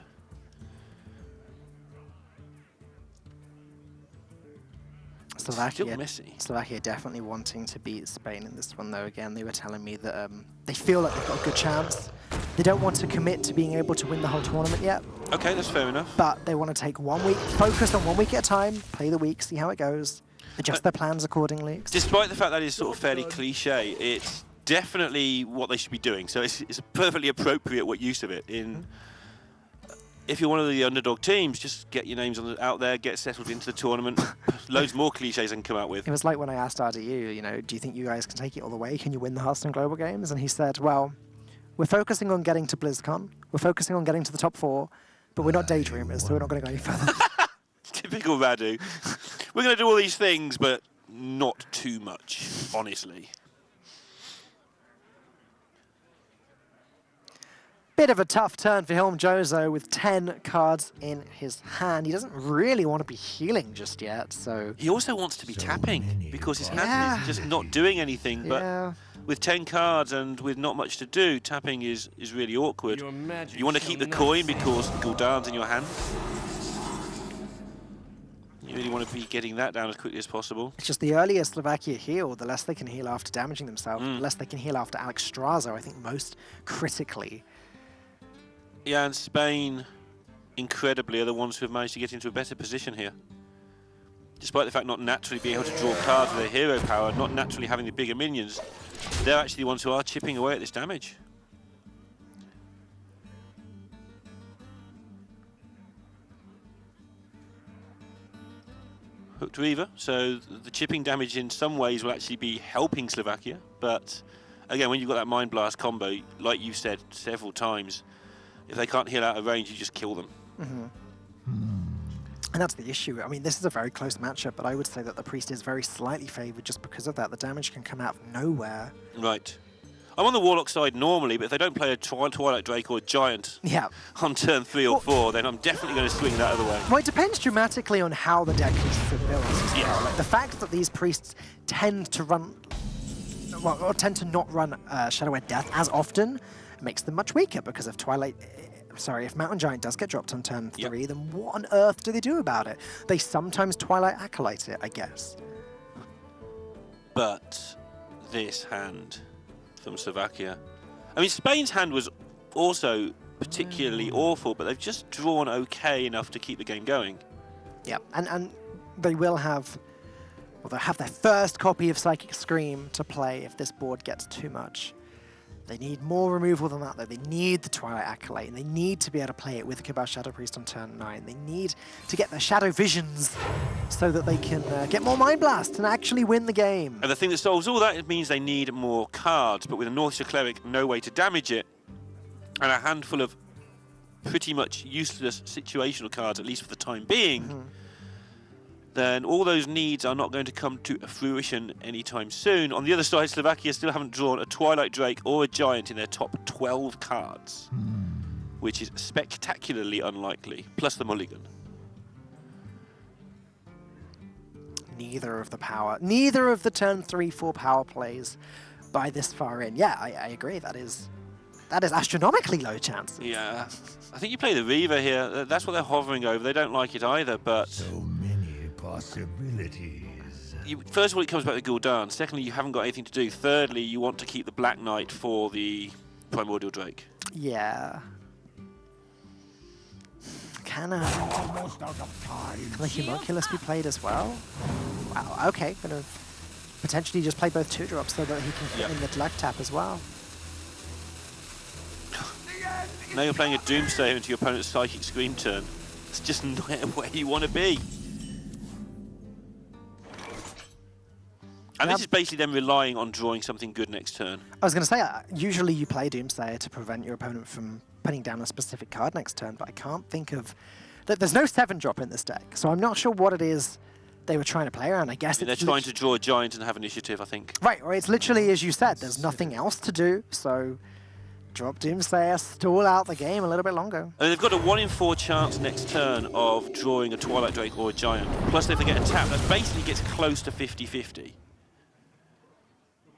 Slovakia definitely wanting to beat Spain in this one, though. Again, they were telling me that they feel like they've got a good chance. They don't want to commit to being able to win the whole tournament yet. Okay, that's fair enough. But they want to take 1 week, focus on 1 week at a time, play the week, see how it goes, adjust their plans accordingly. Despite the fact that it's sort of fairly cliche, it's definitely what they should be doing. So it's perfectly appropriate what use of it. If you're one of the underdog teams, just get your names out there, get settled into the tournament. Loads more cliches I can come out with. It was like when I asked RDU, you know, do you think you guys can take it all the way? Can you win the Hearthstone Global Games? And he said, well, we're focusing on getting to BlizzCon. We're focusing on getting to the top 4, but we're not daydreamers, so we're not going to go any further. Typical Radu. We're going to do all these things, but not too much, honestly. Bit of a tough turn for Hilm Jozo with 10 cards in his hand. He doesn't really want to be healing just yet, so... He also wants to be tapping, because his hand is just not doing anything, but with 10 cards and with not much to do, tapping is really awkward. You want to keep the coin because Gul'dan's in your hand. You really want to be getting that down as quickly as possible. It's just the earlier Slovakia heal, the less they can heal after damaging themselves, the less they can heal after Alex Strazo, I think most critically. Yeah, and Spain, incredibly, are the ones who have managed to get into a better position here. Despite the fact not naturally being able to draw cards with their hero power, not naturally having the bigger minions, they're actually the ones who are chipping away at this damage. Hooked Reaver, so the chipping damage in some ways will actually be helping Slovakia, but again, when you've got that Mind Blast combo, like you've said several times, if they can't heal out of range, you just kill them. And that's the issue. I mean, this is a very close matchup, but I would say that the Priest is very slightly favoured just because of that. The damage can come out of nowhere. Right. I'm on the Warlock side normally, but if they don't play a Twilight Drake or a Giant on turn 3 or 4, then I'm definitely going to swing that other way. Well, it depends dramatically on how the deck is built as well. Like, the fact that these Priests tend to run, well, or tend to not run Shadow Ed Death as often, makes them much weaker because if if Mountain Giant does get dropped on turn 3, then what on earth do they do about it? They sometimes Twilight Acolyte it, I guess. But this hand from Slovakia. I mean, Spain's hand was also particularly awful, but they've just drawn okay enough to keep the game going. Yeah, and they will have, well, they'll have their first copy of Psychic Scream to play if this board gets too much. They need more removal than that, though. They need the Twilight Acolyte, and they need to be able to play it with Kabal Shadow Priest on turn 9. They need to get their Shadow Visions so that they can get more Mind Blast and actually win the game. And the thing that solves all that, it means they need more cards, but with a Northshire Cleric, no way to damage it, and a handful of pretty much useless situational cards, at least for the time being, then all those needs are not going to come to fruition anytime soon. On the other side, Slovakia still haven't drawn a Twilight Drake or a Giant in their top 12 cards, which is spectacularly unlikely, plus the mulligan. Neither of the turn 3-4 power plays by this far in. Yeah, I agree. That is astronomically low chance. Yeah, I think you play the Reaver here. That's what they're hovering over. They don't like it either, but so many possibilities. first of all, it comes back to Gul'dan. Secondly, you haven't got anything to do. Thirdly, you want to keep the Black Knight for the Primordial Drake. Yeah. Can the Homunculus be played as well? Wow, okay. Gonna potentially just play both 2-drops so that he can fit in the left tap as well. Now you're playing a Doomsayer into your opponent's Psychic Scream turn. It's just not where you want to be. And this is basically them relying on drawing something good next turn. I was going to say, usually you play Doomsayer to prevent your opponent from putting down a specific card next turn, but I can't think of... There's no 7-drop in this deck, so I'm not sure what it is they were trying to play around. I guess they're trying to draw a giant and have initiative, I think. Right, or it's literally, as you said, there's nothing else to do, so drop Doomsayer, stall out the game a little bit longer. And they've got a 1 in 4 chance next turn of drawing a Twilight Drake or a giant. Plus, if they get a tap, that basically gets close to 50-50.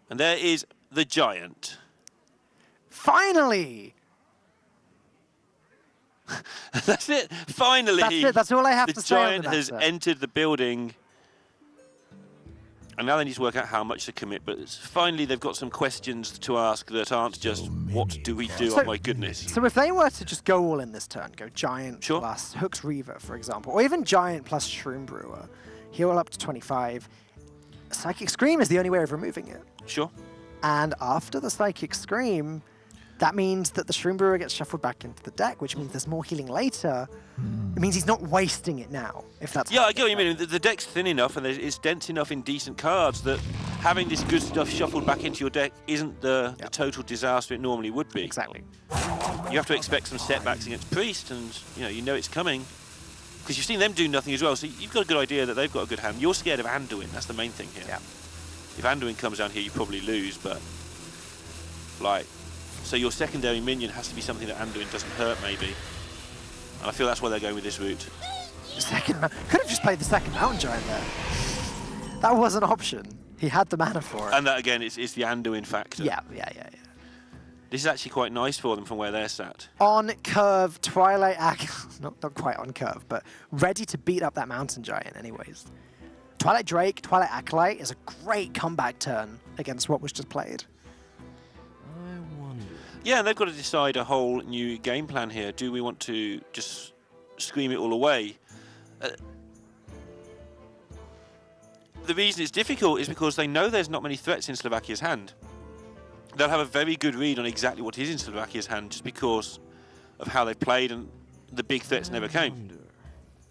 And there is the giant. Finally! That's it. Finally. That's it. That's all I have to say. The giant has entered the building. And now they need to work out how much to commit. But finally, they've got some questions to ask that aren't just, what do we do? Oh, my goodness. So if they were to just go all in this turn, go giant plus Hook's Reaver, for example, or even giant plus Shroom Brewer, heal up to 25, Psychic Scream is the only way of removing it. Sure. And after the Psychic Scream, that means that the Shroom Brewer gets shuffled back into the deck, which means there's more healing later. It means he's not wasting it now, if that's... Yeah, I get what you mean. The deck's thin enough and it's dense enough in decent cards that having this good stuff shuffled back into your deck isn't the total disaster it normally would be. Exactly. You have to expect some setbacks against Priest, and you know it's coming. Because you've seen them do nothing as well, so you've got a good idea that they've got a good hand. You're scared of Anduin, that's the main thing here. Yeah. If Anduin comes down here, you probably lose, but... So your secondary minion has to be something that Anduin doesn't hurt, maybe. And I feel that's why they're going with this route. Could have just played the second Mountain Giant there. That was an option. He had the mana for it. And that, again, is the Anduin factor. Yeah. This is actually quite nice for them from where they're sat. On curve, Twilight not quite on curve, but ready to beat up that Mountain Giant anyways. Twilight Drake, Twilight Acolyte is a great comeback turn against what was just played. Yeah, and they've got to decide a whole new game plan here. Do we want to just scream it all away? The reason it's difficult is because they know there's not many threats in Slovakia's hand. They'll have a very good read on exactly what is in Slovakia's hand just because of how they've played and the big threats never came.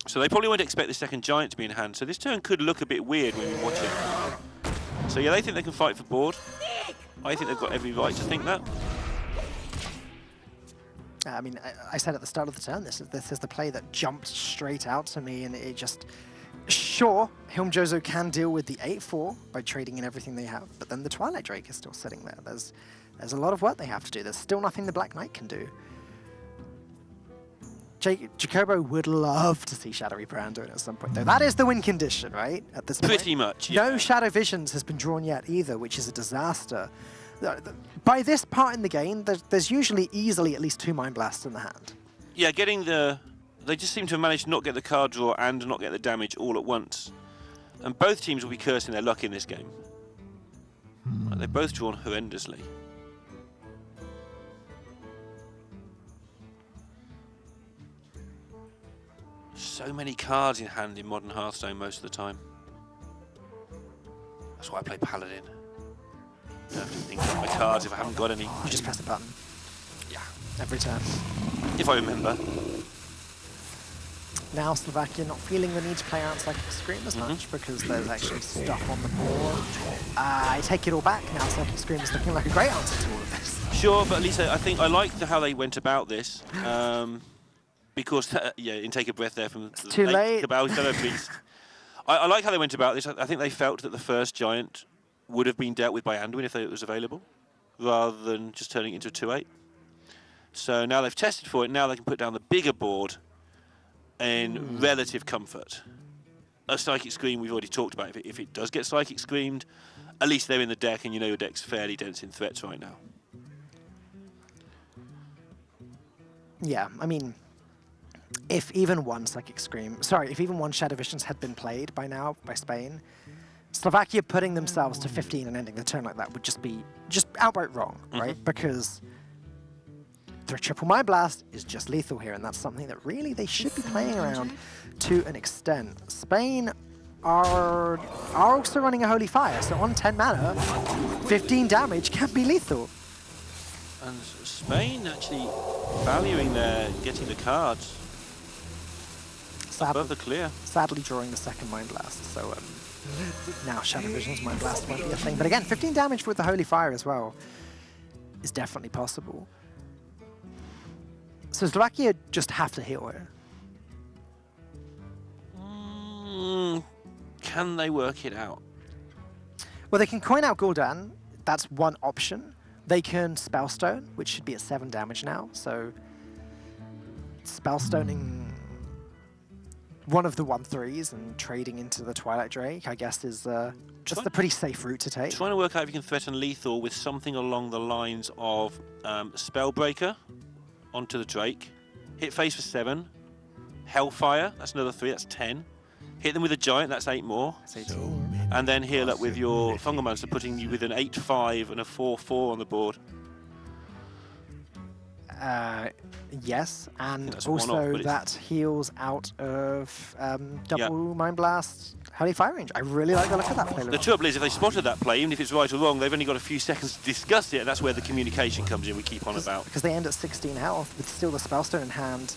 So they probably won't expect the second giant to be in hand. So this turn could look a bit weird when you watch it. So yeah, they think they can fight for board. I think they've got every right to think that. I mean, I said at the start of the turn, this is the play that jumped straight out to me, and it just... Sure, Hilmjozo can deal with the 8-4 by trading in everything they have, but then the Twilight Drake is still sitting there. There's a lot of work they have to do. There's still nothing the Black Knight can do. Jacobo would love to see Shadow Reaper Anduin at some point, though. That is the win condition, right? At this point. Pretty much, yeah. No Shadow Visions has been drawn yet either, which is a disaster. By this part in the game, there's usually easily at least 2 Mind Blasts in the hand. Yeah, getting the... They just seem to have managed to not get the card draw and not get the damage all at once. And both teams will be cursing their luck in this game. They've both drawn horrendously. So many cards in hand in modern Hearthstone most of the time. That's why I play Paladin. I don't have to think about my cards if I haven't got any. You just press the button. Yeah. Every turn. If I remember. Now Slovakia not feeling the need to play out Psychic Scream as much because there's actually stuff on the board. I take it all back. Now Psychic Scream is looking like a great answer to all of this. Sure, but at least I think I like how they went about this. Because, yeah, and take a breath there from... It's too late. I like how they went about this. I think they felt that the first giant would have been dealt with by Anduin if it was available, rather than just turning it into a 2-8. So now they've tested for it, now they can put down the bigger board in relative comfort. A Psychic Scream we've already talked about. If it does get Psychic Screamed, at least they're in the deck and you know your deck's fairly dense in threats right now. Yeah, I mean, if even one Psychic Scream... Sorry, if even one Shadow Visions had been played by now by Spain, Slovakia putting themselves to 15 and ending the turn like that would just be outright wrong, right? Because the triple Mind Blast is just lethal here, and that's something that really they should be playing around to an extent. Spain are also running a Holy Fire, so on 10 mana, 15 damage can be lethal. And Spain actually valuing their getting the cards above the clear. Sadly drawing the second Mind Blast, so now Shadow Vision's Mind Blast won't be a thing. But again, 15 damage with the Holy Fire as well is definitely possible. So Slovakia just have to heal here. Can they work it out? Well, they can coin out Gul'dan. That's one option. They can Spellstone, which should be at 7 damage now. So Spellstoning one of the 1/3s and trading into the Twilight Drake, I guess, is just a pretty safe route to take. Trying to work out if you can threaten lethal with something along the lines of Spellbreaker onto the Drake. Hit face for 7. Hellfire, that's another 3, that's 10. Hit them with a Giant, that's 8 more. That's 18. And then heal up with your Fungal Monster, putting you with an 8/5 and a 4/4 on the board. Yes, and That's also that heals out of double Mind Blast, Holy Fire range. I really like the look of that play. The trouble is, if they spotted that play, even if it's right or wrong, they've only got a few seconds to discuss it, and that's where the communication comes in, we keep on about. Because they end at 16 health with still the Spellstone in hand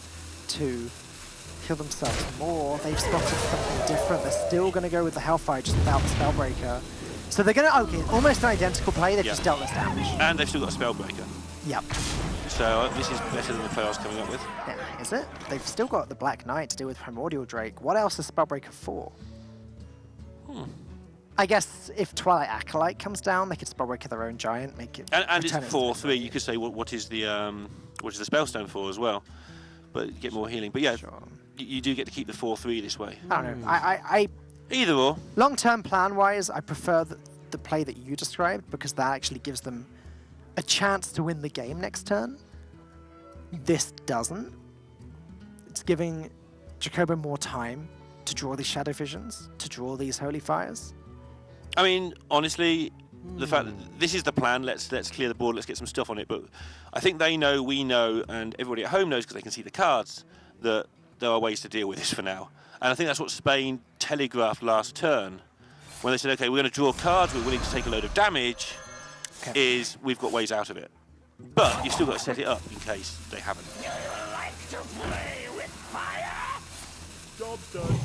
to heal themselves more. They've spotted something different. They're still going to go with the Hellfire just without the Spellbreaker. So they're going to, okay, almost an identical play, they've just dealt less damage. And they've still got a Spellbreaker. Yep. So this is better than the play I was coming up with. Yeah, is it? They've still got the Black Knight to deal with Primordial Drake. What else is Spellbreaker for? I guess if Twilight Acolyte comes down, they could Spellbreaker their own Giant, make it. And it's 4/3. You could say what is the Spellstone for as well, but you get more healing. But yeah, Sure. you do get to keep the 4/3 this way. I don't know. I Either or. long-term plan-wise, I prefer the play that you described because that actually gives them a chance to win the game next turn. This doesn't. It's giving Jacobo more time to draw these Shadow Visions, to draw these Holy Fires. I mean, honestly, the fact that this is the plan, let's clear the board, let's get some stuff on it. But I think they know, we know, and everybody at home knows because they can see the cards, that there are ways to deal with this for now. And I think that's what Spain telegraphed last turn when they said, okay, we're going to draw cards, we're willing to take a load of damage, is we've got ways out of it. But you've still got to set it up in case they haven't. You like to play with fire? Job's done.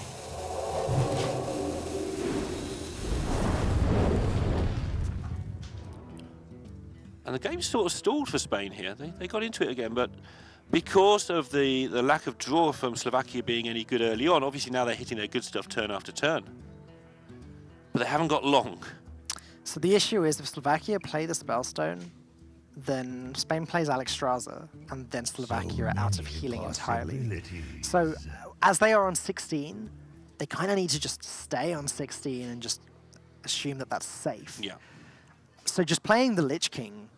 And the game sort of stalled for Spain here. They got into it again, but because of the lack of draw from Slovakia being any good early on, obviously now they're hitting their good stuff turn after turn. But they haven't got long. So the issue is if Slovakia play the Spellstone, then Spain plays Alexstrasza, and then Slovakia are out of healing entirely. So as they are on 16, they kind of need to just stay on 16 and just assume that that's safe. Yeah. So just playing the Lich King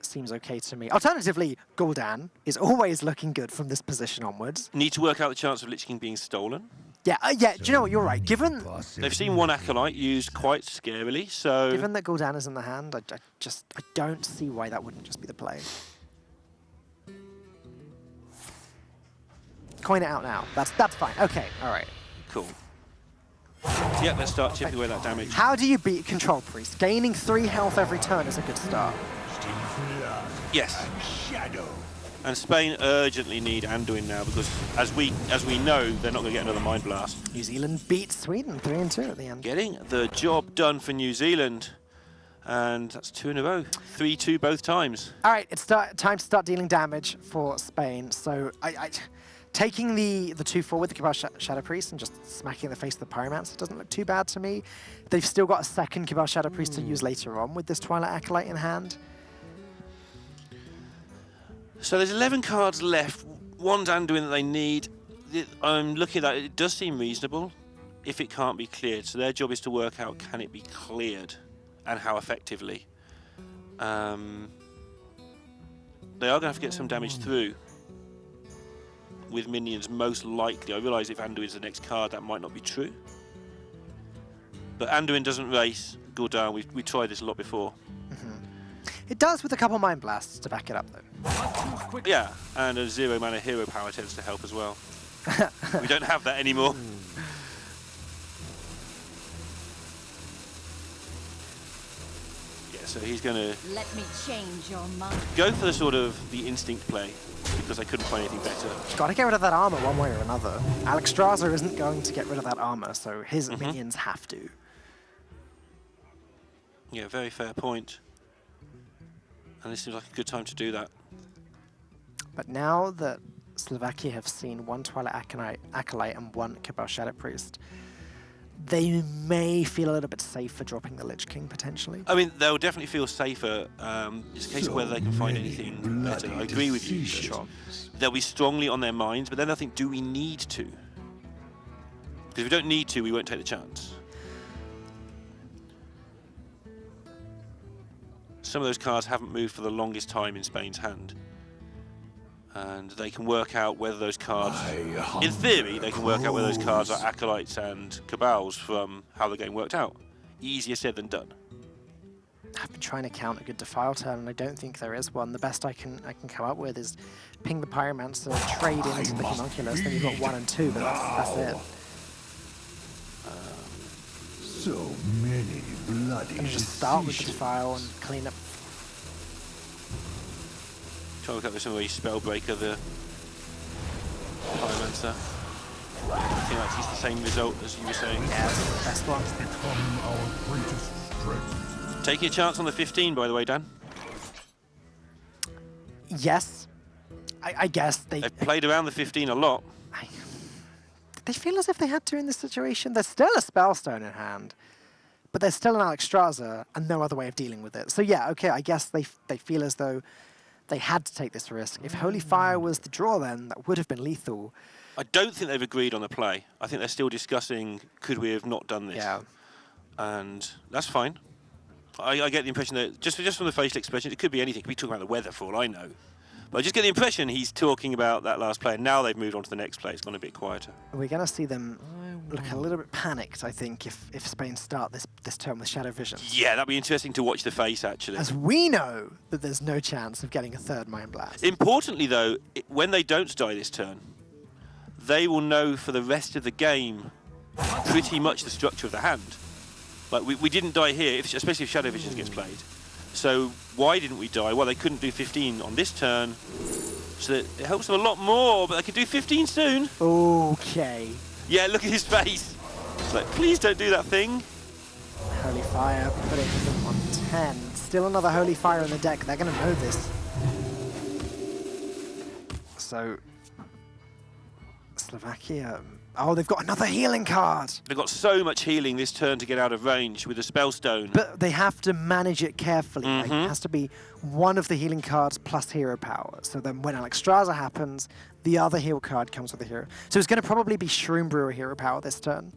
seems okay to me. Alternatively, Gul'dan is always looking good from this position onwards. Need to work out the chance of Lich King being stolen. Yeah, yeah. Do you know what? You're right. Given They've seen one Acolyte used quite scarily, so... given that Gul'dan is in the hand, I don't see why that wouldn't just be the play. Coin it out now. That's fine. Okay, all right. Cool. Yeah, let's start chipping away that damage. How do you beat Control Priest? Gaining 3 health every turn is a good start. Yes. Shadow. And Spain urgently need Anduin now because, as we know, they're not going to get another Mind Blast. New Zealand beats Sweden 3-2 at the end. Getting the job done for New Zealand. And that's 2 in a row. 3-2 both times. All right, it's time to start dealing damage for Spain. So taking the 2-4 with the Cabal Shadow Priest and just smacking the face of the Pyromancer doesn't look too bad to me. They've still got a second Cabal Shadow Priest to use later on with this Twilight Acolyte in hand. So there's 11 cards left. One's Anduin that they need. I'm looking at that. It does seem reasonable if it can't be cleared. So their job is to work out, can it be cleared and how effectively. They are going to have to get some damage through with minions, most likely. I realise if Anduin's the next card, that might not be true. But Anduin doesn't race Gul'dan. We tried this a lot before. It does with a couple Mind Blasts to back it up, though. Yeah, and a 0 mana hero power tends to help as well. We don't have that anymore. Yeah, so he's going to Let me change your mind. go for the sort of the instinct play because I couldn't find anything better. Got to get rid of that armor one way or another. Alexstrasza isn't going to get rid of that armor, so his minions have to. Yeah, very fair point. And this seems like a good time to do that. But now that Slovakia have seen one Twilight Acolyte and one Cabal Shadow Priest, they may feel a little bit safer dropping the Lich King, potentially. I mean, they'll definitely feel safer. It's a case of whether they can find anything better. I agree with you. Sure. They'll be strongly on their minds, but then they'll think, do we need to? Because if we don't need to, we won't take the chance. Some of those cards haven't moved for the longest time in Spain's hand. And they can work out whether those cards, in theory, they can work out whether those cards are Acolytes and Cabals from how the game worked out. Easier said than done. I've been trying to count a good Defile turn, and I don't think there is one. The best I can come up with is ping the Pyromancer, trade into the Homunculus, then you've got 1 and 2, but that's it. So many bloody And just start with the Defile and clean up. Try to look up with some way Spellbreaker the Pyromancer. I think that's the same result as you were saying. Yeah, that's the best one. become our greatest strength. Taking a chance on the 15, by the way, Dan. Yes. I guess They've played around the 15 a lot. Did they feel as if they had to in this situation? There's still a Spellstone in hand, but there's still an Alexstrasza and no other way of dealing with it. So yeah, okay, I guess they feel as though they had to take this risk. If Holy Fire was the draw then, that would have been lethal. I don't think they've agreed on the play. I think they're still discussing, could we have not done this? Yeah. And that's fine. I get the impression that, just from the facial expression, it could be anything. It could be talking about the weather for all I know. But I just get the impression he's talking about that last play, and now they've moved on to the next play. It's gone a bit quieter. We're going to see them look a little bit panicked, I think, if Spain start this turn with Shadow Vision. Yeah, that'd be interesting to watch the face, actually. As we know that there's no chance of getting a third Mind Blast. Importantly, though, when they don't die this turn, they will know for the rest of the game pretty much the structure of the hand. Like, we didn't die here, especially if Shadow Vision gets played. So why didn't we die? Well, they couldn't do 15 on this turn, so that it helps them a lot more, but they could do 15 soon. Okay. Yeah, look at his face. It's like, please don't do that thing. Holy Fire, putting them on 10. Still another Holy Fire in the deck. They're going to know this. So, Slovakia. Oh, they've got another healing card. They've got so much healing this turn to get out of range with the Spellstone. But they have to manage it carefully. Like, it has to be one of the healing cards plus hero power. So then when Alexstrasza happens, the other heal card comes with a hero. So it's going to probably be Shroom Brewer hero power this turn.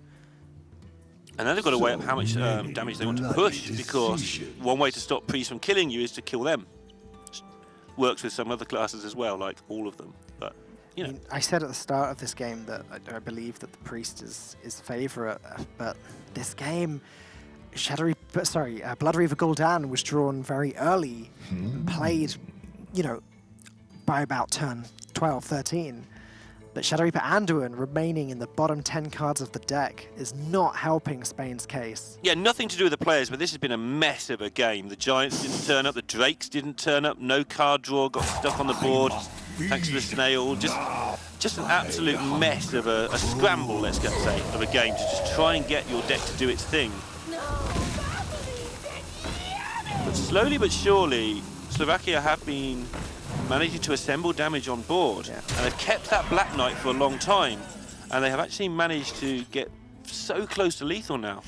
And then they've got to weigh up how much damage they want to push, because one way to stop priests from killing you is to kill them. Works with some other classes as well, like all of them. But you know. I mean, I said at the start of this game that I believe that the priest is favourite, but this game, Blood Reaver Gul'dan was drawn very early, played, you know, by about turn 12, 13. But Shadow Reaper Anduin remaining in the bottom 10 cards of the deck is not helping Spain's case. Yeah, nothing to do with the players, but this has been a mess of a game. The Giants didn't turn up, the Drakes didn't turn up, no card draw, got stuck on the board thanks to the snail. Just an absolute mess of a scramble, let's say, of a game to just try and get your deck to do its thing. But slowly but surely, Slovakia have been managing to assemble damage on board, and they've kept that Black Knight for a long time, and they have actually managed to get so close to lethal now.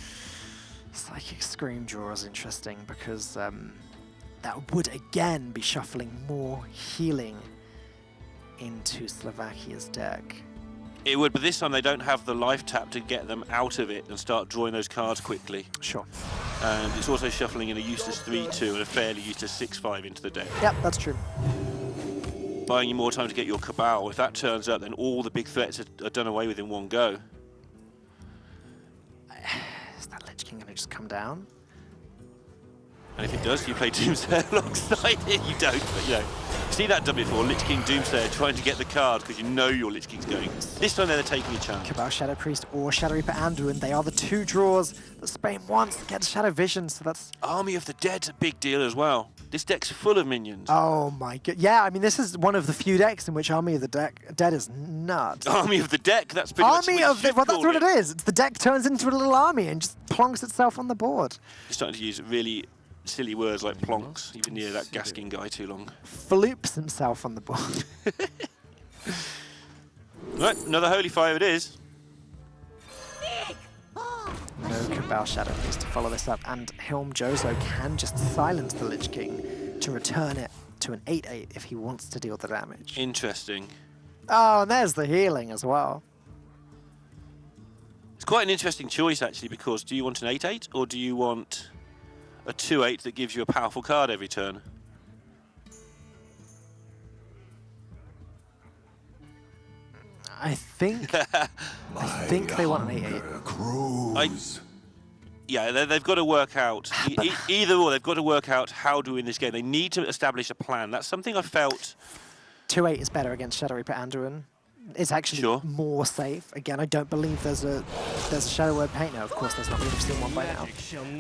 Psychic Scream Draw is interesting because that would again be shuffling more healing into Slovakia's deck. It would, but this time they don't have the life tap to get them out of it and start drawing those cards quickly. Sure. And it's also shuffling in a useless 3-2 and a fairly useless 6-5 into the deck. Yep, that's true. Buying you more time to get your Cabal. If that turns up, then all the big threats are done away with in one go. Is that Lich King going to just come down. And if it does, you play Doomsayer alongside it. You don't, but you know. See that done before, Lich King Doomsayer trying to get the card because you know your Lich King's going. This time they're taking a chance. Cabal Shadow Priest or Shadow Reaper Anduin, they are the two draws that Spain wants to get Shadow Vision, so that's... Army of the Dead's a big deal as well. This deck's full of minions. Oh my god. Yeah, I mean, this is one of the few decks in which Army of the Dead is nuts. Army of the Deck, that's pretty much Army of the... Well, that's what it is. It's the deck turns into a little army and just plonks itself on the board. You're starting to use really silly words like plonks. You've been near that Gaskin guy too long. Floops himself on the board. Right, another Holy Fire it is. No Cabal Shadow Priest to follow this up, and Hilm Jozo can just silence the Lich King to return it to an 8/8 if he wants to deal the damage. Interesting. Oh, and there's the healing as well. It's quite an interesting choice actually, because do you want an 8/8 or do you want a 2/8 that gives you a powerful card every turn? I think they want an 8/8. Yeah, they've got to work out either or. They've got to work out how to win this game. They need to establish a plan. That's something I felt. 2/8 is better against Shadow Reaper Anduin. It's actually more safe. Again, I don't believe there's a Shadow Word Paint. No, of course there's not. We've seen one by now.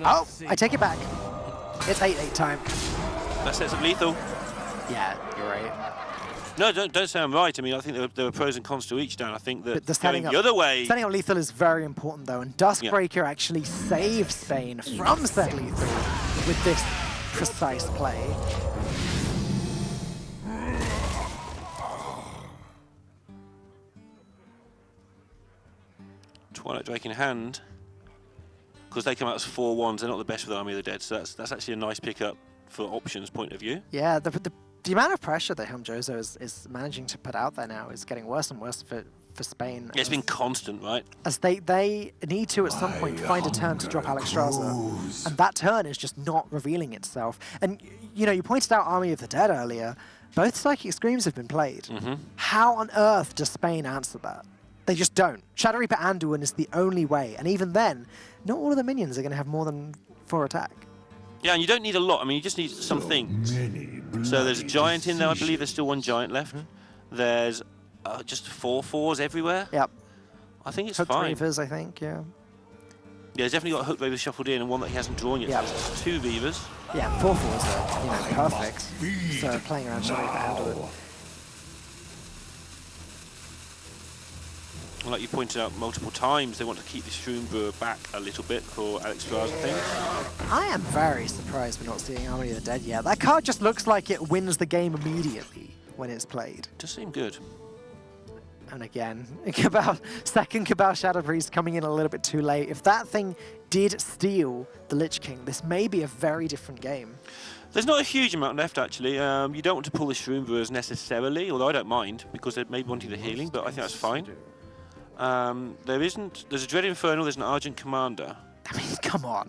Oh, I take it back. It's 8/8 time. That sets up lethal. Yeah, you're right. No, don't say I'm right. I mean, I think there were pros and cons to each down. I think that going the other way... Setting up lethal is very important, though, and Duskbreaker actually saves Spain from said lethal with this precise play. Twilight Drake in hand. Because they come out as 4/1s, they're not the best with Army of the Dead, so that's actually a nice pickup for options point of view. Yeah, the amount of pressure that Hilm Jozo is managing to put out there now is getting worse and worse for Spain. Yeah, it's been constant, right? As they need to, at some point, find a turn to drop Alexstrasza. And that turn is just not revealing itself. And, you know, you pointed out Army of the Dead earlier. Both Psychic Screams have been played. How on earth does Spain answer that? They just don't. Shadow Reaper Anduin is the only way. And even then, not all of the minions are going to have more than 4 attack. Yeah, and you don't need a lot. I mean, you just need some things. So there's a giant in there. I believe there's still one giant left. There's just 4/4s everywhere. Yep. I think it's Hooked fine. Reavers, I think, yeah. Yeah, he's definitely got a Hooked Reaver shuffled in and one that he hasn't drawn yet. Yep. So there's 2 Reavers. Yeah, 4/4s are, you know, perfect for playing around Shadow Reaper Anduin. Like you pointed out multiple times, they want to keep the Shroom Brewer back a little bit for Alexstrasza, I think. I am very surprised we're not seeing Army of the Dead yet. That card just looks like it wins the game immediately when it's played. Does seem good. And again, second Cabal Shadow Priest coming in a little bit too late. If that thing did steal the Lich King, this may be a very different game. There's not a huge amount left, actually. You don't want to pull the Shroom Brewers necessarily, although I don't mind, because they may be wanting the healing, but I think that's fine. There's a Dread Infernal, there's an Argent Commander. I mean, come on.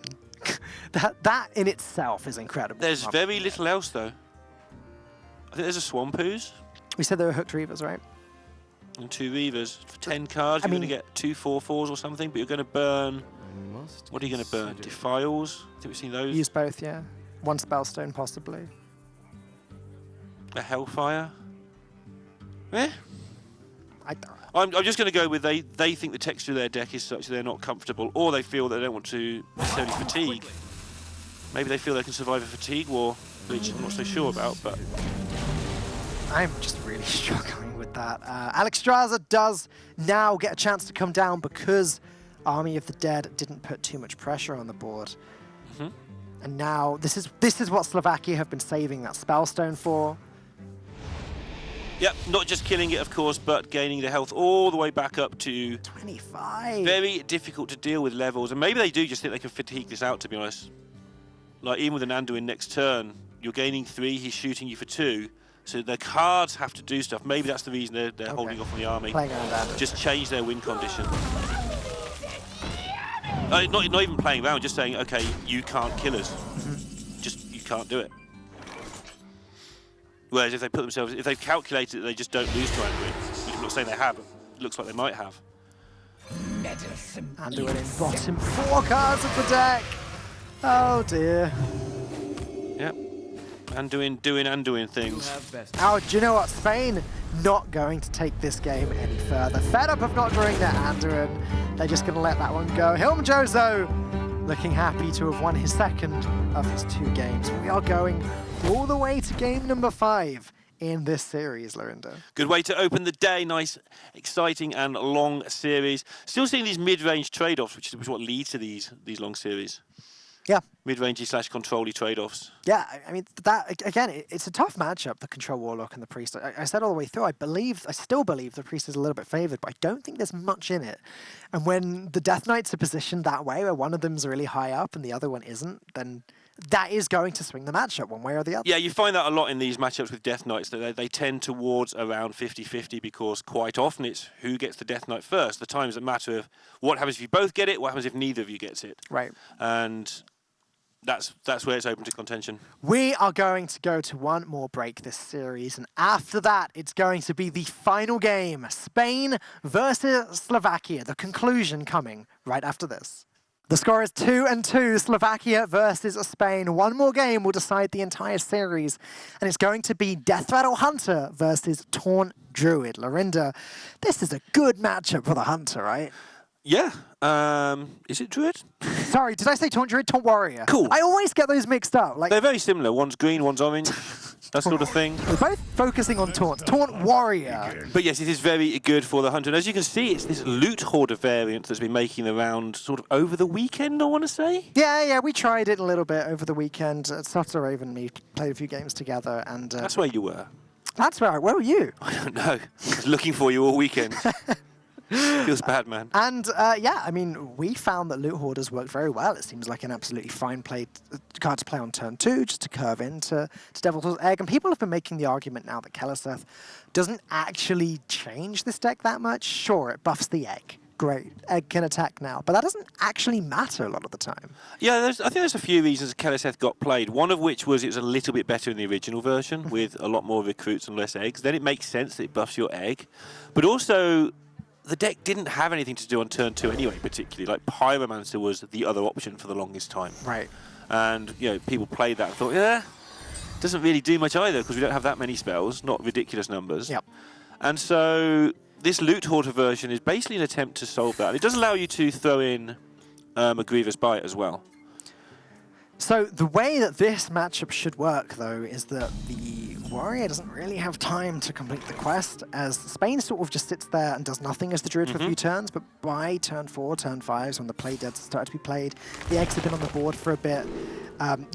that in itself is incredible. There's very little else, though. I think there's a Swamp Ooze. We said there were Hooked Reavers, right? And 2 Reavers. For 10 cards, you're going to get 2 4/4s or something, but you're going to burn... What are you going to burn? Defiles? I think we've seen those. Use both, yeah. 1 Spellstone, possibly. A Hellfire? Eh? I'm just going to go with they think the texture of their deck is such that they're not comfortable, or they feel they don't want to necessarily fatigue. Maybe they feel they can survive a fatigue war, which I'm not so sure about, but... I'm just really struggling with that. Alexstrasza does now get a chance to come down because Army of the Dead didn't put too much pressure on the board. And now this is what Slovakia have been saving that Spellstone for. Yep, not just killing it, of course, but gaining the health all the way back up to 25. Very difficult to deal with levels, and maybe they do just think they can fatigue this out, to be honest. Like, even with an Anduin next turn, you're gaining 3, he's shooting you for 2, so their cards have to do stuff. Maybe that's the reason they're holding off on the army. Playing around Anduin. Just change their win condition. Not even playing around, just saying, okay, you can't kill us. Just, you can't do it. Whereas if they put themselves, if they've calculated that they just don't lose to Anduin, which I'm not saying they have, it looks like they might have. Anduin in bottom 4 cards of the deck. Oh dear. Yep. And doing things. Oh, do you know what? Spain not going to take this game any further. Fed up of not drawing their Anduin. They're just going to let that one go. Hilm Jozo looking happy to have won his second of his 2 games. We are going all the way to game number 5 in this series, Lorinda. Good way to open the day. Nice, exciting and long series. Still seeing these mid-range trade-offs, which is what leads to these long series. Yeah. Mid-rangey / control-y trade-offs. Yeah, I mean, that, again, it's a tough matchup, the Control Warlock and the Priest. I said all the way through, I still believe the Priest is a little bit favoured, but I don't think there's much in it. And when the Death Knights are positioned that way, where one of them's really high up and the other one isn't, then that is going to swing the matchup one way or the other. Yeah, you find that a lot in these matchups with Death Knights, that they tend towards around 50-50 because quite often it's who gets the Death Knight first. The times that matter of what happens if you both get it, what happens if neither of you gets it. Right. And that's where it's open to contention. We are going to go to one more break this series, and after that, it's going to be the final game, Spain versus Slovakia. The conclusion coming right after this. The score is 2-2, Slovakia versus Spain. One more game will decide the entire series, and it's going to be Death Rattle Hunter versus Taunt Druid. Lorinda, this is a good matchup for the Hunter, right? Yeah. Is it Druid? Sorry, did I say Taunt Druid? Taunt Warrior. Cool. I always get those mixed up. Like, they're very similar. One's green, one's orange. That sort of thing. we're both focusing on Taunt. Taunt Warrior. But yes, it is very good for the Hunter. And as you can see, it's this Loot Hoarder variant that's been making the round sort of over the weekend, I want to say. Yeah, we tried it a little bit over the weekend. Sutter Raven and me played a few games together, and That's where you were. that's where were you? I don't know. I was looking for you all weekend. Feels bad, man. And yeah, I mean, we found that Loot Hoarders work very well. It seems like an absolutely fine card to play on turn 2, just to curve into Devil's Egg. And people have been making the argument now that Keleseth doesn't actually change this deck that much. Sure, it buffs the egg. Great, egg can attack now. But that doesn't actually matter a lot of the time. Yeah, I think there's a few reasons Keleseth got played. One of which was it was a little bit better in the original version with a lot more recruits and less eggs. Then it makes sense that it buffs your egg. But also, the deck didn't have anything to do on turn 2 anyway, particularly. Like, Pyromancer was the other option for the longest time. Right. And, you know, people played that and thought, yeah, doesn't really do much either because we don't have that many spells, not ridiculous numbers. Yep. And so this Loot Hoarder version is basically an attempt to solve that. It does allow you to throw in a Grievous Bite as well. So the way that this matchup should work, though, is that the Warrior doesn't really have time to complete the quest, as Spain sort of just sits there and does nothing as the Druid for a few turns, but by turn 4, turn 5, when the play deads start to be played, the eggs have been on the board for a bit.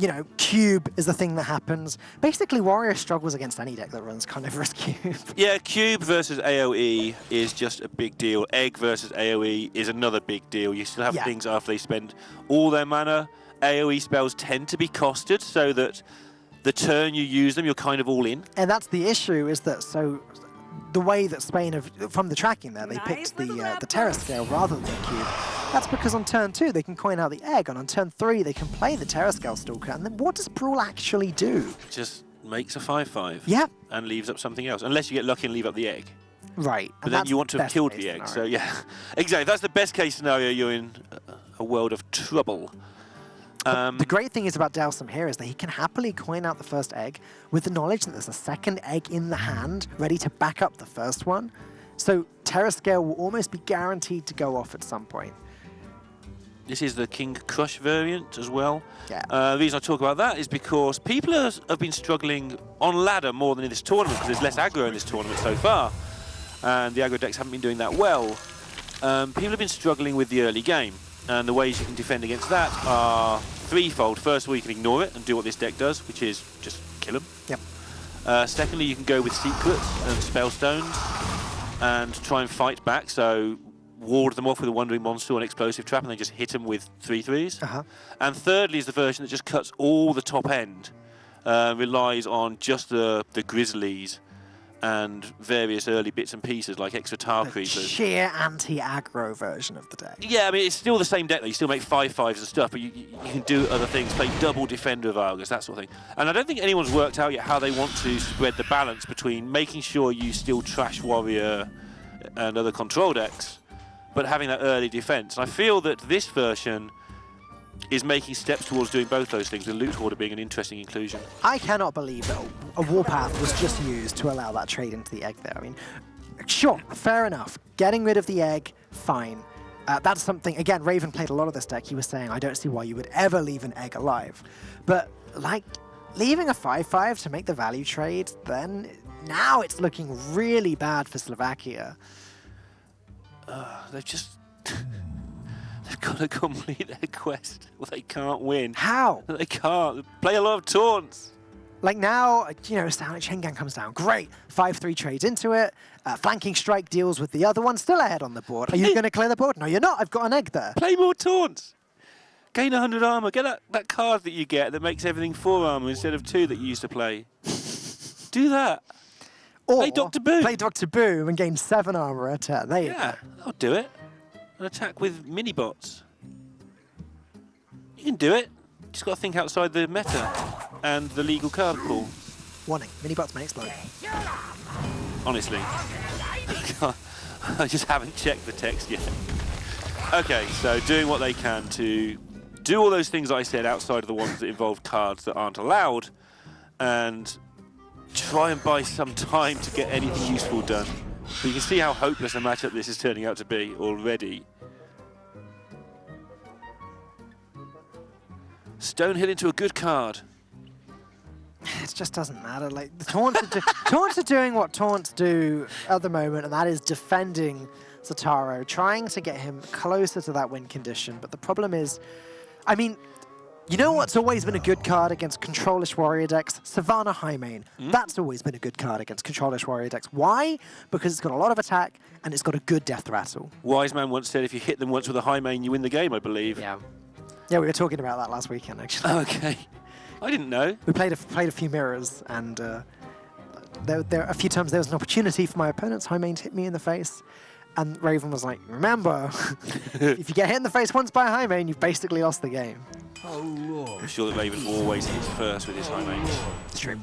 You know, Cube is the thing that happens. Basically, Warrior struggles against any deck that runs Carnivorous Cube. Yeah, Cube versus AoE is just a big deal. Egg versus AoE is another big deal. You still have things after they spend all their mana. AoE spells tend to be costed so that the turn you use them, you're kind of all in. And that's the issue, is that so the way that Spain have, from the tracking there, they picked the Terra Scale rather than the Cube. That's because on turn 2 they can coin out the egg, and on turn 3 they can play the Terra Scale Stalker. And then what does Brawl actually do? Just makes a 5/5. Yeah. And leaves up something else, unless you get lucky and leave up the egg. Right. But then you want to have killed the egg, so yeah. Exactly, if that's the best case scenario, you're in a world of trouble. The great thing is about Delsum here is that he can happily coin out the first egg with the knowledge that there's a second egg in the hand ready to back up the first one. So Terra Scale will almost be guaranteed to go off at some point. This is the King Crush variant as well. Yeah. The reason I talk about that is because people have been struggling on ladder more than in this tournament because there's less aggro in this tournament so far. And the aggro decks haven't been doing that well. People have been struggling with the early game. And the ways you can defend against that are threefold. First of all, you can ignore it and do what this deck does, which is just kill them. Yep. Secondly, you can go with Secrets and Spellstones and try and fight back. So ward them off with a Wandering Monster or an Explosive Trap and then just hit them with 3/3s. And thirdly is the version that just cuts all the top end, relies on just the Grizzlies and various early bits and pieces like extra Tar Creepers. Sheer anti-aggro version of the deck. Yeah, I mean, it's still the same deck though. You still make 5/5s and stuff, but you can do other things, play double Defender of Argus, that sort of thing. And I don't think anyone's worked out yet how they want to spread the balance between making sure you still trash Warrior and other control decks, but having that early defense. And I feel that this version is making steps towards doing both those things, with Loot Hoarder being an interesting inclusion. I cannot believe that a Warpath was just used to allow that trade into the egg there. I mean, sure, fair enough. Getting rid of the egg, fine. That's something, again, Raven played a lot of this deck. He was saying, I don't see why you would ever leave an egg alive. But, like, leaving a 5/5 to make the value trade, then now it's looking really bad for Slovakia. They've just... they've got to complete their quest. Well, they can't win. How? They can't. They play a lot of taunts. Like now, you know, Sonic Shengan comes down. Great. 5/3 trades into it. Flanking Strike deals with the other one. Still ahead on the board. Are you going to clear the board? No, you're not. I've got an egg there. Play more taunts. Gain 100 armor. Get that card that you get that makes everything 4 armor instead of 2 that you used to play. Do that. Or play Dr. Boom. Play Dr. Boom and gain 7 armor a turn. There you go. Yeah, I'll do it. An attack with mini bots. You can do it. Just got to think outside the meta and the legal card pool. Warning, mini-bots may explode. Honestly. I just haven't checked the text yet. Okay, so doing what they can to do all those things I said outside of the ones that involve cards that aren't allowed, and try and buy some time to get anything useful done. But you can see how hopeless a matchup this is turning out to be already. Stonehill into a good card. It just doesn't matter. Like the taunts are doing what taunts do at the moment, and that is defending Zataro, trying to get him closer to that win condition. But the problem is, I mean, you know what's always been a good card against control-ish warrior decks? Savannah Highmane. That's always been a good card against control-ish warrior decks. Why? Because it's got a lot of attack and it's got a good death rattle. Wise man once said, if you hit them once with a Highmane, you win the game, I believe. Yeah. Yeah, we were talking about that last weekend, actually. Okay. I didn't know. We played a few mirrors, and there a few times there was an opportunity for my opponent's Highmane to hit me in the face, and Raven was like, remember, if you get hit in the face once by a Highmane, you've basically lost the game. I'm sure that Raven always hits first with his Highmane. It's true.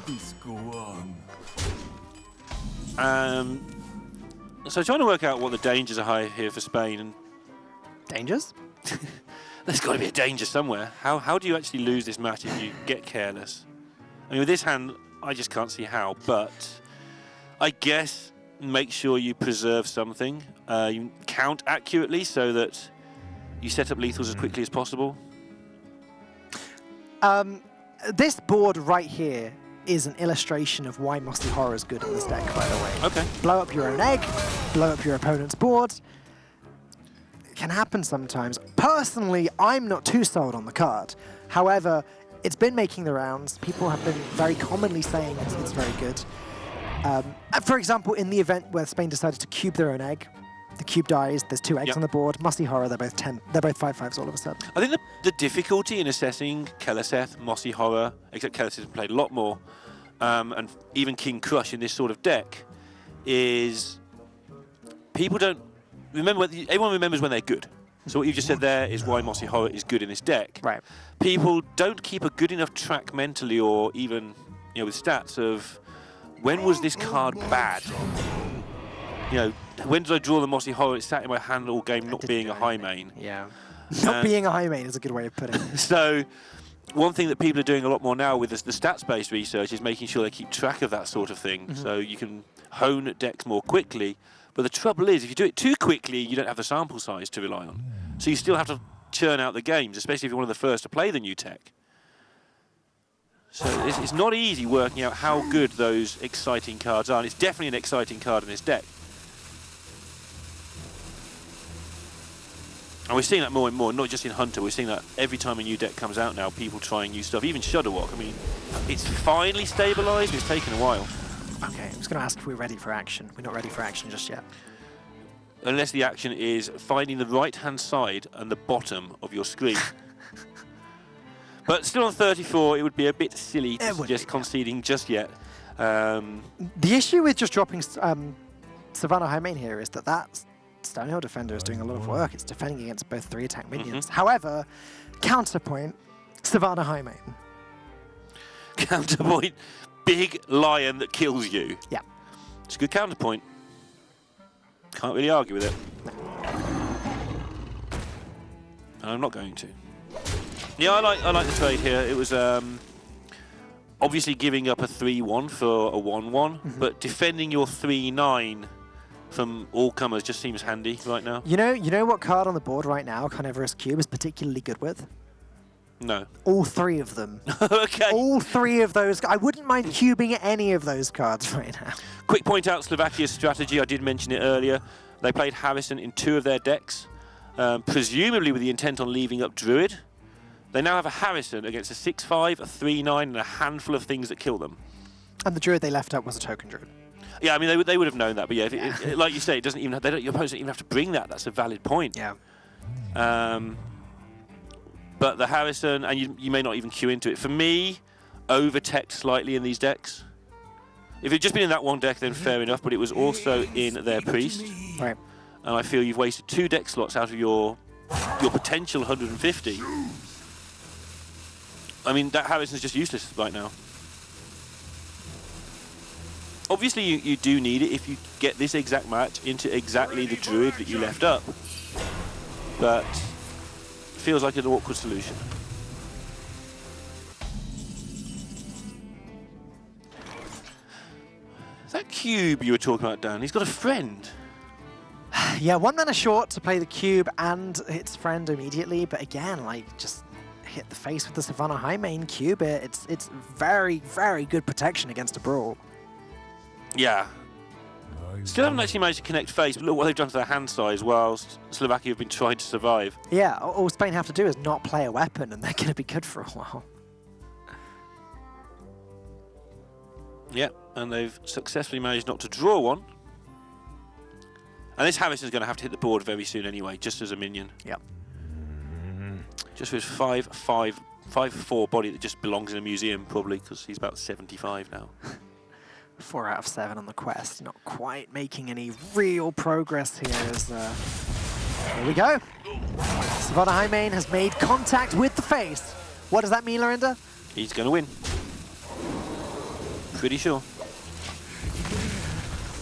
So trying to work out what the dangers are here for Spain. And Dangers? there's got to be a danger somewhere. How do you actually lose this match if you get careless? I mean, with this hand, I just can't see how, but I guess make sure you preserve something. You count accurately so that you set up lethals as quickly as possible. This board right here is an illustration of why Mossy Horror is good in this deck, by the way. Okay. Blow up your own egg, blow up your opponent's board. It can happen sometimes. Personally, I'm not too sold on the card. However, it's been making the rounds. People have been very commonly saying it's very good. For example, in the event where Spain decided to cube their own egg, the cube dies, there's 2 eggs on the board. Mossy Horror, they're both 5/5s all of a sudden. I think the difficulty in assessing Keleseth, Mossy Horror, except Keleseth has played a lot more, and even King Crush in this sort of deck, is people don't remember. Everyone remembers when they're good. So what you've just said there is why Mossy Horror is good in this deck. Right. People don't keep a good enough track mentally, or even with stats of when was this card bad. When did I draw the Mossy Horror? It sat in my hand all game, not being a Highmane. Yeah. Not being a Highmane is a good way of putting it. So, one thing that people are doing a lot more now with the stats-based research is making sure they keep track of that sort of thing, so you can hone decks more quickly. But the trouble is, if you do it too quickly, you don't have the sample size to rely on. So you still have to churn out the games, especially if you're one of the first to play the new tech. So it's not easy working out how good those exciting cards are, and it's definitely an exciting card in this deck. And we're seeing that more and more, not just in Hunter, we're seeing that every time a new deck comes out now, people trying new stuff, even Shudderwock. I mean, it's finally stabilised, but it's taken a while. Okay, I'm just going to ask if we're ready for action. We're not ready for action just yet. Unless the action is finding the right-hand side and the bottom of your screen. But still on 34, it would be a bit silly to suggest conceding just yet. The issue with just dropping Savannah Highmane here is that Stonehill Defender is doing a lot of work. It's defending against both 3-attack minions. However, counterpoint, Savannah Highmane. Counterpoint, big lion that kills you. Yeah. It's a good counterpoint. Can't really argue with it. I'm not going to. Yeah, I like the trade here. It was obviously giving up a 3-1 for a 1-1, but defending your 3-9 from all comers just seems handy right now. You know what card on the board right now Carnivorous Cube is particularly good with? No. All 3 of them. Okay. All 3 of those. I wouldn't mind cubing any of those cards right now. Quick point out Slovakia's strategy. I did mention it earlier. They played Harrison in 2 of their decks, presumably with the intent on leaving up Druid. They now have a Harrison against a 6-5, a 3-9, and a handful of things that kill them. And the Druid they left up was a token Druid. Yeah, I mean, they would have known that, but yeah, like you say, it doesn't even have, your opponents don't even have to bring that. That's a valid point. Yeah. But the Harrison, and you may not even queue into it. For me, over-teched slightly in these decks. If it had just been in that one deck, then fair enough, but it was also in their Priest. Right. And I feel you've wasted 2 deck slots out of your potential 150. I mean, that Harrison's just useless right now. Obviously, you do need it if you get this exact match into exactly the Druid that you left up. But it feels like an awkward solution. That cube you were talking about, Dan, he's got a friend. Yeah, 1 mana short to play the cube and its friend immediately, but again, like, just hit the face with the Savannah High main cube. It's very, very good protection against a brawl. Yeah. Still haven't actually managed to connect face, but look what they've done to their hand size whilst Slovakia have been trying to survive. Yeah, all Spain have to do is not play a weapon and they're going to be good for a while. Yep, and they've successfully managed not to draw one. And this Harrison's going to have to hit the board very soon anyway, just as a minion. Yep. Just with his 5'4" body that just belongs in a museum, probably, because he's about 75 now. 4 out of 7 on the quest, not quite making any real progress here. Here we go. Savannah High main has made contact with the face. What does that mean, Lorinda? He's going to win. Pretty sure.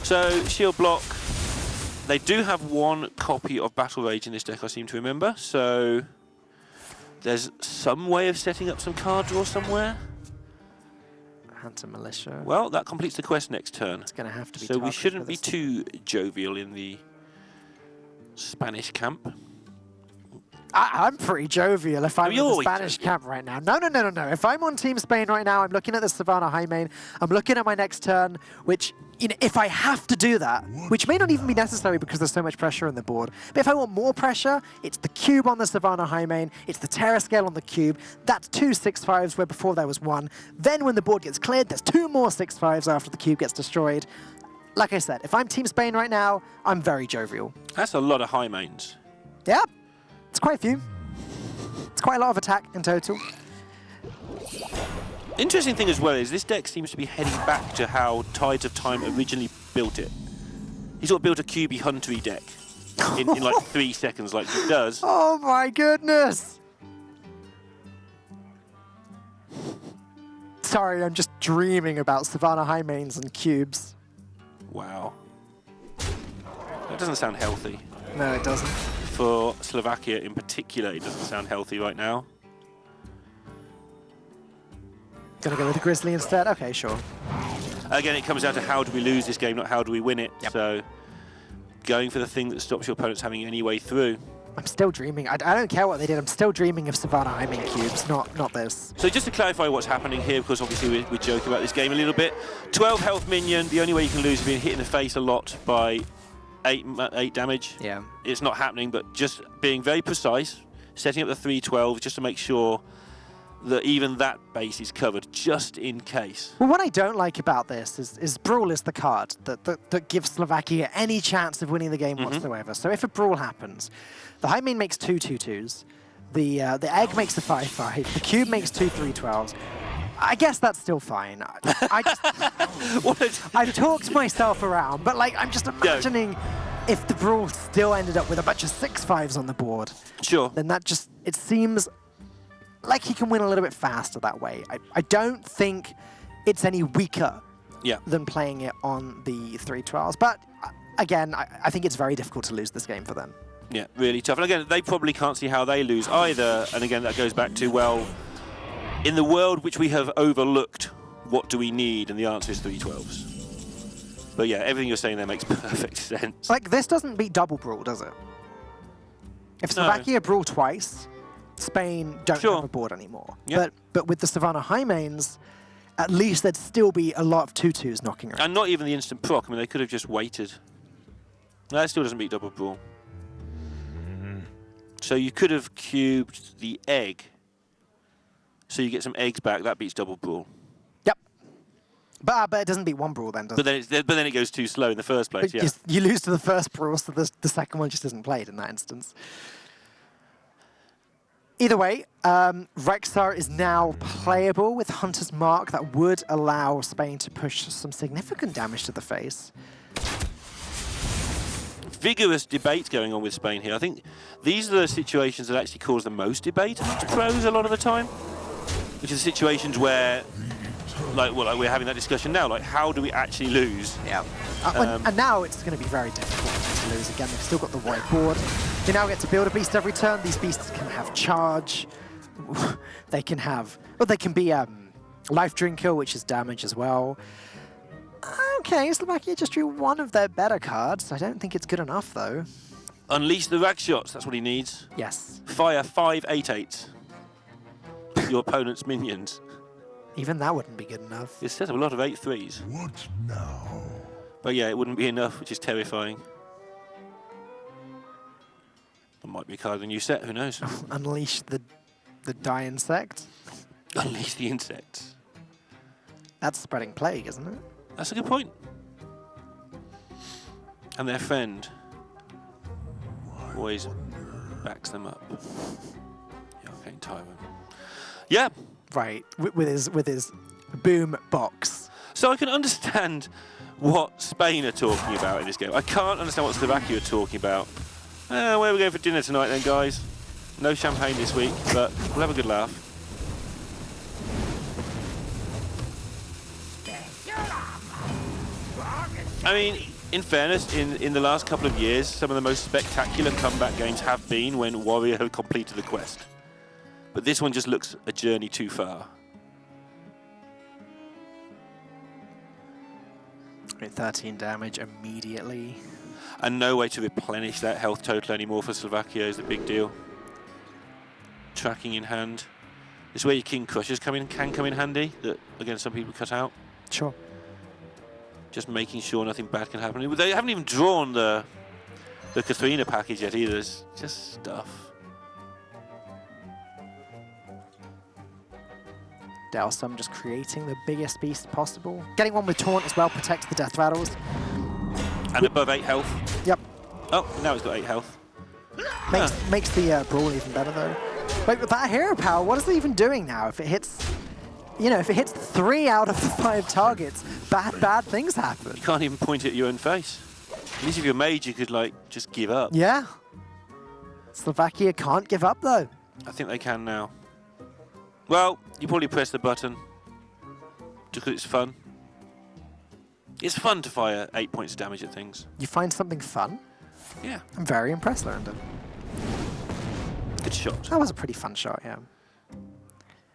So, shield block. They do have 1 copy of Battle Rage in this deck, I seem to remember. So, there's some way of setting up some card draw somewhere. Hunter Militia. Well, that completes the quest next turn. It's going to have to be. So we shouldn't be too jovial in the Spanish camp. I'm pretty jovial if I'm in the Spanish camp right now. No. If I'm on Team Spain right now, I'm looking at the Savannah High main. I'm looking at my next turn, which, you know, if I have to do that, which may not even be necessary because there's so much pressure on the board, but if I want more pressure, it's the cube on the Savannah High main, it's the Terra Scale on the cube. That's 2 6/5s where before there was 1. Then when the board gets cleared, there's 2 more 6/5s after the cube gets destroyed. Like I said, if I'm Team Spain right now, I'm very jovial. That's a lot of high mains. Yeah. It's quite a few. It's quite a lot of attack in total. Interesting thing as well is this deck seems to be heading back to how Tides of Time originally built it. He sort of built a QB Huntery deck in like 3 seconds like he does. Oh my goodness! Sorry, I'm just dreaming about Savannah High mains and cubes. Wow. That doesn't sound healthy. No, it doesn't. For Slovakia in particular, it doesn't sound healthy right now. Gonna go with the Grizzly instead? Okay, sure. Again, it comes down to how do we lose this game, not how do we win it. Yep. So, going for the thing that stops your opponents having any way through. I'm still dreaming. I don't care what they did. I'm still dreaming of Savannah High main cubes, not this. So just to clarify what's happening here, because obviously we're joking about this game a little bit. 12 health minion, the only way you can lose is being hit in the face a lot by 8 damage. Yeah. It's not happening, but just being very precise, setting up the 312 just to make sure that even that base is covered, just in case. Well, what I don't like about this is Brawl is the card that gives Slovakia any chance of winning the game whatsoever. So if a Brawl happens, the High main makes 2 2/2s, the Egg makes a 5/5, the Cube makes 2 3/12s. I guess that's still fine. I've talked myself around, but like I'm just imagining if the Brawl still ended up with a bunch of 6/5s on the board. Sure. Then it seems like he can win a little bit faster that way. I don't think it's any weaker than playing it on the 3/12s. But again, I think it's very difficult to lose this game for them. Yeah, really tough. And again, they probably can't see how they lose either. And again, that goes back to, well, in the world which we have overlooked, what do we need? And the answer is 312s. But yeah, everything you're saying there makes perfect sense. Like, this doesn't beat double brawl, does it? If Slovakia brawl twice, Spain don't have a board anymore. Yep. But with the Savannah High mains, at least there'd still be a lot of 2-2s knocking around. And not even the instant proc. I mean, they could have just waited. No, that still doesn't beat double brawl. So you could have cubed the egg. So you get some eggs back. That beats double brawl. Yep. But it doesn't beat one brawl then, does it? But then it goes too slow in the first place, yeah. You lose to the first brawl, so the second one just isn't played in that instance. Either way, Rexar is now playable with Hunter's Mark. That would allow Spain to push some significant damage to the face. Vigorous debate going on with Spain here. I think these are the situations that actually cause the most debate amongst pros a lot of the time, which are the situations where, like we're having that discussion now, like how do we actually lose? Yeah. And now it's going to be very difficult to lose again. They've still got the white board. They now get to build a beast every turn. These beasts can have charge. They can have, well, they can be life drinker, which is damage as well. Okay, Slovakia just drew one of their better cards. I don't think it's good enough, though. Unleash the rag shots, that's what he needs. Yes. Fire 5 8/8. Your opponent's minions. Even that wouldn't be good enough. It set up a lot of 8/3s. What now? But yeah, it wouldn't be enough, which is terrifying. There might be a card in the new set, who knows? Unleash the die insect. Unleash the insects. That's spreading plague, isn't it? That's a good point. And their friend always backs them up. The Arcane Tyrant. Yeah. Right, with his boom box. So I can understand what Spain are talking about in this game. I can't understand what Slovakia are talking about. Where are we going for dinner tonight then, guys? No champagne this week, but we'll have a good laugh. I mean, in fairness, in the last couple of years, some of the most spectacular comeback games have been when Warrior have completed the quest. But this one just looks a journey too far. Right, 13 damage immediately. And no way to replenish that health total anymore for Slovakia is the big deal. Tracking in hand. This is where your King Crushers can come in handy, that, again, some people cut out. Sure. Just making sure nothing bad can happen. They haven't even drawn the Katharina package yet either. It's just stuff. Delsum just creating the biggest beast possible. Getting one with Taunt as well protects the death rattles. And above 8 health. Yep. Oh, now it's got 8 health. Makes the brawl even better though. Wait, with that hero power, what is it even doing now? If it hits, you know, if it hits 3 out of the 5 targets, bad things happen. You can't even point it at your own face. At least if you're a mage, you could like just give up. Yeah. Slovakia can't give up though. I think they can now. Well, you probably press the button just because it's fun. It's fun to fire 8 points of damage at things. You find something fun? Yeah. I'm very impressed, London. Good shot. That was a pretty fun shot, yeah.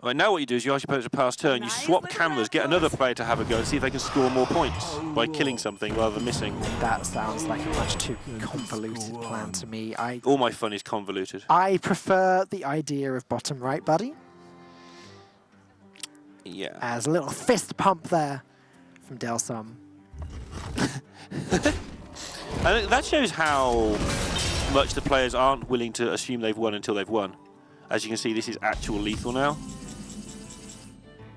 All right, now what you do is you ask your opponent to pass turn, you swap cameras, get another player to have a go and see if they can score more points by killing something rather than missing. That sounds like a much too convoluted plan to me. All my fun is convoluted. I prefer the idea of bottom right, buddy. Yeah. As a little fist pump there from Delsum. And that shows how much the players aren't willing to assume they've won until they've won. As you can see, this is actual lethal now.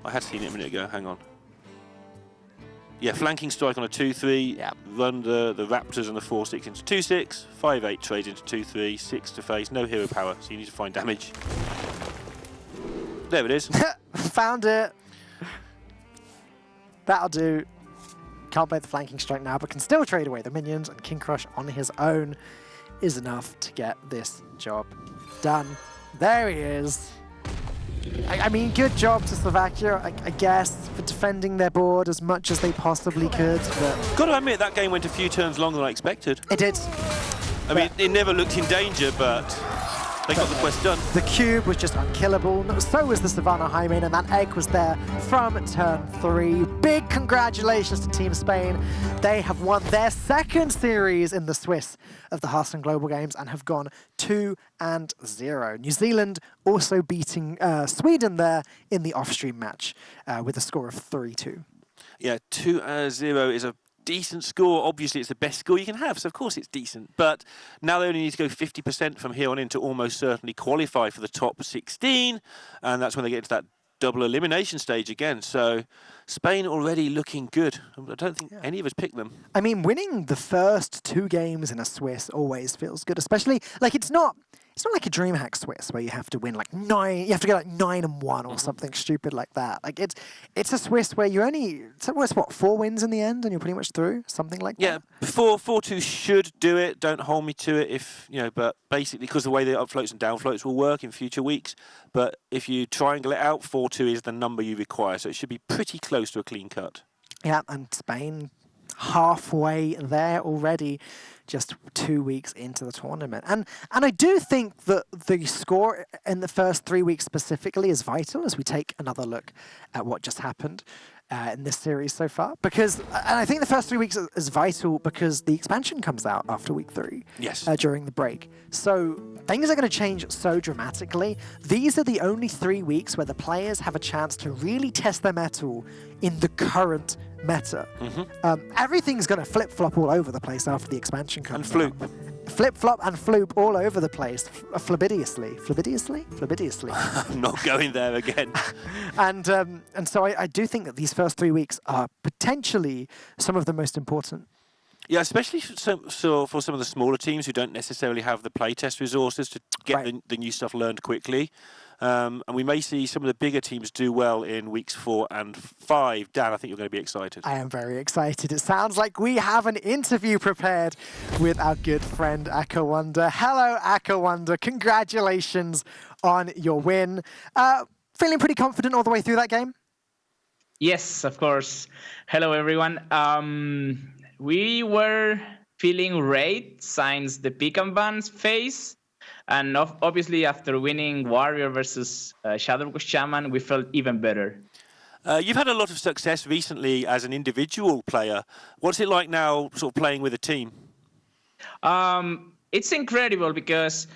I had seen it a minute ago, hang on. Yeah, flanking strike on a 2-3, Yep. Run the Raptors and the 4-6 into 2-6, 5-8 trade into 2-3, 6 to face, no hero power, so you need to find damage. There it is. Found it. That'll do. Can't play the flanking strike now, but can still trade away the minions, and King Crush on his own is enough to get this job done. There he is. I mean, good job to Slovakia, I guess, for defending their board as much as they possibly could. But Got to admit, that game went a few turns longer than I expected. it did. I mean, it never looked in danger, but they got the quest done. The cube was just unkillable. So was the Savannah Hymen, and that egg was there from turn 3. Big congratulations to Team Spain. They have won their second series in the Swiss of the Hearthstone Global Games and have gone 2-0. New Zealand also beating Sweden there in the off-stream match with a score of 3-2. Yeah, 2-0 is a decent score. Obviously, it's the best score you can have, so of course it's decent. But now they only need to go 50% from here on in to almost certainly qualify for the top 16, and that's when they get to that double elimination stage again. So Spain already looking good. I don't think any of us picked them. I mean, winning the first 2 games in a Swiss always feels good, especially like it's not like a DreamHack Swiss where you have to win like 9. You have to go like 9-1 or something stupid like that. Like it's a Swiss where you only it's what 4 wins in the end and you're pretty much through, something like that. Yeah, 4-2 should do it. Don't hold me to it if you know. But basically, because the way the upfloats and downfloats will work in future weeks. But if you triangulate out, 4-2 is the number you require, so it should be pretty close to a clean cut. Yeah, and Spain halfway there already, just 2 weeks into the tournament. And I do think that the score in the first 3 weeks specifically is vital as we take another look at what just happened in this series so far. And I think the first 3 weeks is vital because the expansion comes out after week 3. Yes. During the break. So things are going to change so dramatically. These are the only 3 weeks where the players have a chance to really test their mettle in the current meta. Everything's going to flip-flop all over the place after the expansion comes out. And floop. Flip-flop and floop all over the place, flabidiously. Flabidiously? I'm not going there again. And so I do think that these first 3 weeks are potentially some of the most important. Yeah, especially for some of the smaller teams who don't necessarily have the playtest resources to get the new stuff learned quickly. And we may see some of the bigger teams do well in weeks 4 and 5. Dan, I think you're going to be excited. I am very excited. It sounds like we have an interview prepared with our good friend Akawanda. Hello, Akawanda. Congratulations on your win. Feeling pretty confident all the way through that game? Yes, of course. Hello, everyone. We were feeling great since the pick and ban phase. And obviously, after winning Warrior versus Shadowghost Shaman, we felt even better. You've had a lot of success recently as an individual player. What's it like now, sort of playing with a team? It's incredible because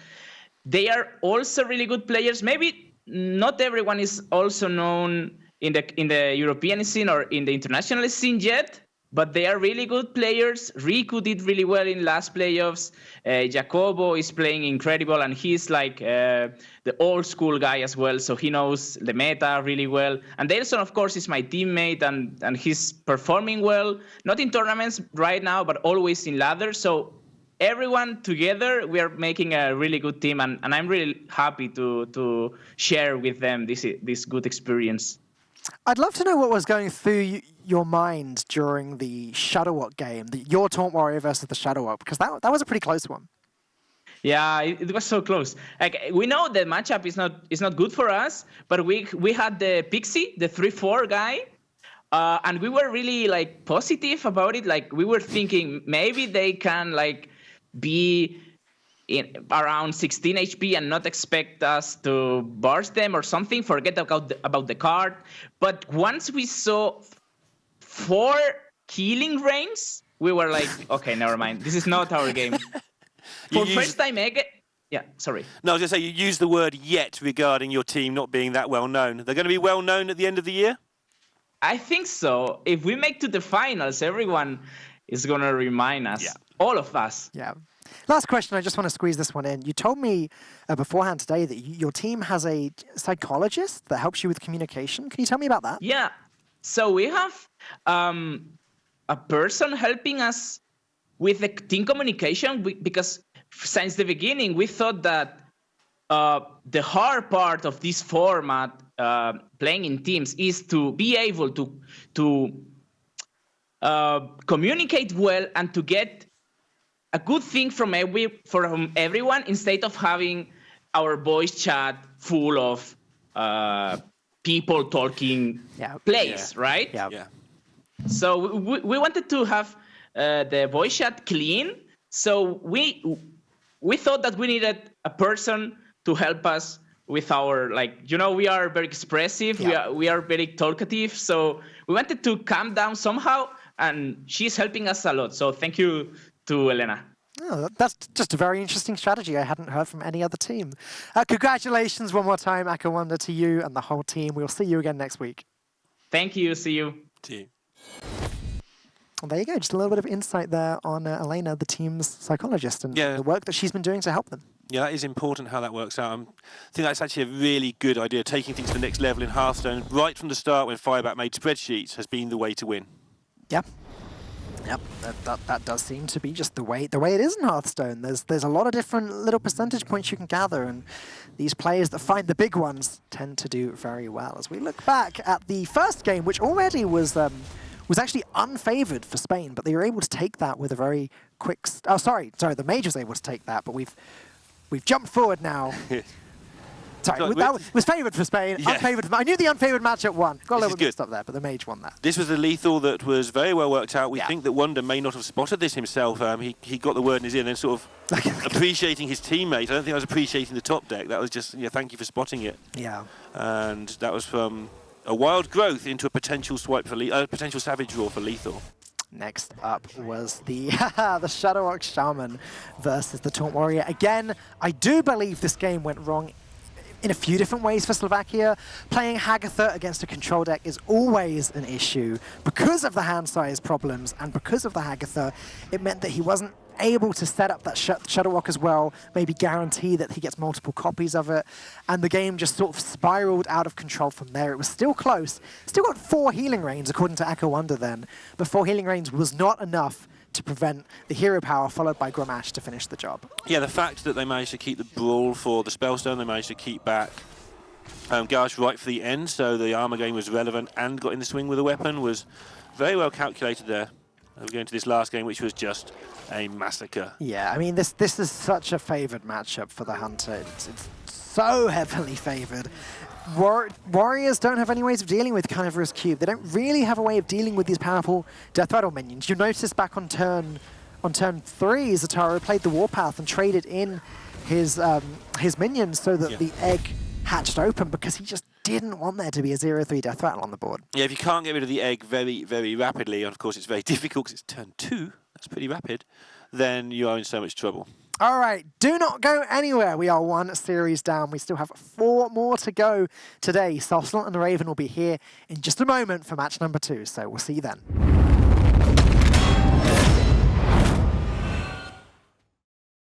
they are also really good players. Maybe not everyone is also known in the European scene or in the international scene yet. But they are really good players. Riku did really well in last playoffs. Jacobo is playing incredible, and he's like the old school guy as well, so he knows the meta really well. And Delson, of course, is my teammate, and he's performing well. Not in tournaments right now, but always in ladder. So everyone together, we are making a really good team, and I'm really happy to share with them this good experience. I'd love to know what was going through your mind during the Shadowwalk game, your Taunt Warrior versus the Shadowwalk, because that was a pretty close one. Yeah, it was so close. Like we know the matchup is not good for us, but we had the Pixie, the 3/4 guy, and we were really like positive about it. Like we were thinking maybe they can like be in around 16 HP and not expect us to burst them or something, forget about the card. But once we saw 4 killing range, we were like, okay, never mind. This is not our game. For first time ever... Yeah, sorry. No, I was going to say, you used the word yet regarding your team not being that well known. They're going to be well known at the end of the year? I think so. If we make to the finals, everyone is going to remind us. Yeah. All of us. Yeah. Last question, I just want to squeeze this one in. You told me beforehand today that your team has a psychologist that helps you with communication. Can you tell me about that? Yeah. So we have a person helping us with the team communication because since the beginning, we thought that the hard part of this format, playing in teams, is to be able to communicate well and to get a good thing from everyone instead of having our voice chat full of people talking plays, right? Yeah. So we wanted to have the voice chat clean. So we thought that we needed a person to help us with our, like, you know, we are very expressive, we are very talkative, so we wanted to calm down somehow, and she's helping us a lot. So thank you to Elena. Oh, that's just a very interesting strategy I hadn't heard from any other team. Congratulations one more time, Akawanda, to you and the whole team. We'll see you again next week. Thank you. See you. To you. Well, there you go. Just a little bit of insight there on Elena, the team's psychologist, and the work that she's been doing to help them. Yeah, that is important how that works out. I think that's actually a really good idea, taking things to the next level in Hearthstone. Right from the start, when Fireback made spreadsheets, has been the way to win. Yeah. Yep, that does seem to be just the way it is in Hearthstone. There's a lot of different little percentage points you can gather, and these players that find the big ones tend to do very well. As we look back at the first game, which already was actually unfavored for Spain, but they were able to take that with a very quick. Sorry, the Mage was able to take that, but we've jumped forward now. Sorry, that was favoured for Spain, unfavoured. I knew the unfavoured matchup won. Got a little bit mixed up there, but the Mage won that. This was a lethal that was very well worked out. We think that Wonder may not have spotted this himself. He got the word in his ear and then sort of appreciating his teammate. I don't think I was appreciating the top deck. That was just, thank you for spotting it. Yeah. And that was from a wild growth into a potential swipe for potential savage draw for lethal. Next up was the the Shadowrock Shaman versus the Taunt Warrior. Again, I do believe this game went wrong in a few different ways for Slovakia. Playing Hagatha against a control deck is always an issue. Because of the hand size problems and because of the Hagatha, it meant that he wasn't able to set up that Shadowrock as well, maybe guarantee that he gets multiple copies of it, and the game just sort of spiraled out of control from there. It was still close. Still got 4 healing rains according to Akawanda then, but 4 healing rains was not enough to prevent the hero power followed by Grommash to finish the job. Yeah, the fact that they managed to keep the brawl for the Spellstone, they managed to keep back Garsh right for the end, so the armor game was relevant and got in the swing with a weapon, was very well calculated there. We're going to this last game, which was just a massacre. Yeah, I mean, this is such a favoured matchup for the Hunter. It's so heavily favoured. Warriors don't have any ways of dealing with Carnivorous Cube. They don't really have a way of dealing with these powerful Death Rattle minions. You notice back on turn 3, Zataro played the Warpath and traded in his minions so that the egg hatched open because he just didn't want there to be a 0-3 Death Rattle on the board. Yeah, if you can't get rid of the egg very, very rapidly, and of course it's very difficult because it's turn 2, that's pretty rapid, then you are in so much trouble. All right, do not go anywhere. We are 1 series down. We still have 4 more to go today. Solslant and the Raven will be here in just a moment for match number 2, so we'll see you then.